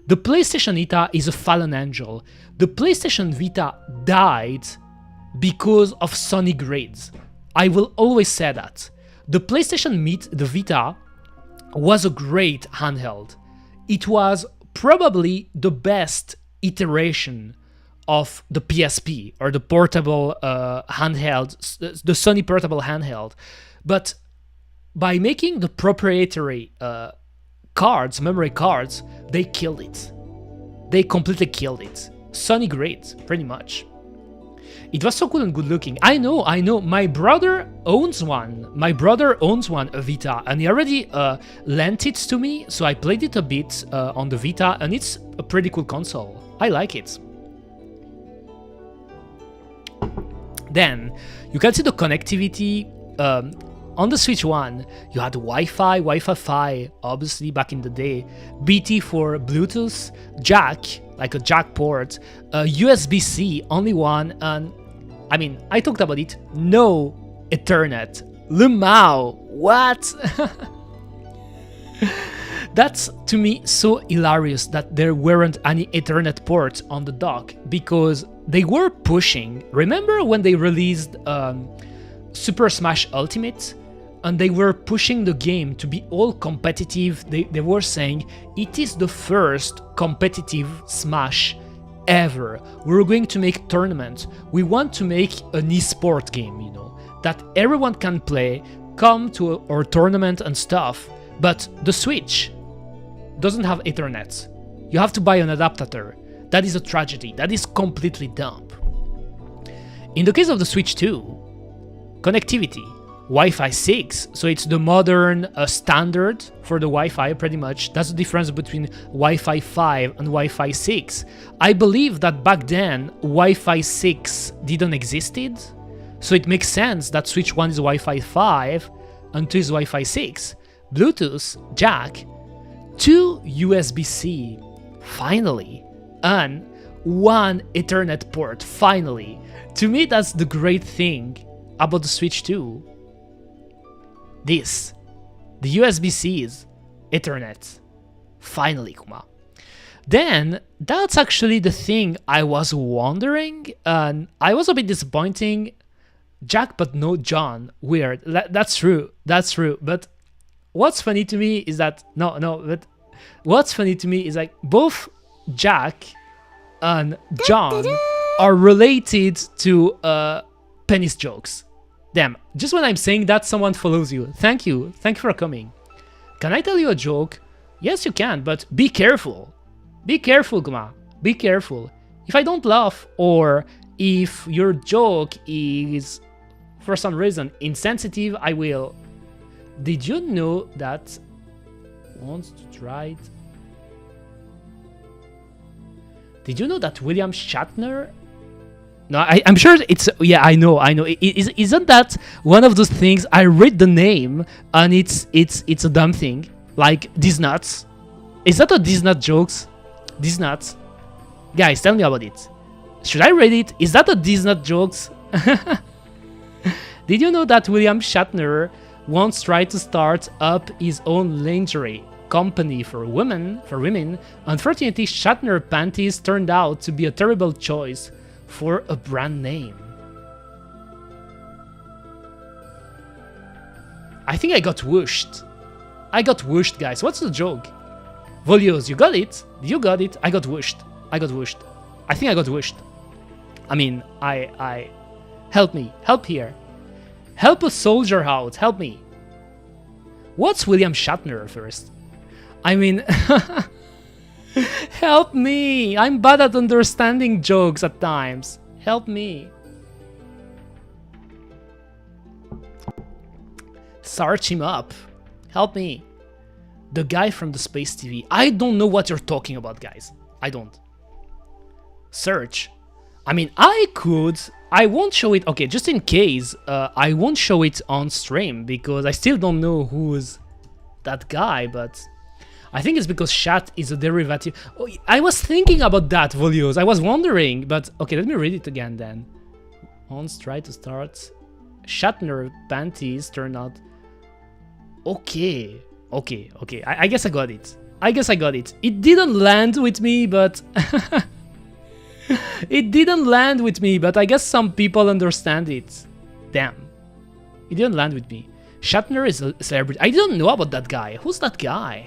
The PlayStation Vita is a fallen angel. The PlayStation Vita died because of Sony grades. I will always say that. The PlayStation the Vita was a great handheld. It was probably the best iteration of the PSP, or the portable handheld, the Sony portable handheld. But by making the proprietary cards, memory cards, they killed it. They completely killed it. Sony great, pretty much. It was so cool and good looking. I know. My brother owns one. My brother owns one, a Vita, and he already lent it to me, so I played it a bit on the Vita, and it's a pretty cool console. I like it. Then, you can see the connectivity. On the Switch 1, you had Wi-Fi, Wi-Fi 5, obviously back in the day, BT for Bluetooth, jack, like a jack port, USB-C, only one, and I mean, I talked about it, no Ethernet. Lemao, what? That's, to me, so hilarious that there weren't any Ethernet ports on the dock, because they were pushing. Remember when they released Super Smash Ultimate? And they were pushing the game to be all competitive. They were saying, it is the first competitive Smash ever. We're going to make tournaments. We want to make an esport game, you know, that everyone can play, come to our tournament and stuff. But the Switch doesn't have Ethernet. You have to buy an adapter. That is a tragedy. That is completely dumb. In the case of the Switch 2, connectivity. Wi-Fi 6, so it's the modern standard for the Wi-Fi, pretty much. That's the difference between Wi-Fi 5 and Wi-Fi 6. I believe that back then, Wi-Fi 6 didn't existed, so it makes sense that Switch 1 is Wi-Fi 5 and 2 is Wi-Fi 6. Bluetooth, jack, 2 USB-C, finally, and 1 Ethernet port, finally. To me, that's the great thing about the Switch 2. This, the USB-C's, Ethernet, finally, Kuma. Then, that's actually the thing I was wondering, and I was a bit disappointing. Jack but no John, weird. That's true, but what's funny to me is that, but what's funny to me is like, both Jack and John are related to penis jokes. Damn, just when I'm saying that, someone follows you. Thank you for coming. Can I tell you a joke? Yes, you can, but be careful. Be careful, Kuma. Be careful. If I don't laugh, or if your joke is, for some reason, insensitive, I will. Did you know that... Wants to try it? Did you know that William Shatner... No, I'm sure it's... Yeah, I know. Isn't that one of those things? I read the name, and it's a dumb thing. Like, these nuts. Is that a these nut jokes? These nuts? Guys, tell me about it. Should I read it? Is that a these nut jokes? Did you know that William Shatner once tried to start up his own lingerie company for women? Unfortunately, Shatner panties turned out to be a terrible choice for a brand name. I think I got whooshed. Guys. What's the joke? Volios, you got it? You got it? I got whooshed. I think I got whooshed. I mean, I... Help me. Help here. Help a soldier out. Help me. What's William Shatner first? I mean... Help me! I'm bad at understanding jokes at times. Help me. Search him up. Help me. The guy from the Space TV. I don't know what you're talking about, guys. I don't. Search. I mean, I could I won't show it, okay, just in case, I won't show it on stream because I still don't know who's that guy, but I think it's because chat is a derivative. Oh, I was thinking about that, Volios. I was wondering, but okay, let me read it again then. Once try to start. Shatner panties turn out. Okay. I guess I got it. It didn't land with me, but it didn't land with me, but I guess some people understand it. Damn. It didn't land with me. Shatner is a celebrity. I didn't know about that guy. Who's that guy?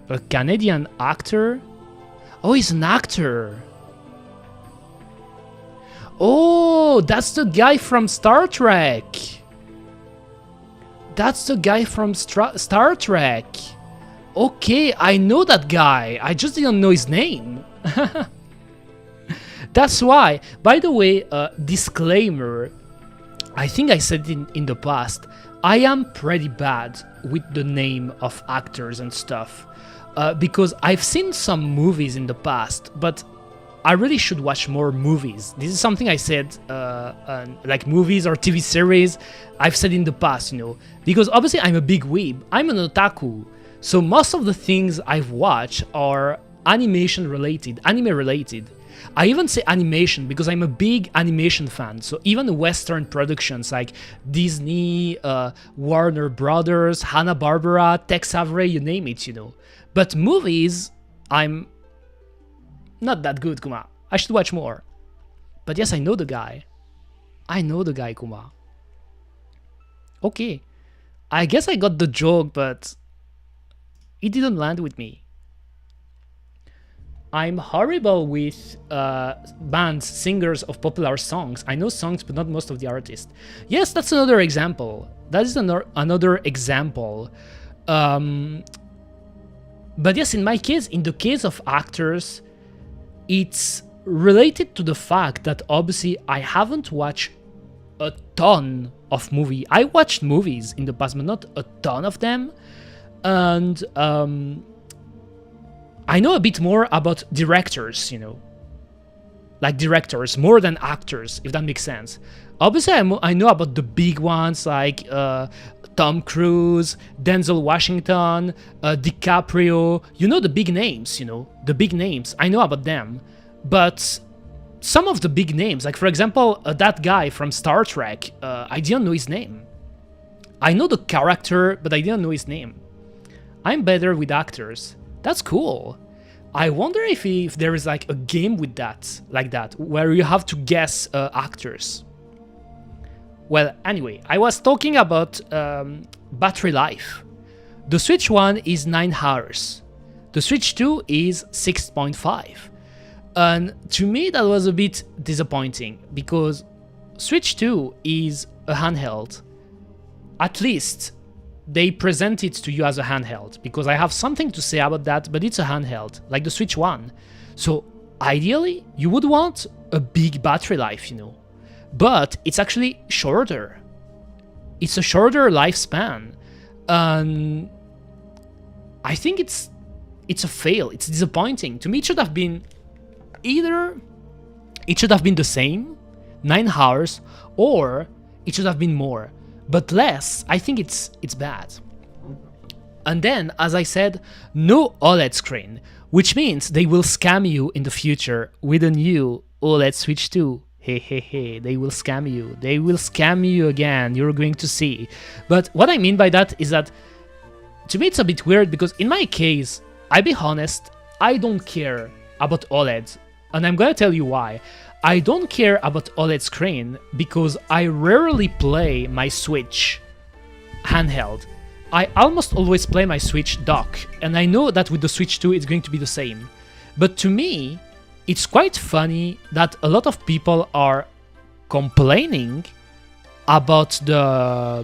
A Canadian actor? Oh, he's an actor. Oh, that's the guy from Star Trek. Star Trek. Okay, I know that guy. I just didn't know his name. That's why. By the way, disclaimer. I think I said it in the past. I am pretty bad with the name of actors and stuff. Because I've seen some movies in the past, but I really should watch more movies. This is something I said, like movies or TV series, I've said in the past, you know. Because obviously I'm a big weeb, I'm an otaku, so most of the things I've watched are anime related. I even say animation because I'm a big animation fan, so even Western productions like Disney, Warner Brothers, Hanna-Barbera, Tex Avery, you name it, you know. But movies, I'm not that good, Kuma. I should watch more. But yes, I know the guy. Kuma. Okay. I guess I got the joke, but it didn't land with me. I'm horrible with bands, singers of popular songs. I know songs, but not most of the artists. Yes, that's another example. That is another example. But yes, in my case, in the case of actors, it's related to the fact that obviously I haven't watched a ton of movies. I watched movies in the past, but not a ton of them. And I know a bit more about directors, you know. Like directors, more than actors, if that makes sense. Obviously, I know about the big ones like Tom Cruise, Denzel Washington, DiCaprio. You know the big names, you know. The big names, I know about them. But some of the big names, like for example, that guy from Star Trek, I didn't know his name. I know the character, but I didn't know his name. I'm better with actors. That's cool. I wonder if there is like a game with that, like that, where you have to guess actors. Well, anyway, I was talking about battery life. The Switch 1 is 9 hours. The Switch 2 is 6.5. And to me, that was a bit disappointing because Switch 2 is a handheld. At least they present it to you as a handheld, because I have something to say about that, but it's a handheld, like the Switch 1. So ideally, you would want a big battery life, you know. But it's actually shorter. It's a shorter lifespan. And I think it's a fail. It's disappointing. To me, it should have been either it should have been the same, 9 hours, or it should have been more. But less, I think it's bad. And then, as I said, no OLED screen, which means they will scam you in the future with a new OLED Switch 2. Hey, they will scam you. They will scam you again, you're going to see. But what I mean by that is that, to me it's a bit weird, because in my case, I'll be honest, I don't care about OLED. And I'm gonna tell you why. I don't care about OLED screen because I rarely play my Switch handheld. I almost always play my Switch dock, and I know that with the Switch 2 it's going to be the same. But to me, it's quite funny that a lot of people are complaining about the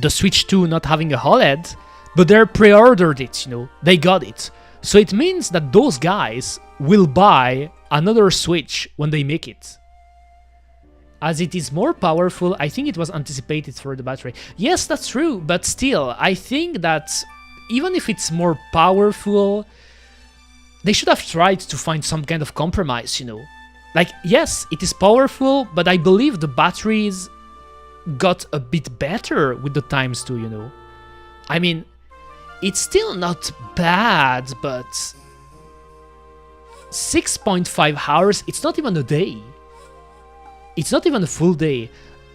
Switch 2 not having a OLED, but they pre-ordered it, you know, they got it. So it means that those guys will buy another Switch when they make it. As it is more powerful, I think it was anticipated for the battery. Yes, that's true, but still, I think that even if it's more powerful, they should have tried to find some kind of compromise, you know. like, yes, it is powerful, but I believe the batteries got a bit better with the times too, you know. I mean, it's still not bad, but 6.5 hours, it's not even a day. It's not even a full day.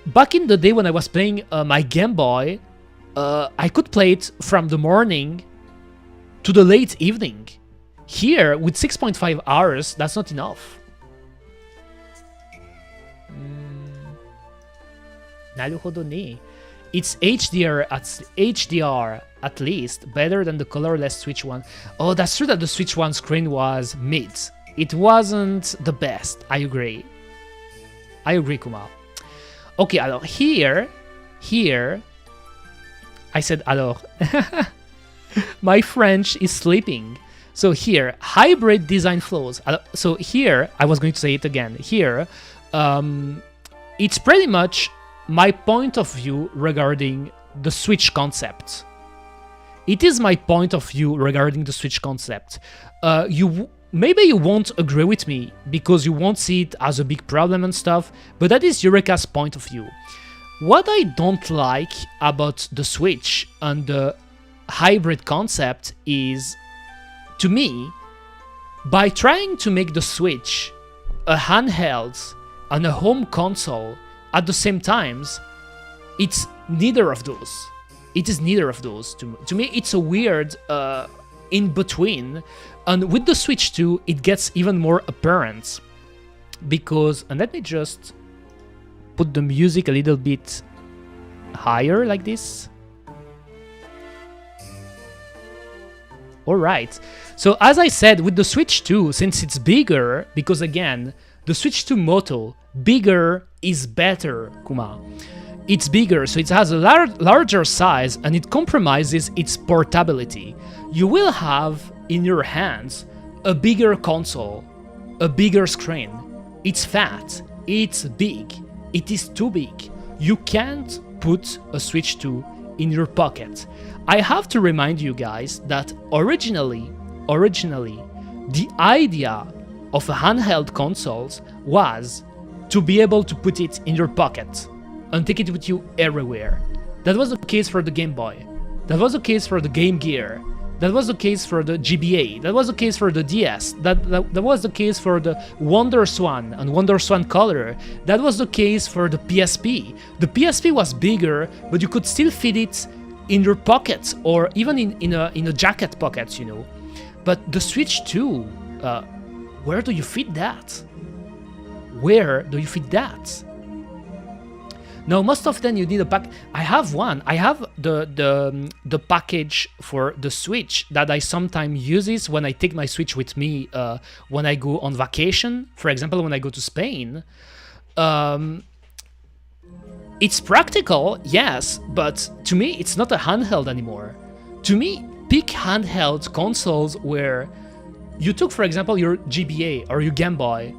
Back in the day when I was playing my Game Boy, I could play it from the morning to the late evening. Here, with 6.5 hours, that's not enough. なるほどね。It's HDR at least, better than the colorless Switch one. Oh, that's true that the Switch one screen was mid. It wasn't the best. I agree. I agree, Kuma. Okay, alors, here, I said alors. My French is sleeping. So here, hybrid design flows. So here, I was going to say it again. Here, it's pretty much my point of view regarding the Switch concept. It is my point of view regarding the Switch concept. Maybe you won't agree with me because you won't see it as a big problem and stuff, but that is Eureka's point of view. What I don't like about the Switch and the hybrid concept is, to me, by trying to make the Switch a handheld and a home console at the same times, it's neither of those. It is neither of those. To me, it's a weird in between. And with the Switch 2, it gets even more apparent. Because, and let me just put the music a little bit higher like this. Alright, so as I said, with the Switch 2, since it's bigger, because again, the Switch 2 motto, bigger is better, Kuma. It's bigger, so it has a larger size and it compromises its portability. You will have in your hands a bigger console, a bigger screen. It's fat, it's big, it is too big. You can't put a Switch 2 in your pocket. I have to remind you guys that originally, the idea of a handheld consoles was to be able to put it in your pocket and take it with you everywhere. That was the case for the Game Boy. That was the case for the Game Gear. That was the case for the GBA. That was the case for the DS. That was the case for the WonderSwan and WonderSwan Color. That was the case for the PSP. The PSP was bigger, but you could still fit it in your pocket or even in a jacket pocket, you know. But the Switch 2, where do you fit that? Where do you fit that? Now, most often you need a pack. I have one. I have the package for the Switch that I sometimes uses when I take my Switch with me when I go on vacation. For example, when I go to Spain. It's practical, yes, but to me, it's not a handheld anymore. To me, pick handheld consoles where you took, for example, your GBA or your Game Boy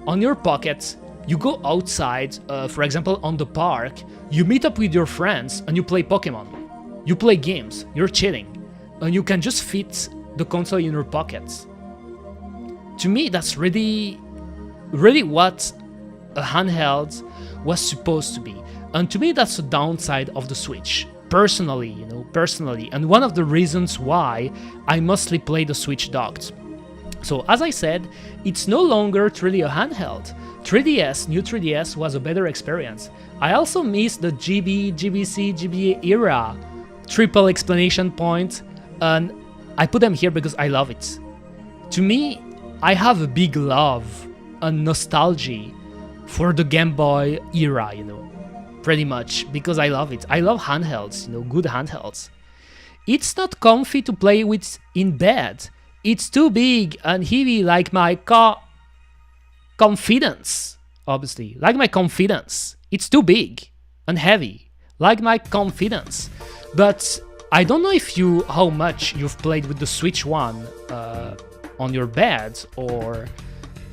on your pocket. You go outside, for example, on the park, you meet up with your friends and you play Pokemon. You play games, you're chilling, and you can just fit the console in your pockets. To me, that's really what a handheld was supposed to be. And to me, that's the downside of the Switch, personally, you know, and one of the reasons why I mostly play the Switch docked. So, as I said, it's no longer truly a handheld. 3DS, new 3DS was a better experience. I also miss the GB, GBC, GBA era. Triple explanation point, and I put them here because I love it. To me, I have a big love and nostalgia for the Game Boy era, you know, pretty much, because I love it. I love handhelds, you know, good handhelds. It's not comfy to play with in bed. It's too big and heavy like my confidence, obviously, like my confidence. It's too big and heavy, like my confidence. But I don't know how much you've played with the Switch 1 on your bed or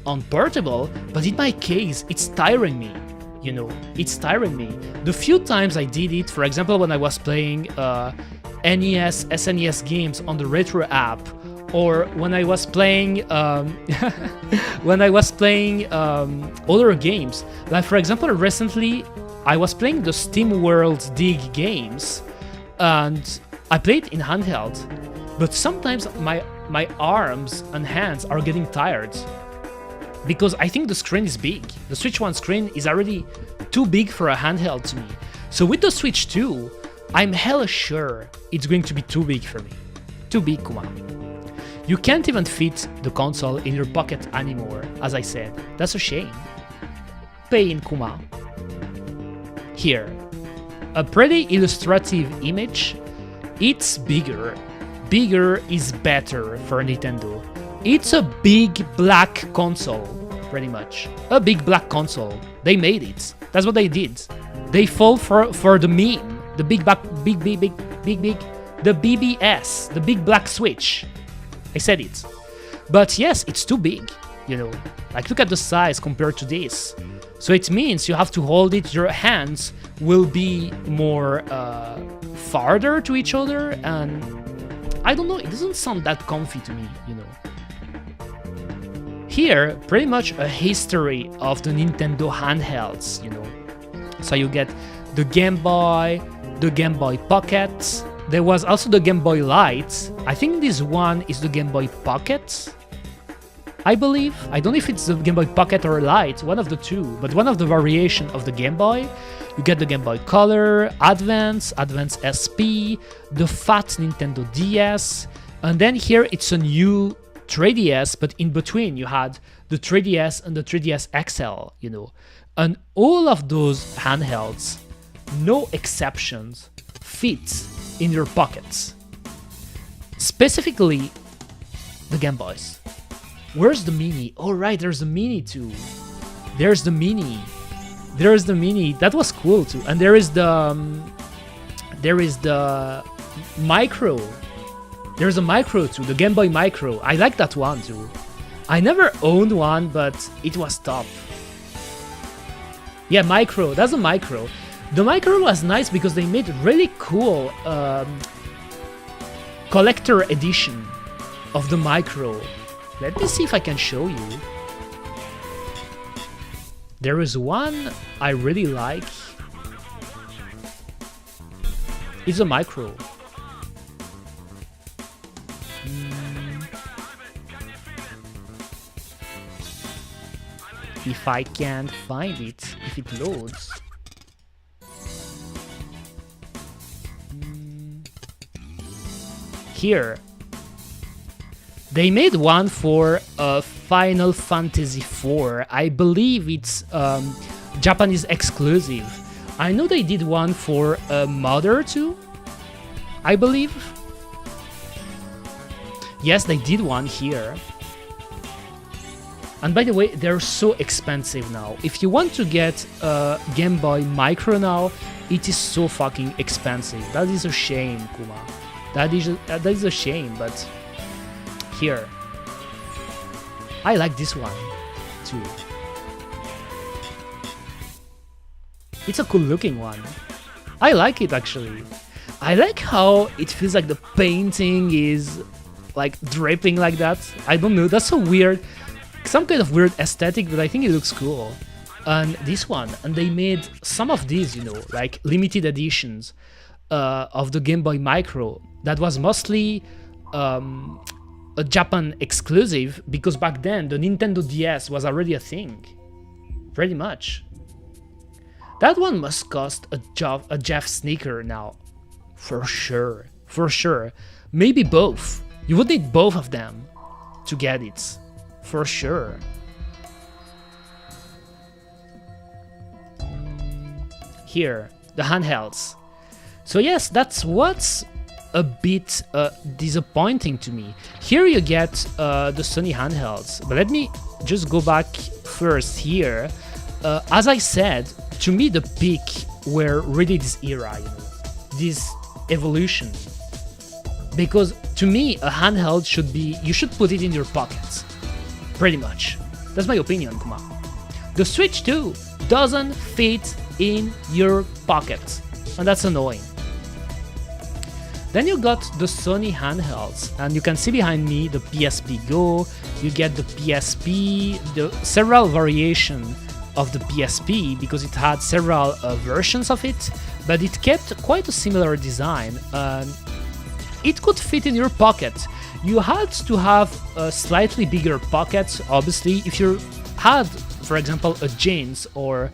on portable, but in my case, it's tiring me, you know, it's tiring me. The few times I did it, for example, when I was playing NES, SNES games on the Retro app, Or when I was playing other games, like for example, recently I was playing the Steam World Dig games, and I played in handheld, but sometimes my arms and hands are getting tired because I think the screen is big. The Switch 1 screen is already too big for a handheld to me. So with the Switch 2, I'm hella sure it's going to be too big for me. Too big, Kuma. You can't even fit the console in your pocket anymore, as I said. That's a shame. Pain, Kuma. Here. A pretty illustrative image. It's bigger. Bigger is better for Nintendo. It's a big black console, pretty much. A big black console. They made it. That's what they did. They fall for the meme. The big, the BBS. The big black Switch. I said it. But yes, it's too big, you know. Like, look at the size compared to this. So it means you have to hold it, your hands will be more farther to each other, and I don't know, it doesn't sound that comfy to me, you know. Here, pretty much a history of the Nintendo handhelds, you know. So you get the Game Boy Pocket. There was also the Game Boy Light. I think this one is the Game Boy Pocket, I believe. I don't know if it's the Game Boy Pocket or Light, one of the two, but one of the variation of the Game Boy. You get the Game Boy Color, Advance SP, the fat Nintendo DS, and then here it's a new 3DS, but in between you had the 3DS and the 3DS XL, you know. And all of those handhelds, no exceptions, fit in your pockets. Specifically, the Game Boys. Where's the Mini? Oh right, there's the Mini too. There's the Mini. There's the Mini. That was cool too. And there is the Micro. There's a Micro too, the Game Boy Micro. I like that one too. I never owned one, but it was top. Yeah, Micro. That's a Micro. The Micro was nice because they made really cool collector edition of the Micro. Let me see if I can show you. There is one I really like. It's a Micro. If I can't find it, if it loads. Here. They made one for Final Fantasy IV. I believe it's Japanese exclusive. I know they did one for Mother too, I believe. Yes, they did one here. And by the way, they're so expensive now. If you want to get a Game Boy Micro now, it is so fucking expensive. That is a shame, Kuma. That is a shame, but here. I like this one too. It's a cool looking one. I like it actually. I like how it feels like the painting is like dripping like that. I don't know, that's so weird. Some kind of weird aesthetic, but I think it looks cool. And this one, and they made some of these, you know, like limited editions of the Game Boy Micro. That was mostly a Japan exclusive, because back then the Nintendo DS was already a thing. Pretty much. That one must cost a Jeff sneaker now. For sure. For sure. Maybe both. You would need both of them to get it. For sure. Here, the handhelds. So yes, that's what's a bit disappointing to me. Here you get the Sony handhelds, but let me just go back first here. As I said, to me the peak were really this era, you know, this evolution. Because to me a handheld should be, you should put it in your pockets. Pretty much. That's my opinion, Kuma. The Switch 2 doesn't fit in your pocket, and that's annoying. Then you got the Sony handhelds, and you can see behind me the PSP Go, you get the PSP, the several variations of the PSP, because it had several versions of it, but it kept quite a similar design. It could fit in your pocket. You had to have a slightly bigger pocket, obviously. If you had, for example, a jeans or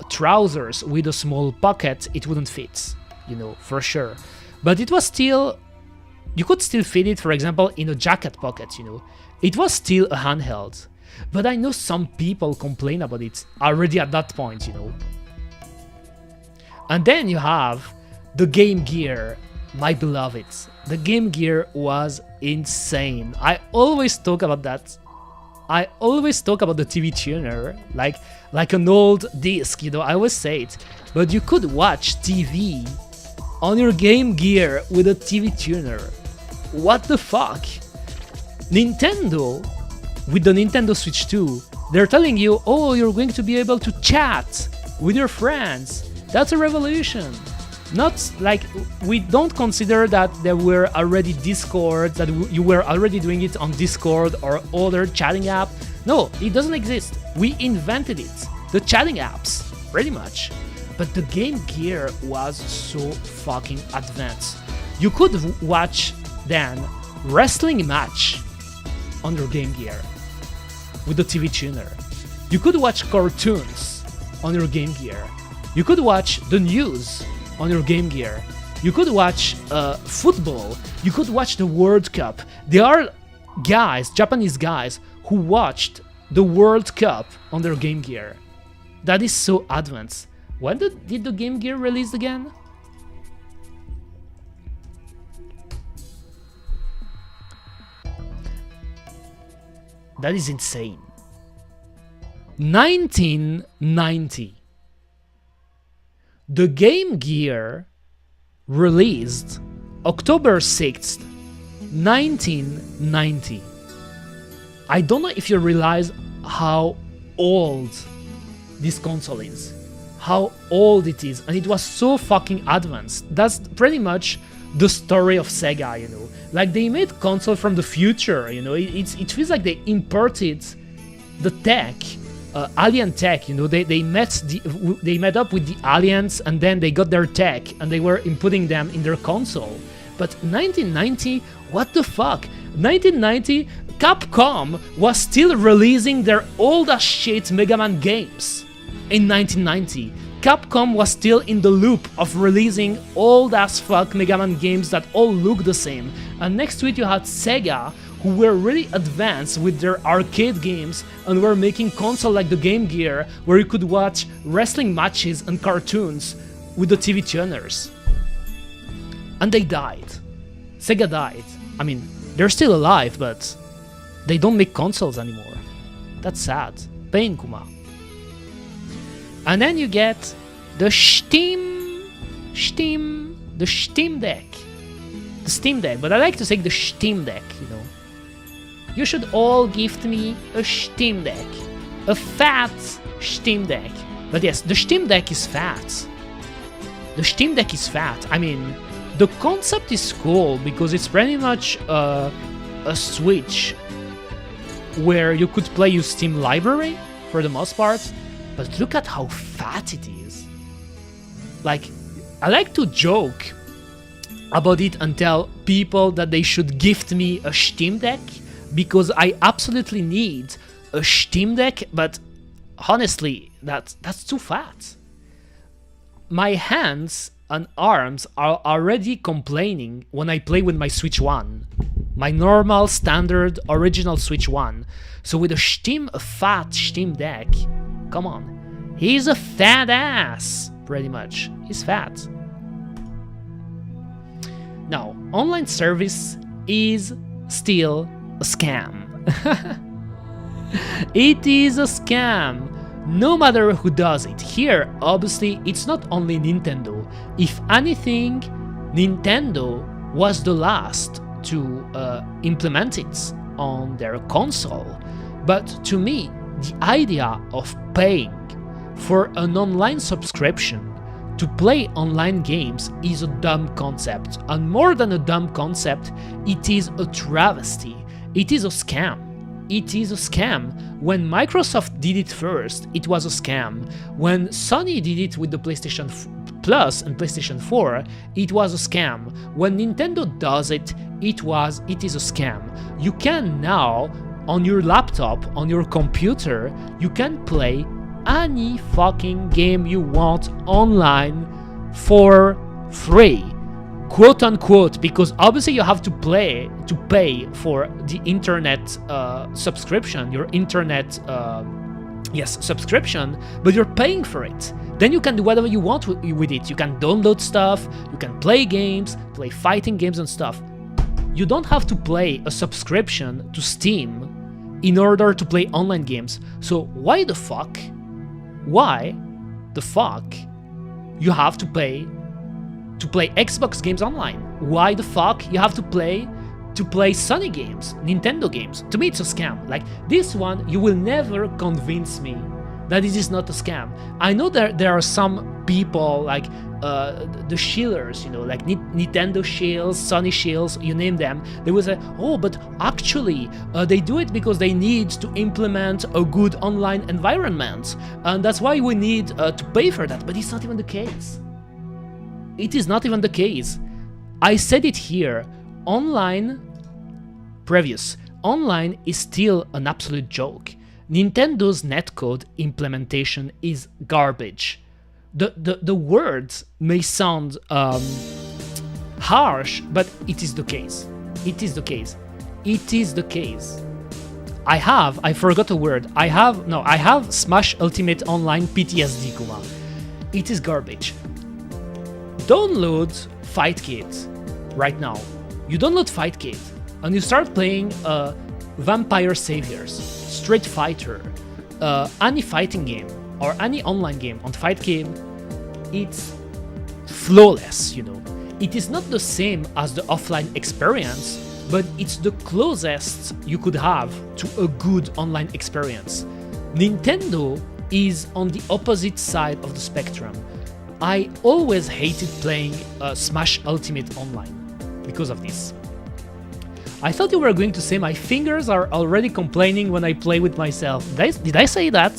trousers with a small pocket, it wouldn't fit, you know, for sure. But it was still, you could still fit it, for example, in a jacket pocket, you know. It was still a handheld. But I know some people complain about it already at that point, you know. And then you have the Game Gear, my beloved. The Game Gear was insane. I always talk about that. I always talk about the TV tuner, like an old disc, you know, I always say it. But you could watch TV on your Game Gear with a TV tuner. What the fuck? Nintendo, with the Nintendo Switch 2, they're telling you, oh, you're going to be able to chat with your friends. That's a revolution. Not like, we don't consider that there were already Discord, that you were already doing it on Discord or other chatting app. No, it doesn't exist. We invented it. The chatting apps, pretty much. But the Game Gear was so fucking advanced. You could watch then wrestling match on your Game Gear with the TV tuner. You could watch cartoons on your Game Gear. You could watch the news on your Game Gear. You could watch football. You could watch the World Cup. There are guys, Japanese guys, who watched the World Cup on their Game Gear. That is so advanced. When did the Game Gear release again? That is insane. 1990. The Game Gear released October 6th, 1990. I don't know if you realize how old this console is. How old it is, and it was so fucking advanced. That's pretty much the story of Sega, you know. Like, they made console from the future, you know. It feels like they imported the tech, alien tech, you know. They met up with the aliens, and then they got their tech, and they were inputting them in their console. But 1990, what the fuck? 1990, Capcom was still releasing their old as shit Mega Man games. In 1990, Capcom was still in the loop of releasing old as fuck Mega Man games that all look the same, and next to it you had Sega, who were really advanced with their arcade games and were making console like the Game Gear, where you could watch wrestling matches and cartoons with the TV tuners. And they died. Sega died. I mean, they're still alive, but they don't make consoles anymore. That's sad. Pain, Kuma. And then you get the Steam Deck. The Steam Deck, but I like to say the Steam Deck, you know. You should all gift me a Steam Deck. A fat Steam Deck. But yes, the Steam Deck is fat. The Steam Deck is fat. I mean, the concept is cool because it's pretty much a Switch where you could play your Steam library for the most part. But look at how fat it is. Like, I like to joke about it and tell people that they should gift me a Steam Deck because I absolutely need a Steam Deck, but honestly, that's too fat. My hands and arms are already complaining when I play with my Switch 1. My normal, standard, original Switch 1. So with a fat Steam Deck, come on. He's a fat ass, pretty much. He's fat. Now, online service is still a scam. It is a scam. No matter who does it. Here, obviously, it's not only Nintendo. If anything, Nintendo was the last to implement it on their console. But to me, the idea of paying for an online subscription to play online games is a dumb concept. And more than a dumb concept, it is a travesty. It is a scam. It is a scam. When Microsoft did it first, it was a scam. When Sony did it with the PlayStation Plus and PlayStation 4, it was a scam. When Nintendo does it, it is a scam. You can now, on your laptop, on your computer, you can play any fucking game you want online for free, quote unquote, because obviously you have to pay for the internet subscription, your internet subscription, but you're paying for it. Then you can do whatever you want with it. You can download stuff, you can play games, play fighting games and stuff. You don't have to pay a subscription to Steam in order to play online games. So why the fuck you have to play Xbox games online? Why the fuck you have to play Sony games, Nintendo games? To me, it's a scam. Like this one, you will never convince me that this is not a scam. I know there are some people like the shillers, you know, like Nintendo shills, Sony shills, you name them. They will say, oh, but actually they do it because they need to implement a good online environment, and that's why we need to pay for that. But it's not even the case. It is not even the case. I said it here. Online is still an absolute joke. Nintendo's netcode implementation is garbage. The words may sound harsh, but it is the case. It is the case. It is the case. I forgot a word. I have Smash Ultimate Online PTSD, Kuma. It is garbage. Download Fightkit right now. You download Fightkit and you start playing Vampire Saviors, Street Fighter, any fighting game or any online game on Fightkit. It's flawless, you know. It is not the same as the offline experience, but it's the closest you could have to a good online experience. Nintendo is on the opposite side of the spectrum. I always hated playing Smash Ultimate Online because of this. I thought you were going to say my fingers are already complaining when I play with myself. Did I say that?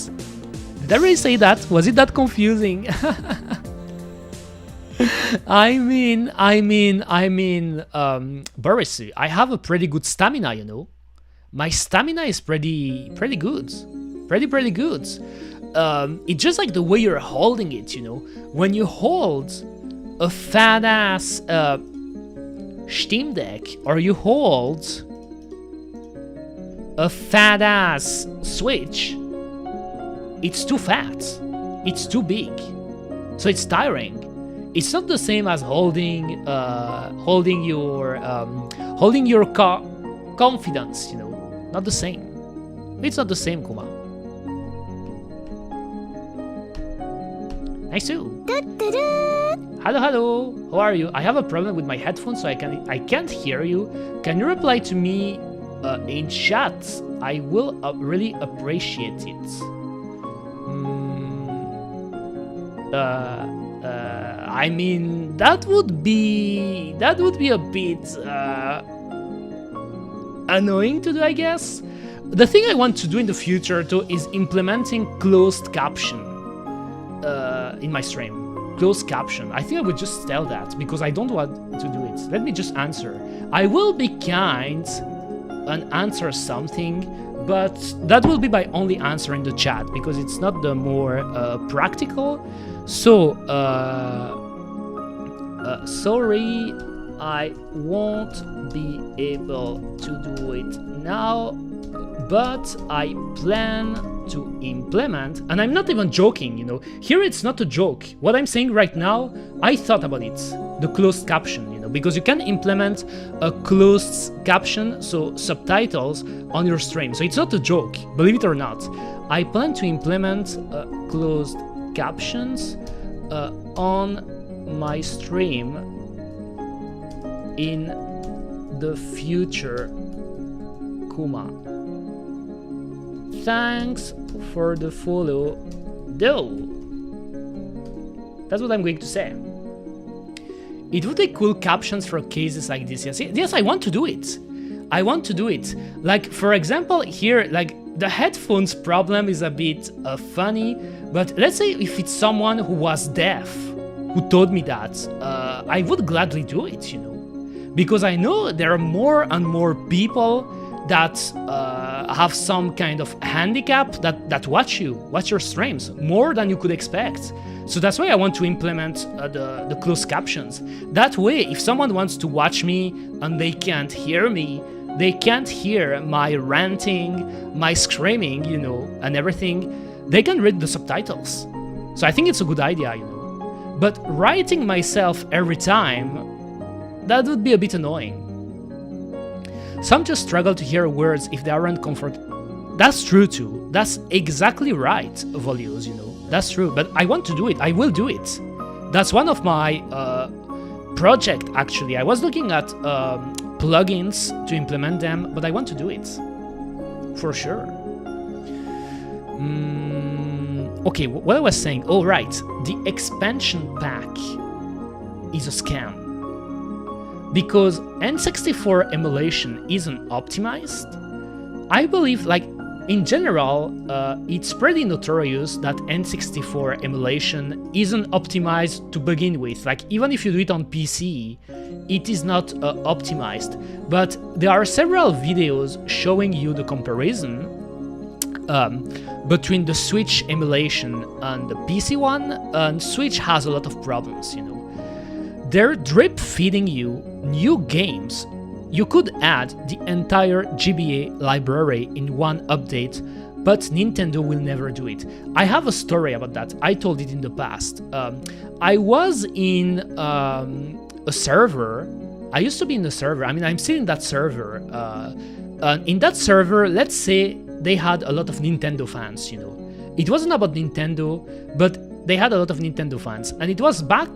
Did I really say that? Was it that confusing? I mean, Boris, I have a pretty good stamina, you know. My stamina is pretty good. Pretty good. It's just like the way you're holding it, you know. When you hold a fat ass Steam Deck, or you hold a fat ass Switch, it's too fat, it's too big, so it's tiring. It's not the same as holding your confidence, you know. Not the same. It's not the same, Kuma. Nice too. Hello. How are you? I have a problem with my headphones, so I can't hear you. Can you reply to me in chat? I will really appreciate it. I mean, that would be a bit annoying to do, I guess. The thing I want to do in the future though is implementing closed caption in my stream. Closed caption. I think I would just tell that because I don't want to do it. Let me just answer. I will be kind and answer something, but that will be by only answering the chat because it's not the more practical. So, sorry, I won't be able to do it now, but I plan to implement, and I'm not even joking, you know. Here it's not a joke. What I'm saying right now, I thought about it, the closed caption, you know, because you can implement a closed caption, so subtitles on your stream. So it's not a joke, believe it or not. I plan to implement closed captions on my stream in the future, Kuma. Thanks for the follow, though. That's what I'm going to say. It would be cool captions for cases like this. Yes, I want to do it. I want to do it. Like, for example, here, like, the headphones problem is a bit funny, but let's say if it's someone who was deaf, who told me that, I would gladly do it, you know, because I know there are more and more people that have some kind of handicap that watch your streams more than you could expect. So that's why I want to implement the closed captions. That way, if someone wants to watch me and they can't hear me, they can't hear my ranting, my screaming, you know, and everything, they can read the subtitles. So I think it's a good idea, you know. But writing myself every time, that would be a bit annoying. Some just struggle to hear words if they aren't comfortable. That's true too. That's exactly right, Volios, you know. That's true, but I want to do it. I will do it. That's one of my project, actually. I was looking at plugins to implement them, but I want to do it. For sure. Okay, what I was saying. Oh, right. The expansion pack is a scam. Because N64 emulation isn't optimized. I believe, like, in general, it's pretty notorious that N64 emulation isn't optimized to begin with. Like, even if you do it on PC, it is not optimized. But there are several videos showing you the comparison between the Switch emulation and the PC one, and Switch has a lot of problems, you know. They're drip feeding you new games. You could add the entire GBA library in one update, but Nintendo will never do it. I have a story about that. I told it in the past. I was in a server. I used to be in the server. I mean, I'm still in that server. In that server, let's say they had a lot of Nintendo fans, you know. It wasn't about Nintendo, but they had a lot of Nintendo fans. And it was back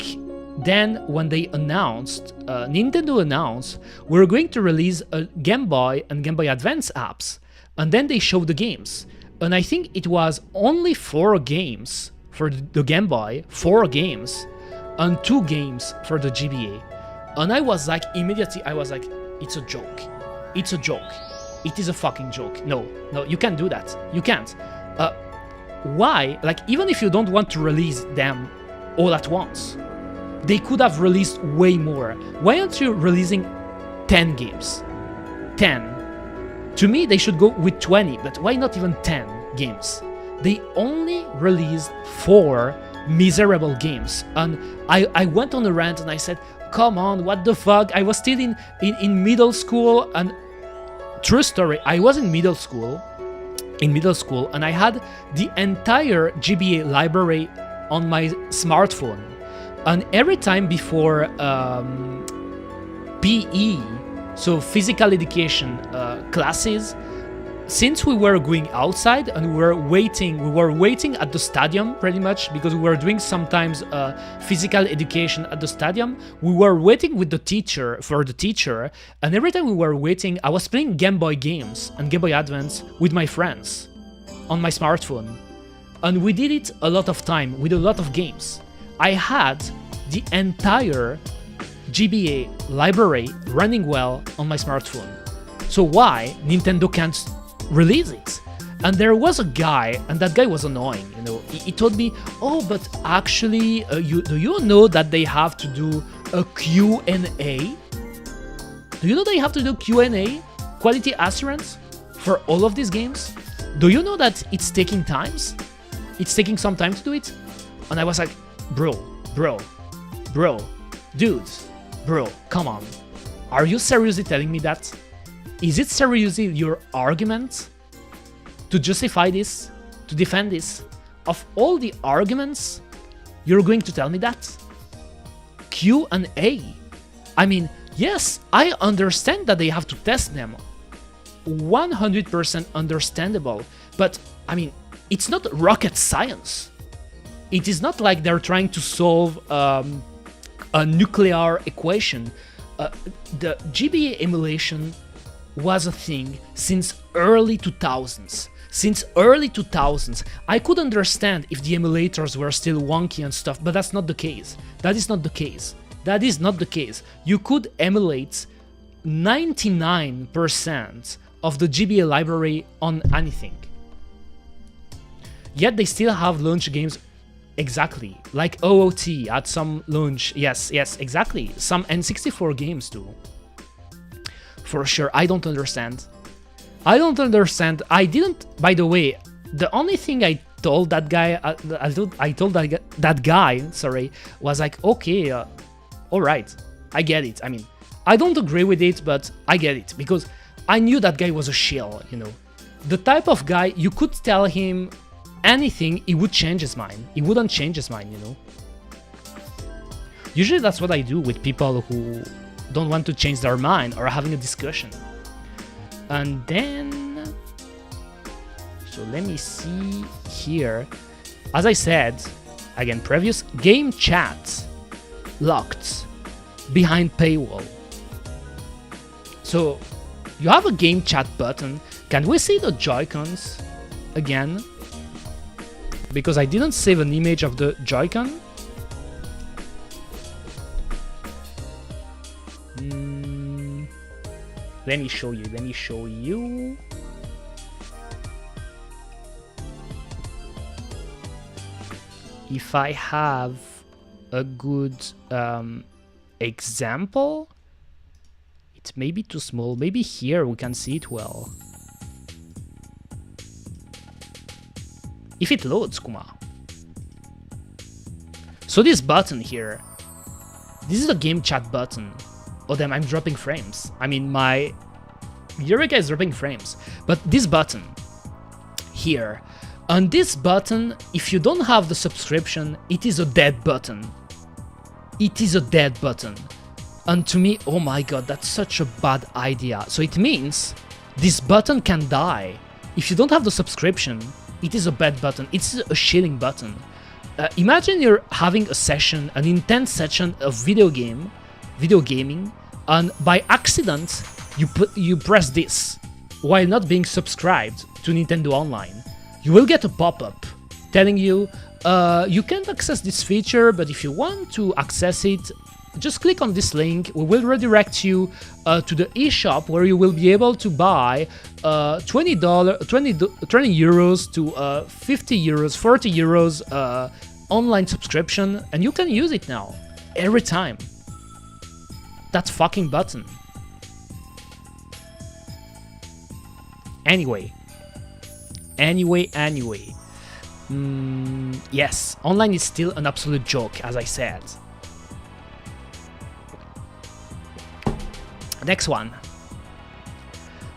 then when they announced, Nintendo announced, we're going to release a Game Boy and Game Boy Advance apps. And then they showed the games. And I think it was only 4 games for the Game Boy, 4 games, and 2 games for the GBA. And I was like, immediately, I was like, it's a joke. It's a joke. It is a fucking joke. No, you can't do that. You can't. Why? Like, even if you don't want to release them all at once, they could have released way more. Why aren't you releasing 10 games? 10. To me, they should go with 20, but why not even 10 games? They only released 4 miserable games. And I went on a rant and I said, come on, what the fuck? I was still in middle school, and true story, I was in middle school, and I had the entire GBA library on my smartphone. And every time before PE, so physical education classes, since we were going outside and we were waiting at the stadium pretty much, because we were doing sometimes physical education at the stadium, we were waiting with the teacher, and every time we were waiting, I was playing Game Boy games and Game Boy Advance with my friends on my smartphone. And we did it a lot of time with a lot of games. I had the entire GBA library running well on my smartphone. So why Nintendo can't release it? And there was a guy, and that guy was annoying, you know. He told me, oh, but actually, do you know that they have to do a Q&A? Do you know they have to do Q&A, quality assurance, for all of these games? Do you know that it's taking some time to do it? And I was like, bro, dudes, come on. Are you seriously telling me that? Is it seriously your argument to justify this, to defend this? Of all the arguments, you're going to tell me that? Q&A. I mean, yes, I understand that they have to test them. 100% understandable. But, I mean, it's not rocket science. It is not like they're trying to solve a nuclear equation. The GBA emulation was a thing since early 2000s. since early 2000s. I could understand if the emulators were still wonky and stuff, but that's not the case. That is not the case. That is not the case. You could emulate 99% of the GBA library on anything. Yet they still have launch games, exactly, like OOT at some launch. Yes, exactly. Some N64 games too. For sure, I don't understand. I didn't, by the way, the only thing I told that guy, that guy, sorry, was like, okay, alright, I get it. I mean, I don't agree with it, but I get it, because I knew that guy was a shill, you know. The type of guy, you could tell him anything, he would change his mind. He wouldn't change his mind, you know. Usually that's what I do with people who don't want to change their mind or having a discussion. And then, so let me see here. As I said, again, previous game chat locked behind paywall. So you have a game chat button. Can we see the Joy-Cons again? Because I didn't save an image of the Joy-Con. Let me show you. If I have a good example, it may be too small. Maybe here we can see it well. If it loads, Kuma. So this button here, this is a game chat button. Oh damn, I'm dropping frames. I mean, my Eureka is dropping frames. But this button here, on this button, if you don't have the subscription, it is a dead button. It is a dead button. And to me, oh my god, that's such a bad idea. So it means this button can die. If you don't have the subscription, it is a bad button. It's a shilling button. Imagine you're having a session, an intense session of video gaming, and by accident you press this while not being subscribed to Nintendo Online. You will get a pop-up telling you you can't access this feature, but if you want to access it, just click on this link. We will redirect you to the eShop, where you will be able to buy $20 euros to 50 euros, 40 euros online subscription, and you can use it now every time. That fucking button. Anyway. Yes, online is still an absolute joke, as I said. Next one.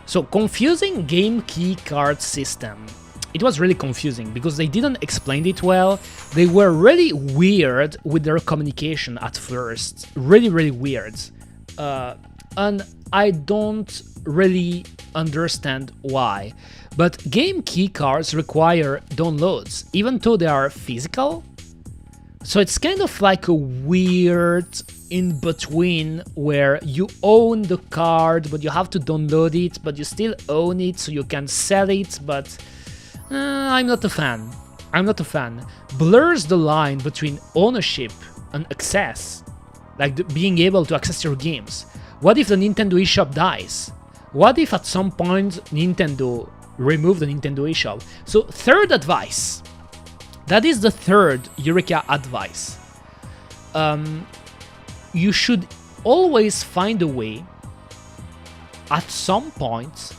So, confusing game key card system. It was really confusing because they didn't explain it well. They were really weird with their communication at first. Really weird. And I don't really understand why. But game key cards require downloads, even though they are physical. So it's kind of like a weird in between where you own the card, but you have to download it, but you still own it, so you can sell it, but I'm not a fan. Blurs the line between ownership and access, like being able to access your games. What if the Nintendo eShop dies? What if at some point Nintendo remove the Nintendo eShop? So third advice. That is the third Eureka advice. You should always find a way at some point,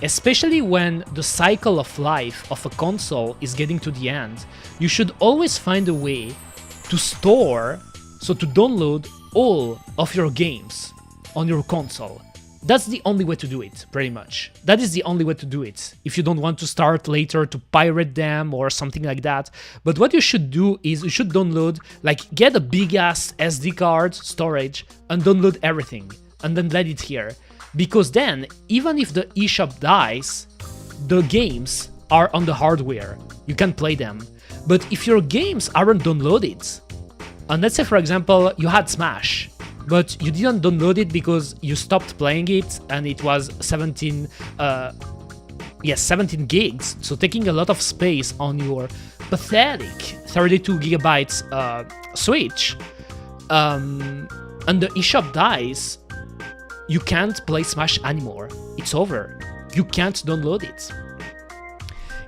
especially when the cycle of life of a console is getting to the end, you should always find a way to store, so to download all of your games on your console. That's the only way to do it, pretty much. That is the only way to do it, if you don't want to start later to pirate them or something like that. But what you should do is you should download, like get a big ass SD card storage and download everything and then let it here. Because then, even if the eShop dies, the games are on the hardware. You can play them. But if your games aren't downloaded, and let's say for example you had Smash, but you didn't download it because you stopped playing it and it was 17 yes, 17 gigs, so taking a lot of space on your pathetic 32 gigabytes Switch, and the eShop dies, you can't play Smash anymore. It's over. You can't download it.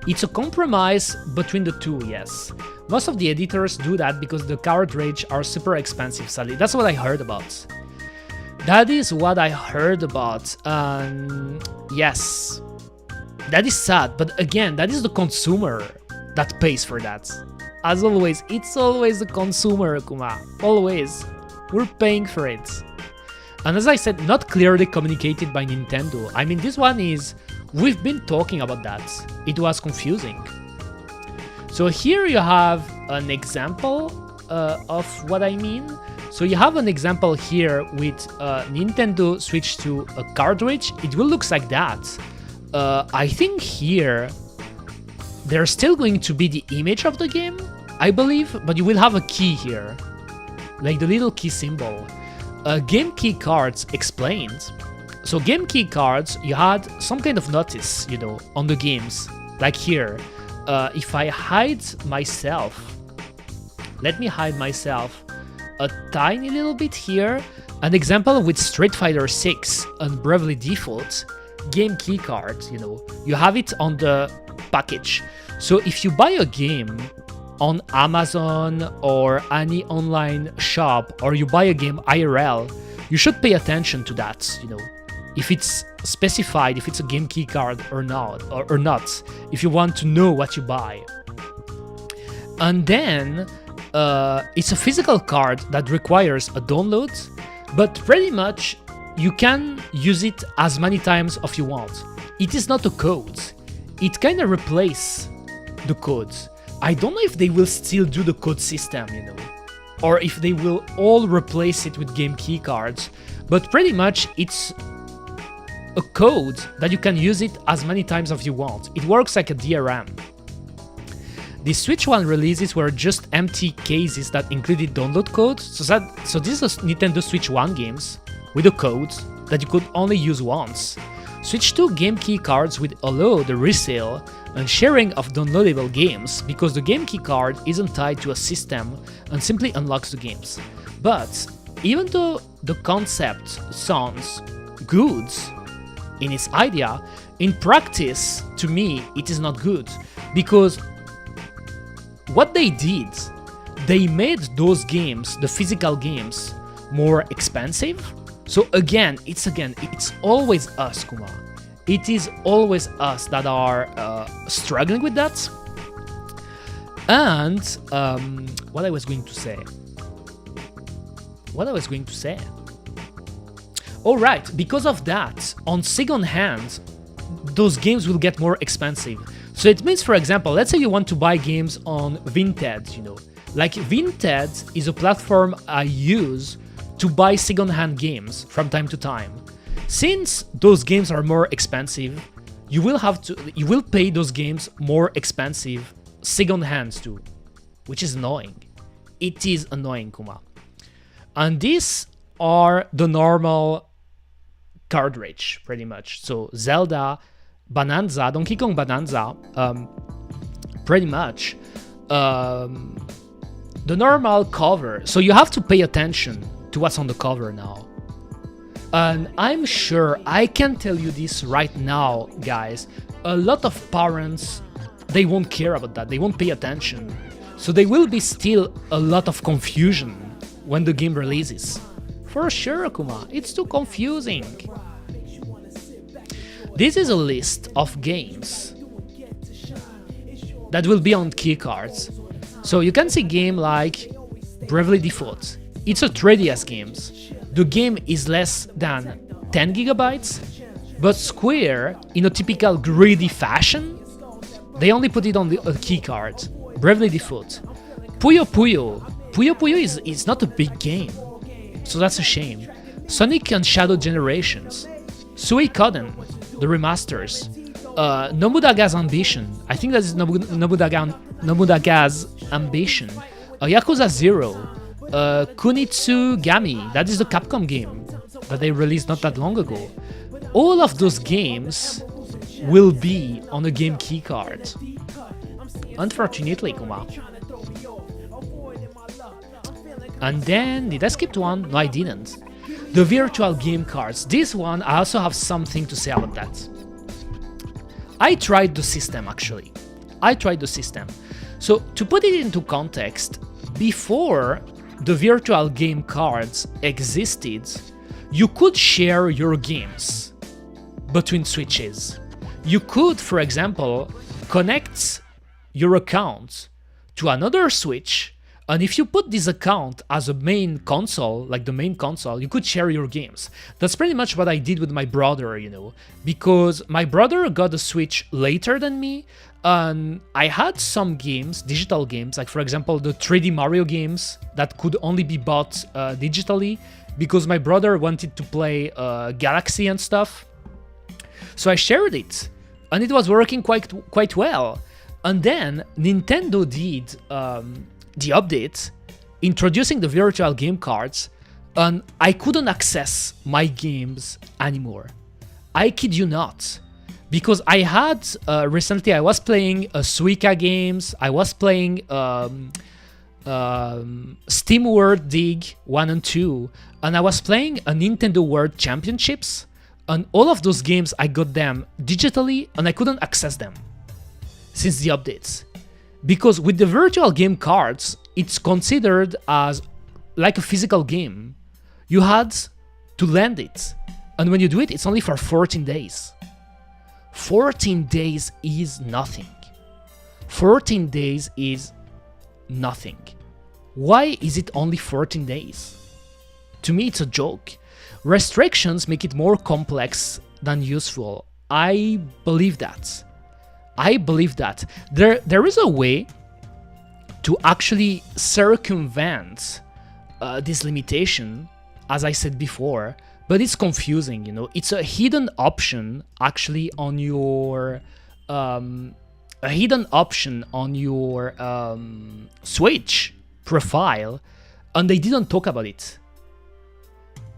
It's a compromise between the two, yes. Most of the editors do that because the cartridges are super expensive, sadly. That's what I heard about. That is what I heard about. Yes. That is sad, but again, that is the consumer that pays for that. As always, it's always the consumer, Kuma. Always. We're paying for it. And as I said, not clearly communicated by Nintendo. I mean, this one is... We've been talking about that. It was confusing. So here you have an example of what I mean. So you have an example here with Nintendo Switch 2 cartridge. It will look like that. I think here there's still going to be the image of the game, I believe, but you will have a key here, like the little key symbol. Game key cards explained. So game key cards, you had some kind of notice, you know, on the games, like here. If I hide myself, let me hide myself a tiny little bit here. An example with Street Fighter 6 and Bravely Default game key card, you know, you have it on the package. So if you buy a game on Amazon or any online shop, or you buy a game IRL, you should pay attention to that, you know, if it's specified, if it's a game key card or not, if you want to know what you buy. And then it's a physical card that requires a download, but pretty much you can use it as many times as you want. It is not a code. It kind of replaces the code. I don't know if they will still do the code system, you know, or if they will all replace it with game key cards, but pretty much it's a code that you can use it as many times as you want. It works like a DRM. The Switch 1 releases were just empty cases that included download code, so this is Nintendo Switch 1 games with a code that you could only use once. Switch 2 game key cards would allow the resale and sharing of downloadable games because the game key card isn't tied to a system and simply unlocks the games. But even though the concept sounds good in its idea, in practice, to me, it is not good, because what they did, they made those games, the physical games, more expensive. So again, it's always us, Kuma. It is always us that are struggling with that. And what I was going to say. All right, because of that, on second hand, those games will get more expensive. So it means, for example, let's say you want to buy games on Vinted, you know. Like Vinted is a platform I use to buy second-hand games from time to time. Since those games are more expensive, you will pay those games more expensive second-hand too, which is annoying. It is annoying, Kuma. And these are the normal cartridge, pretty much. So Zelda, Bonanza, Donkey Kong Bonanza, pretty much the normal cover. So you have to pay attention to what's on the cover now. And I'm sure I can tell you this right now, guys, a lot of parents, they won't care about that, they won't pay attention. So there will be still a lot of confusion when the game releases. For sure, Kuma, it's too confusing. This is a list of games that will be on keycards. So you can see game like Bravely Default. It's a 3DS game. The game is less than 10 gigabytes, but Square, in a typical greedy fashion, they only put it on the keycard. Bravely Default. Puyo Puyo is not a big game, so that's a shame. Sonic and Shadow Generations. Suikoden, the remasters. Nomudaga's Ambition. I think that is Nomudaga's Ambition. Yakuza 0. Kunitsugami, that is the Capcom game that they released not that long ago. All of those games will be on a game keycard. Unfortunately, Kuma. And then, did I skip one? No, I didn't. The virtual game cards. This one, I also have something to say about that. I tried the system, actually. I tried the system. So, to put it into context, before the virtual game cards existed, you could share your games between switches. You could, for example, connect your account to another switch, and if you put this account as a main console, like the main console, you could share your games. That's pretty much what I did with my brother, you know, because my brother got a Switch later than me, and I had some games, digital games, like for example the 3D Mario games that could only be bought digitally, because my brother wanted to play Galaxy and stuff. So I shared it, and it was working quite well. And then Nintendo did the update, introducing the virtual game cards, and I couldn't access my games anymore. I kid you not. Because I had, recently I was playing Suica games, I was playing Steam World Dig 1 and 2, and I was playing a Nintendo World Championships, and all of those games I got them digitally and I couldn't access them since the updates. Because with the virtual game cards, it's considered as like a physical game. You had to lend it, and when you do it, it's only for 14 days. 14 days is nothing. 14 days is nothing. Why is it only 14 days? To me, it's a joke. Restrictions make it more complex than useful. I believe that. I believe that. There is a way to actually circumvent this limitation, as I said before, but it's confusing, you know. It's a hidden option actually on your Switch profile, and they didn't talk about it.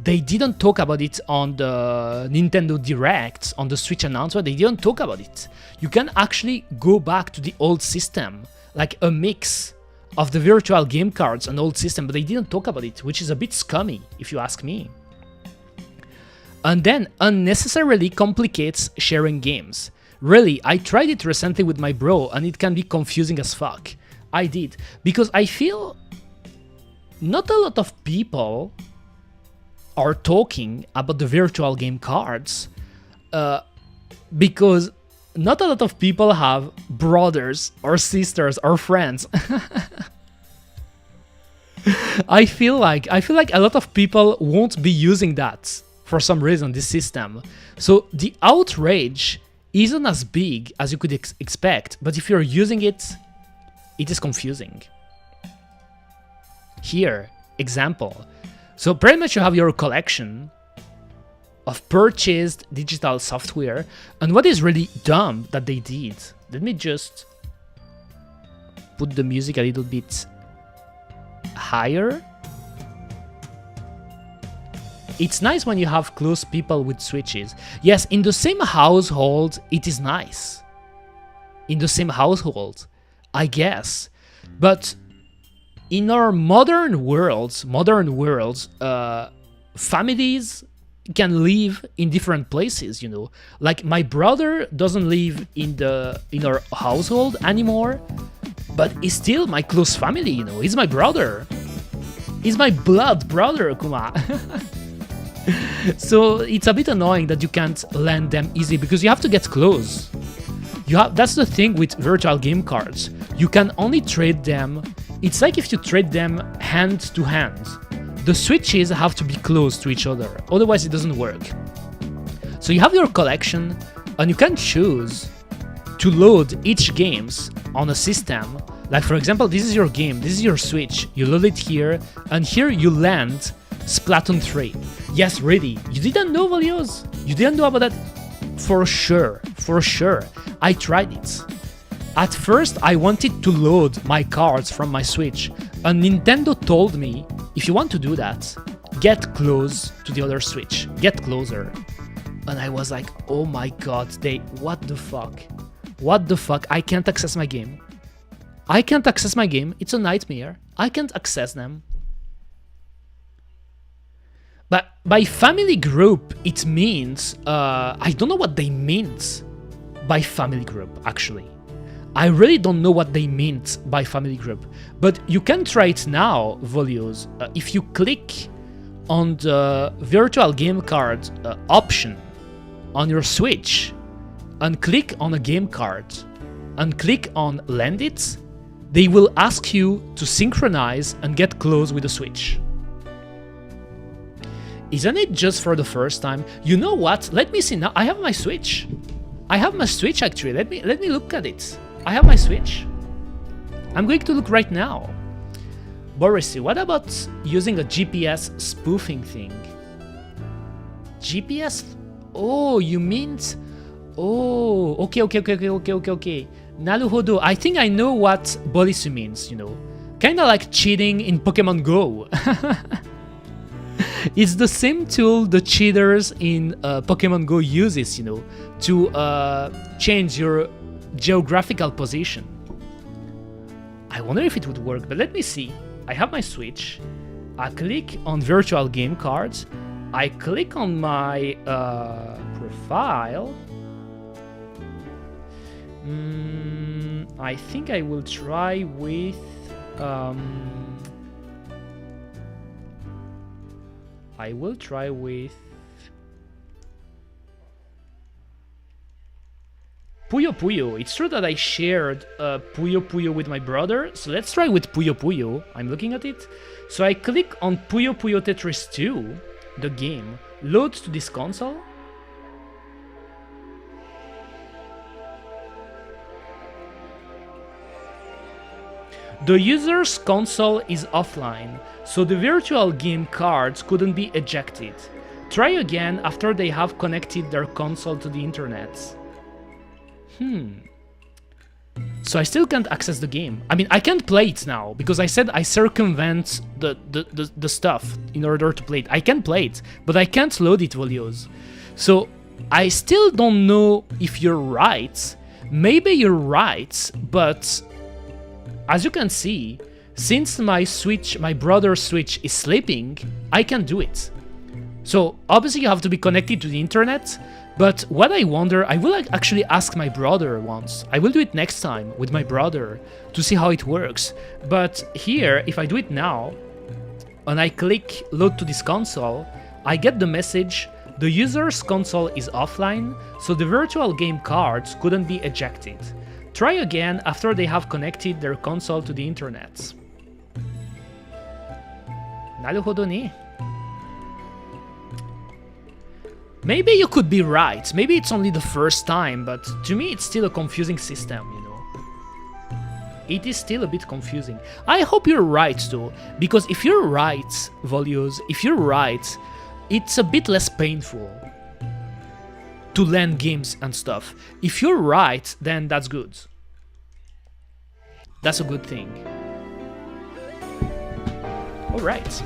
They didn't talk about it on the Nintendo Direct, on the Switch announcement. They didn't talk about it. You can actually go back to the old system, like a mix of the virtual game cards and old system, but they didn't talk about it, which is a bit scummy, if you ask me. And then unnecessarily complicates sharing games. Really, I tried it recently with my bro, and it can be confusing as fuck. I did, because I feel not a lot of people are talking about the virtual game cards, because not a lot of people have brothers or sisters or friends. I feel like a lot of people won't be using that for some reason, this system. So the outrage isn't as big as you could expect, but if you're using it, it is confusing. Here, example. So pretty much you have your collection of purchased digital software, and what is really dumb that they did, let me just put the music a little bit higher. It's nice when you have close people with Switches. Yes, in the same household, it is nice. In the same household, I guess. But in our modern worlds, families can live in different places, you know. Like my brother doesn't live in our household anymore, but he's still my close family, you know. He's my brother. He's my blood brother, Kuma. So it's a bit annoying that you can't lend them easy, because you have to get close. That's the thing with virtual game cards. You can only trade them. It's like if you trade them hand to hand. The switches have to be close to each other, otherwise it doesn't work. So you have your collection, and you can choose to load each games on a system. Like for example, this is your game, this is your Switch. You load it here, and here you land Splatoon 3. Yes, really, you didn't know, Valios? You didn't know about that? For sure. I tried it. At first, I wanted to load my cards from my Switch, and Nintendo told me, if you want to do that, get close to the other Switch. Get closer. And I was like, oh my god, what the fuck? What the fuck? I can't access my game. I can't access my game. It's a nightmare. I can't access them. But by family group, it means, I don't know what they meant by family group, actually. I really don't know what they meant by family group. But you can try it now, Volios. If you click on the virtual game card option on your Switch, and click on a game card, and click on Lend It, they will ask you to synchronize and get close with the Switch. Isn't it just for the first time? You know what? Let me see now. I have my Switch. I have my Switch actually. Let me look at it. I have my Switch. I'm going to look right now. Boris, what about using a GPS spoofing thing? GPS? Oh, you mean? Oh, okay. Naruhodo. I think I know what Boris means, you know. Kinda like cheating in Pokemon Go. It's the same tool the cheaters in Pokemon Go uses, you know, to change your geographical position. I wonder if it would work, but let me see. I have my Switch. I click on virtual game cards. I click on my profile. I think I will try with Puyo Puyo. It's true that I shared Puyo Puyo with my brother, so let's try with Puyo Puyo. I'm looking at it. So I click on Puyo Puyo Tetris 2, the game, loads to this console. The user's console is offline, so the virtual game cards couldn't be ejected. Try again after they have connected their console to the internet. So I still can't access the game. I mean, I can't play it now, because I said I circumvent the stuff in order to play it. I can play it, but I can't load it, Volios. So I still don't know if you're right. Maybe you're right, but as you can see, since my brother's Switch is sleeping, I can do it. So obviously you have to be connected to the internet, but what I wonder, I will actually ask my brother once. I will do it next time with my brother to see how it works. But here, if I do it now, and I click load to this console, I get the message, the user's console is offline, so the virtual game cards couldn't be ejected. Try again after they have connected their console to the internet. Naruhodo ne. Maybe you could be right. Maybe it's only the first time, but to me it's still a confusing system, you know. It is still a bit confusing. I hope you're right though, because if you're right, Volios, if you're right, it's a bit less painful to lend games and stuff. If you're right, then that's good. That's a good thing. Alright.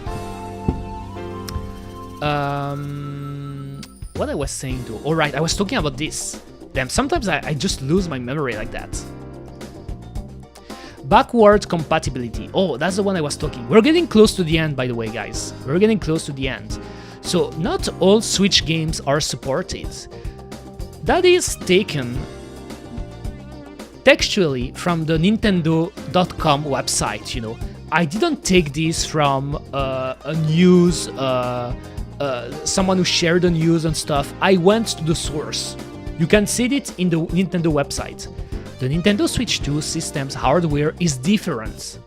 What I was saying though. Alright, I was talking about this. Damn, sometimes I just lose my memory like that. Backward compatibility. Oh, that's the one I was talking. We're getting close to the end, by the way, guys. We're getting close to the end. So, not all Switch games are supported. That is taken textually from the Nintendo.com website, you know. I didn't take this from a news, someone who shared the news and stuff. I went to the source. You can see it in the Nintendo website. The Nintendo Switch 2 system's hardware is different.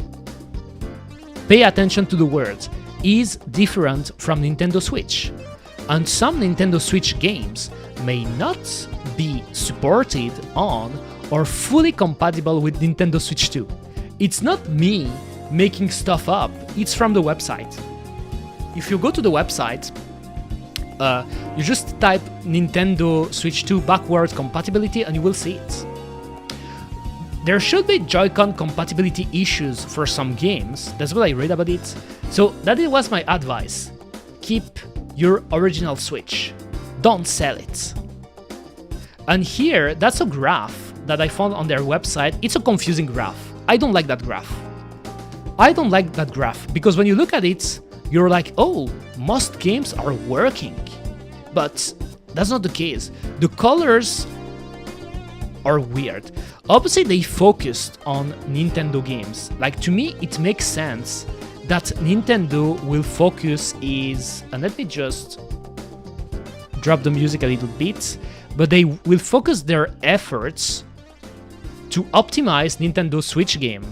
Pay attention to the words. Is different from Nintendo Switch. And some Nintendo Switch games may not be supported on or fully compatible with Nintendo Switch 2. It's not me making stuff up, it's from the website. If you go to the website, you just type Nintendo Switch 2 backward compatibility and you will see it. There should be Joy-Con compatibility issues for some games, that's what I read about it. So that was my advice. Keep your original Switch. don't sell it. And here, that's a graph that I found on their website. It's a confusing graph. I don't like that graph. I don't like that graph because when you look at it, you're like, oh, most games are working. But that's not the case. The colors are weird. Obviously, they focused on Nintendo games. Like, to me, it makes sense that Nintendo will focus is... And let me just drop the music a little bit. But they will focus their efforts to optimize Nintendo Switch game.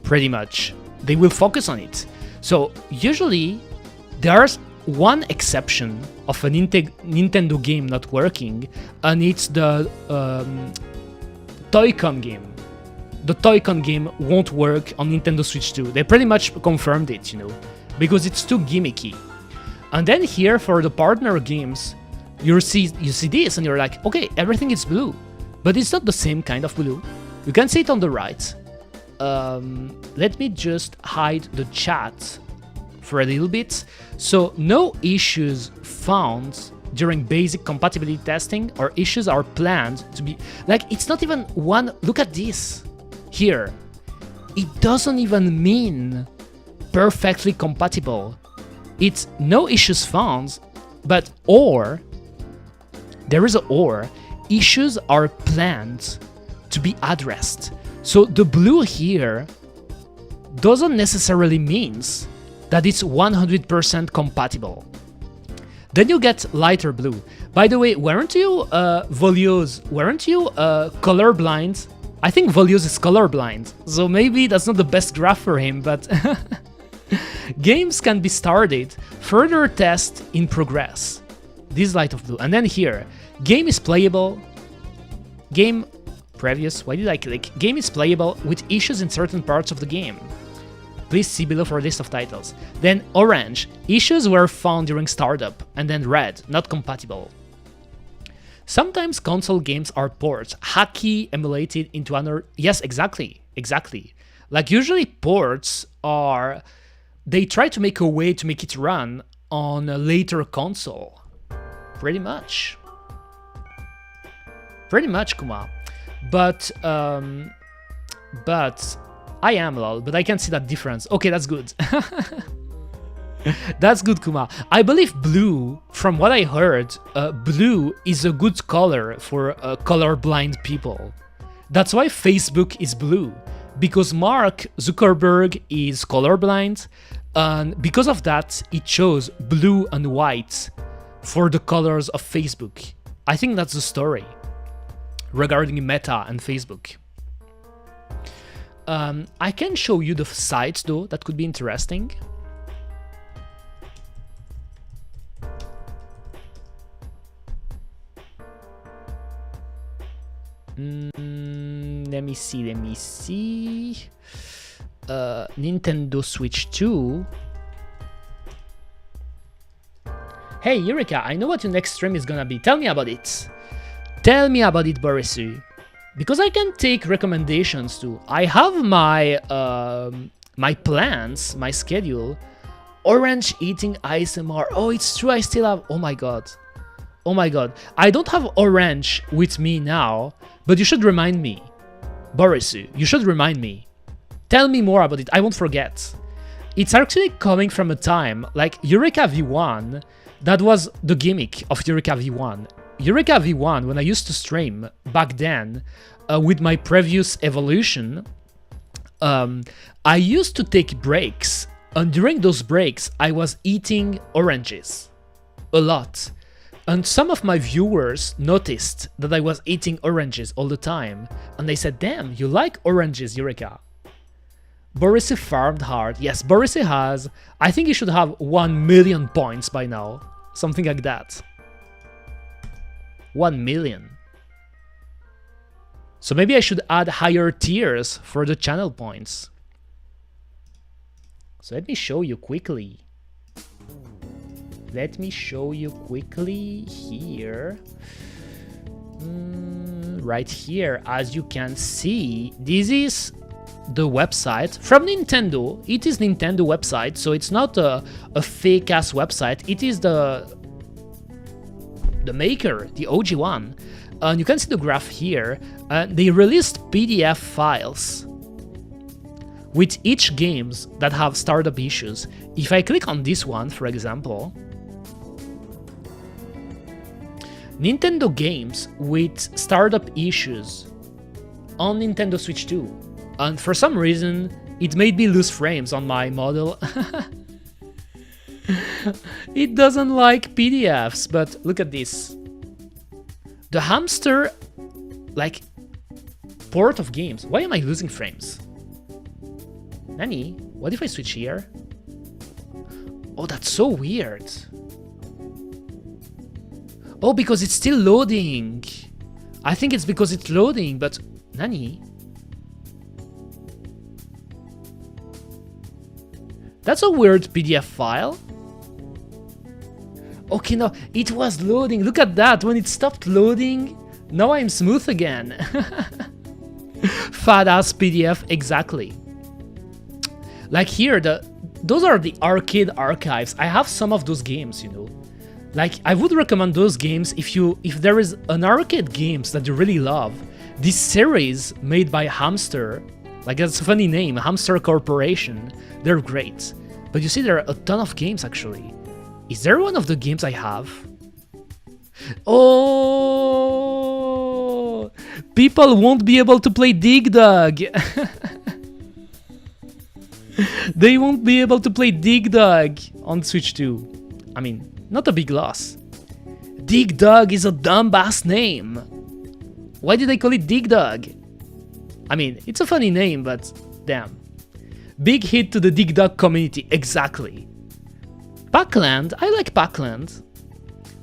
Pretty much. They will focus on it. So, usually, there's one exception of a Nintendo game not working, and it's the Toy-Con game. The Toy-Con game won't work on Nintendo Switch 2. They pretty much confirmed it, you know, because it's too gimmicky. And then here, for the partner games, you see this, and you're like, okay, everything is blue. But it's not the same kind of blue. You can see it on the right. Let me just hide the chat for a little bit. So no issues found during basic compatibility testing, or issues are planned to be... Like, it's not even one... Look at this here. It doesn't even mean perfectly compatible. It's no issues found, but or... There is a or. Issues are planned to be addressed. So the blue here doesn't necessarily means that it's 100% compatible. Then you get lighter blue. By the way, weren't you Volios? Weren't you colorblind? I think Volios is colorblind, so maybe that's not the best graph for him, but games can be started. Further test in progress. This light of blue. And then here, game is playable. Game previous. Why did I click? Game is playable with issues in certain parts of the game. Please see below for a list of titles. Then orange, issues were found during startup. And then red, not compatible. Sometimes console games are ports, hacky emulated into another... Yes, exactly. Like usually ports are... They try to make a way to make it run on a later console. Pretty much, Kuma. But I am lol, but I can see that difference. Okay, that's good. That's good, Kuma. I believe blue, from what I heard, blue is a good color for colorblind people. That's why Facebook is blue, because Mark Zuckerberg is colorblind, and because of that, it chose blue and white for the colors of Facebook. I think that's the story regarding Meta and Facebook. I can show you the sites though, that could be interesting. Let me see. Nintendo Switch 2. Hey Eureka, I know what your next stream is gonna be. Tell me about it. Tell me about it, Borisu. Because I can take recommendations too. I have my my plans, my schedule. Orange eating ASMR. Oh, it's true, I still have... Oh my god. I don't have orange with me now, but you should remind me. Borisu, you should remind me. Tell me more about it, I won't forget. It's actually coming from a time like Eureka V1. That was the gimmick of Eureka V1. Eureka V1, when I used to stream back then with my previous evolution, I used to take breaks, and during those breaks I was eating oranges a lot, and some of my viewers noticed that I was eating oranges all the time, and they said, damn, you like oranges, Eureka. Borisy farmed hard. Yes, Borisy has, I think he should have 1 million points by now, something like that. 1 million. So maybe I should add higher tiers for the channel points. So let me show you quickly. Here. Right here, as you can see, this is the website from Nintendo. It is Nintendo website, so it's not a fake-ass website. It is the the maker, the OG one. And you can see the graph here. They released PDF files with each games that have startup issues. If I click on this one, for example, Nintendo games with startup issues on Nintendo Switch 2. And for some reason, it made me lose frames on my model. It doesn't like PDFs, but look at this. The hamster, like, port of games. Why am I losing frames? Nani? What if I switch here? Oh, that's so weird. Oh, because it's still loading. I think it's because it's loading, but Nani? That's a weird PDF file. Okay, no, it was loading. Look at that. When it stopped loading, now I'm smooth again. Fat ass PDF, exactly. Like here, those are the arcade archives. I have some of those games, you know. Like, I would recommend those games if there is an arcade games that you really love. This series made by Hamster, like that's a funny name, Hamster Corporation, they're great. But you see, there are a ton of games actually. Is there one of the games I have? Oh, people won't be able to play Dig Dug. They won't be able to play Dig Dug on Switch 2. I mean, not a big loss. Dig Dug is a dumbass name. Why did they call it Dig Dug? I mean, it's a funny name, but damn. Big hit to the Dig Dug community, exactly. Pac-Land, I like Pac-Land,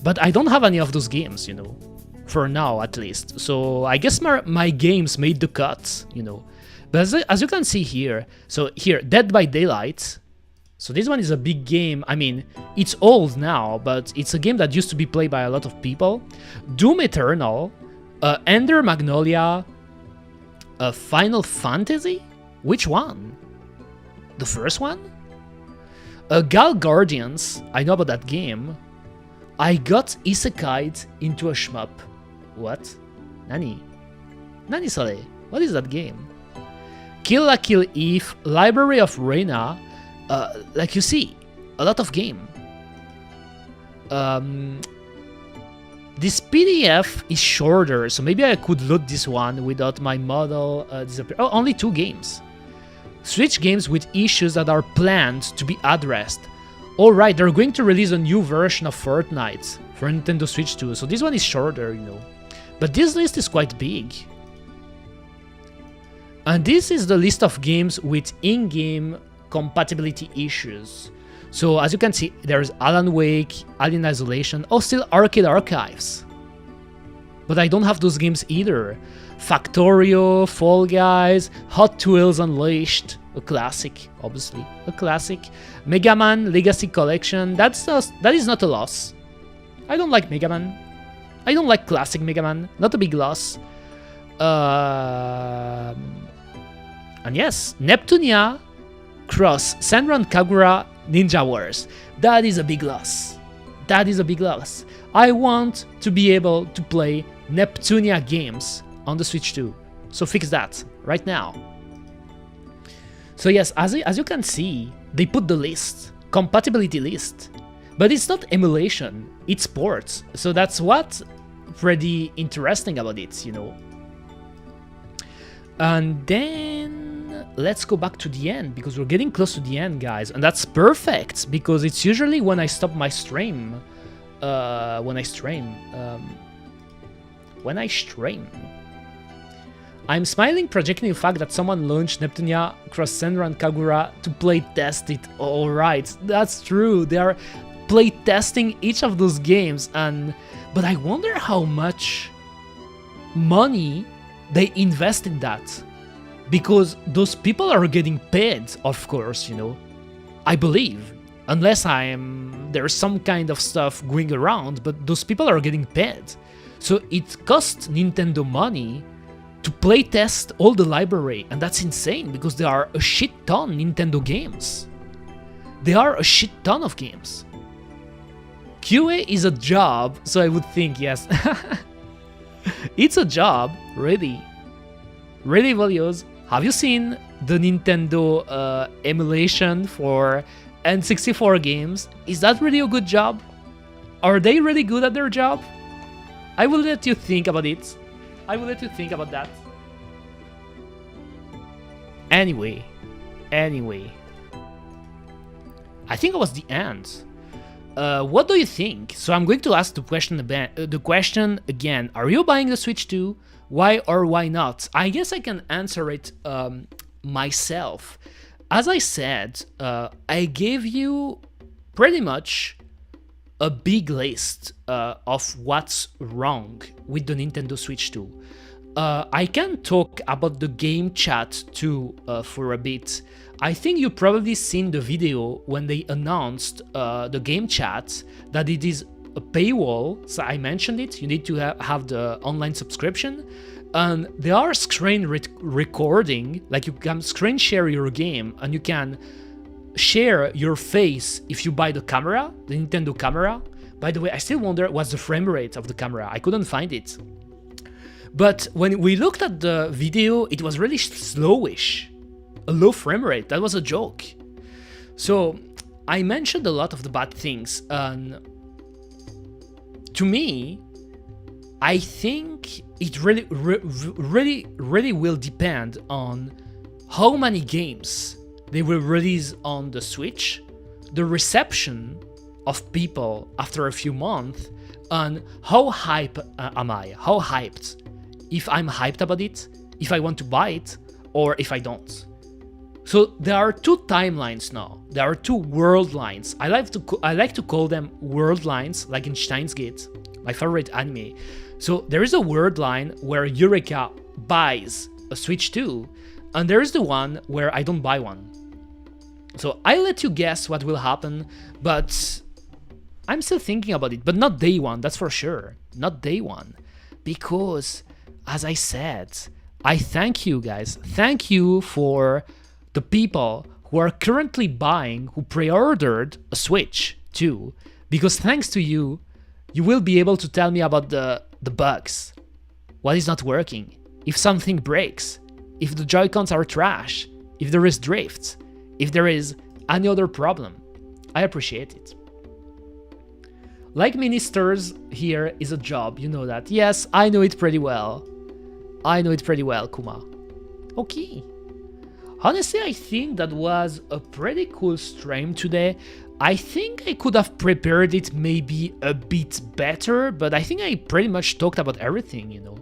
but I don't have any of those games, you know, for now at least. So I guess my games made the cut, you know. But as you can see here, so here, Dead by Daylight. So this one is a big game. I mean, it's old now, but it's a game that used to be played by a lot of people. Doom Eternal, Ender Magnolia, Final Fantasy? Which one? The first one? Gal Guardians, I know about that game. I got isekai'd into a shmup. What? Nani? Nani sare? What is that game? Kill la Kill Eve, Library of Reina. Like you see, a lot of game. This PDF is shorter, so maybe I could load this one without my model disappear. Oh, only 2 games. Switch games with issues that are planned to be addressed. Alright, they're going to release a new version of Fortnite for Nintendo Switch 2, so this one is shorter, you know. But this list is quite big. And this is the list of games with in-game compatibility issues. So as you can see, there's Alan Wake, Alien Isolation, oh, still Arcade Archives. But I don't have those games either. Factorio, Fall Guys, Hot Wheels Unleashed, a classic, obviously, a classic. Mega Man Legacy Collection, that is not a loss. I don't like Mega Man. I don't like classic Mega Man, not a big loss. And yes, Neptunia Cross Senran Kagura Ninja Wars. That is a big loss. That is a big loss. I want to be able to play Neptunia games on the Switch 2. So fix that right now. So yes, as you can see, they put the list, compatibility list. But it's not emulation, it's ports. So that's what's pretty interesting about it, you know. And then let's go back to the end, because we're getting close to the end, guys. And that's perfect, because it's usually when I stop my stream. When I stream. I'm smiling, projecting the fact that someone launched Neptunia Cross Senran Kagura to play test it. Alright, that's true. They are play testing each of those games, but I wonder how much money they invest in that. Because those people are getting paid, of course, you know. I believe. Unless there's some kind of stuff going around, but those people are getting paid. So it costs Nintendo money to playtest all the library, and that's insane because there are a shit ton Nintendo games. There are a shit ton of games. QA is a job, so I would think yes. It's a job, really. Really, Valios. Have you seen the Nintendo emulation for N64 games? Is that really a good job? Are they really good at their job? I will let you think about it. I will let you think about that. Anyway. I think it was the end. What do you think? So I'm going to ask the question again. Are you buying the Switch 2? Why or why not? I guess I can answer it myself. As I said, I gave you pretty much a big list of what's wrong with the Nintendo Switch 2. I can talk about the game chat too for a bit. I think you probably seen the video when they announced the game chat that it is a paywall. So I mentioned it. You need to have the online subscription, and they are screen recording. Like you can screen share your game, and you can share your face if you buy the camera, the Nintendo camera. By the way, I still wonder what's the frame rate of the camera. I couldn't find it. But when we looked at the video, it was really slowish. A low frame rate, that was a joke. So I mentioned a lot of the bad things, and to me, I think it really will depend on how many games they will release on the Switch, the reception of people after a few months, and how hype am I? How hyped? If I'm hyped about it, if I want to buy it, or if I don't. So there are two timelines now. There are two world lines. I like to call them world lines, like in Steins Gate, my favorite anime. So there is a world line where Eureka buys a Switch 2, and there is the one where I don't buy one. So I'll let you guess what will happen, but I'm still thinking about it. But not day one, that's for sure. Not day one. Because, as I said, I thank you guys. Thank you for the people who are currently buying, who pre-ordered a Switch 2, because thanks to you, you will be able to tell me about the bugs, what is not working, if something breaks, if the Joy-Cons are trash, if there is drift, if there is any other problem. I appreciate it. Like ministers here is a job, you know that. Yes, I know it pretty well. I know it pretty well, Kuma. Okay. Honestly, I think that was a pretty cool stream today. I think I could have prepared it maybe a bit better, but I think I pretty much talked about everything, you know.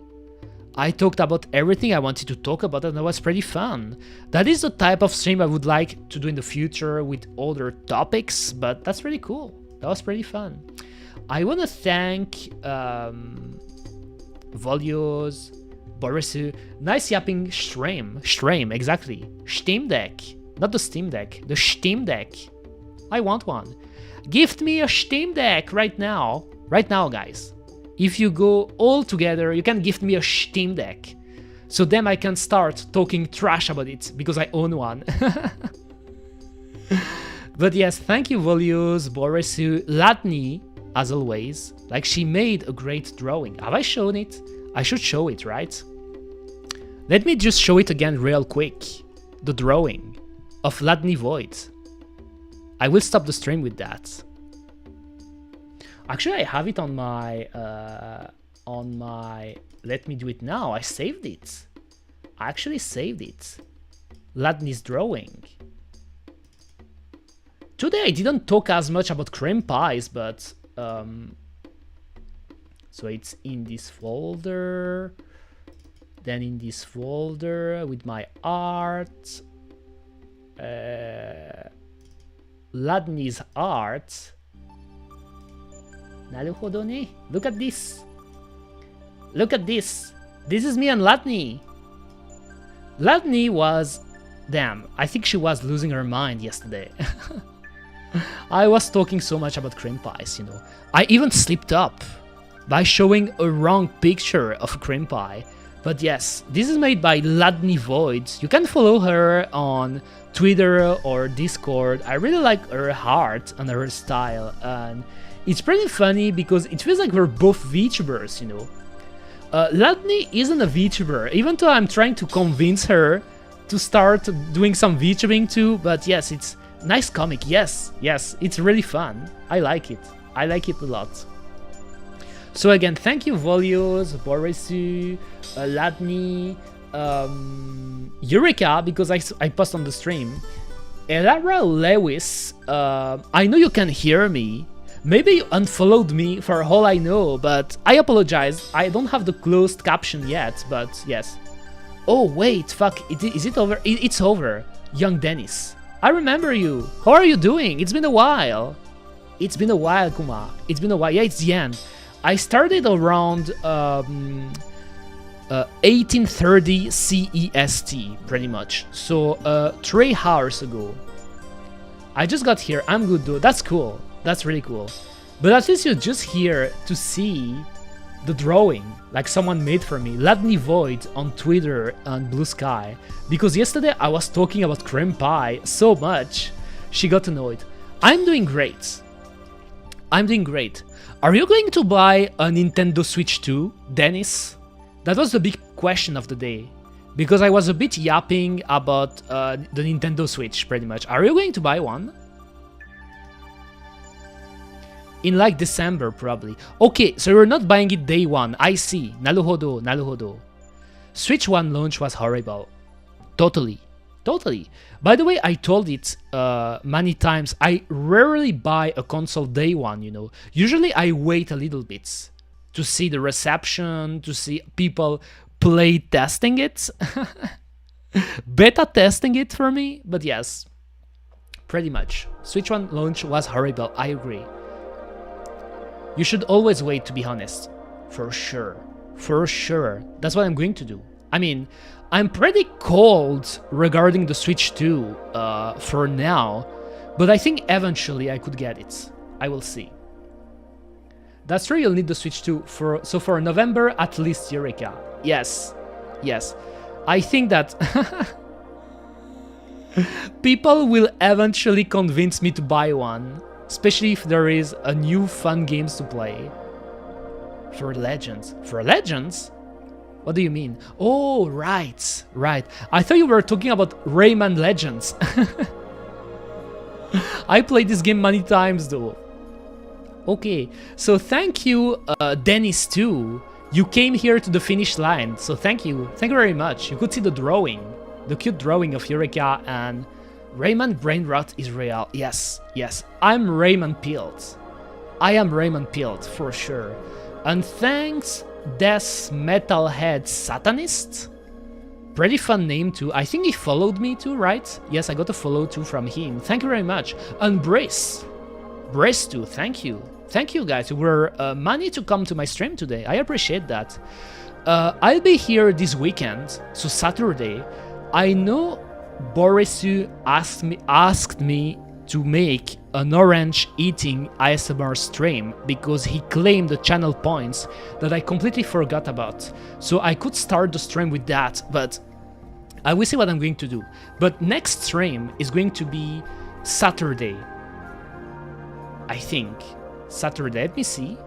I talked about everything I wanted to talk about, and that was pretty fun. That is the type of stream I would like to do in the future with other topics, but that's really cool. That was pretty fun. I want to thank Volios, Borisu, nice yapping stream, exactly. Steam Deck, not the Steam Deck, the Steam Deck. I want one. Gift me a Steam Deck right now, guys. If you go all together, you can gift me a Steam Deck. So then I can start talking trash about it, because I own one. But yes, thank you Volios, Borisu, Latni, as always. Like, she made a great drawing. Have I shown it? I should show it, right? Let me just show it again real quick. The drawing of Ladny Void. I will stop the stream with that. Actually, I have it on my... Let me do it now. I saved it. I actually saved it. Ladny's drawing. Today I didn't talk as much about cream pies, but... So it's in this folder, then in this folder with my art, Ladny's art. Naruhodo ne. Look at this. Look at this. This is me and Ladny. Ladny was... Damn, I think she was losing her mind yesterday. I was talking so much about cream pies, you know. I even slipped up by showing a wrong picture of a cream pie. But yes, this is made by Ladny Void. You can follow her on Twitter or Discord. I really like her art and her style. And It's pretty funny because it feels like we're both VTubers, you know. Ladni isn't a VTuber, even though I'm trying to convince her to start doing some VTubing too, but yes, it's nice comic, yes, it's really fun. I like it a lot. So again, thank you Volios, Borisu, Ladni, Eureka, because I post on the stream. Elara Lewis, I know you can hear me. Maybe you unfollowed me for all I know, but I apologize. I don't have the closed caption yet, but yes. Oh wait, fuck, is it over? It's over. Young Dennis. I remember you. How are you doing? It's been a while. It's been a while, Kuma. It's been a while. Yeah, it's Yan. I started around 1830 CEST, pretty much. So 3 hours ago. I just got here. I'm good though. That's cool. That's really cool. But at least you're just here to see the drawing, like someone made for me. Ladni Void on Twitter and Blue Sky. Because yesterday I was talking about cream pie so much, she got annoyed. I'm doing great. I'm doing great. Are you going to buy a Nintendo Switch 2, Dennis? That was the big question of the day. Because I was a bit yapping about the Nintendo Switch, pretty much. Are you going to buy one? In like December, probably. Okay, so you're not buying it day one. I see. Naruhodo, naruhodo. Switch 1 launch was horrible. Totally. Totally. By the way, I told it many times. I rarely buy a console day one, you know. Usually I wait a little bit to see the reception, to see people play testing it. Beta testing it for me. But yes, pretty much. Switch 1 launch was horrible. I agree. You should always wait, to be honest. For sure. For sure. That's what I'm going to do. I mean, I'm pretty cold regarding the Switch 2 for now, but I think eventually I could get it. I will see. That's true, you'll need the Switch 2 for November, at least Eureka. Yes. Yes. I think that people will eventually convince me to buy one. Especially if there is a new fun games to play. For Legends. For Legends? What do you mean? Oh, right. Right. I thought you were talking about Rayman Legends. I played this game many times though. Okay. So thank you, Dennis too. You came here to the finish line. So thank you. Thank you very much. You could see the drawing. The cute drawing of Eureka and Rayman brain rot is real. Yes, yes. I'm Rayman Pilled. I am Rayman Pilled, for sure. And thanks, Death Metalhead Satanist. Pretty fun name too. I think he followed me too, right? Yes, I got a follow too from him. Thank you very much. And Brace. Brace too, thank you. Thank you guys who were money to come to my stream today. I appreciate that. I'll be here this weekend, so Saturday. I know Borisu asked me to make an orange eating ASMR stream because he claimed the channel points that I completely forgot about. So I could start the stream with that, but I will see what I'm going to do. But next stream is going to be Saturday. I think. Saturday, let me see.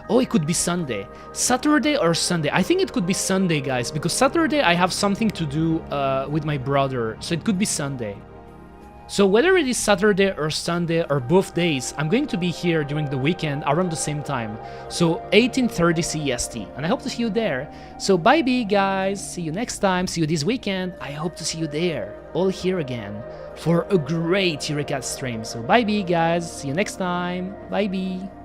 Oh, it could be Sunday. Saturday or Sunday. I think it could be Sunday, guys, because Saturday I have something to do with my brother, so it could be Sunday. So whether it is Saturday or Sunday or both days, I'm going to be here during the weekend around the same time. So 1830 CEST, and I hope to see you there. So bye-bye, guys. See you next time. See you this weekend. I hope to see you there, all here again, for a great Eureka stream. So bye-bye, guys. See you next time. Bye-bye.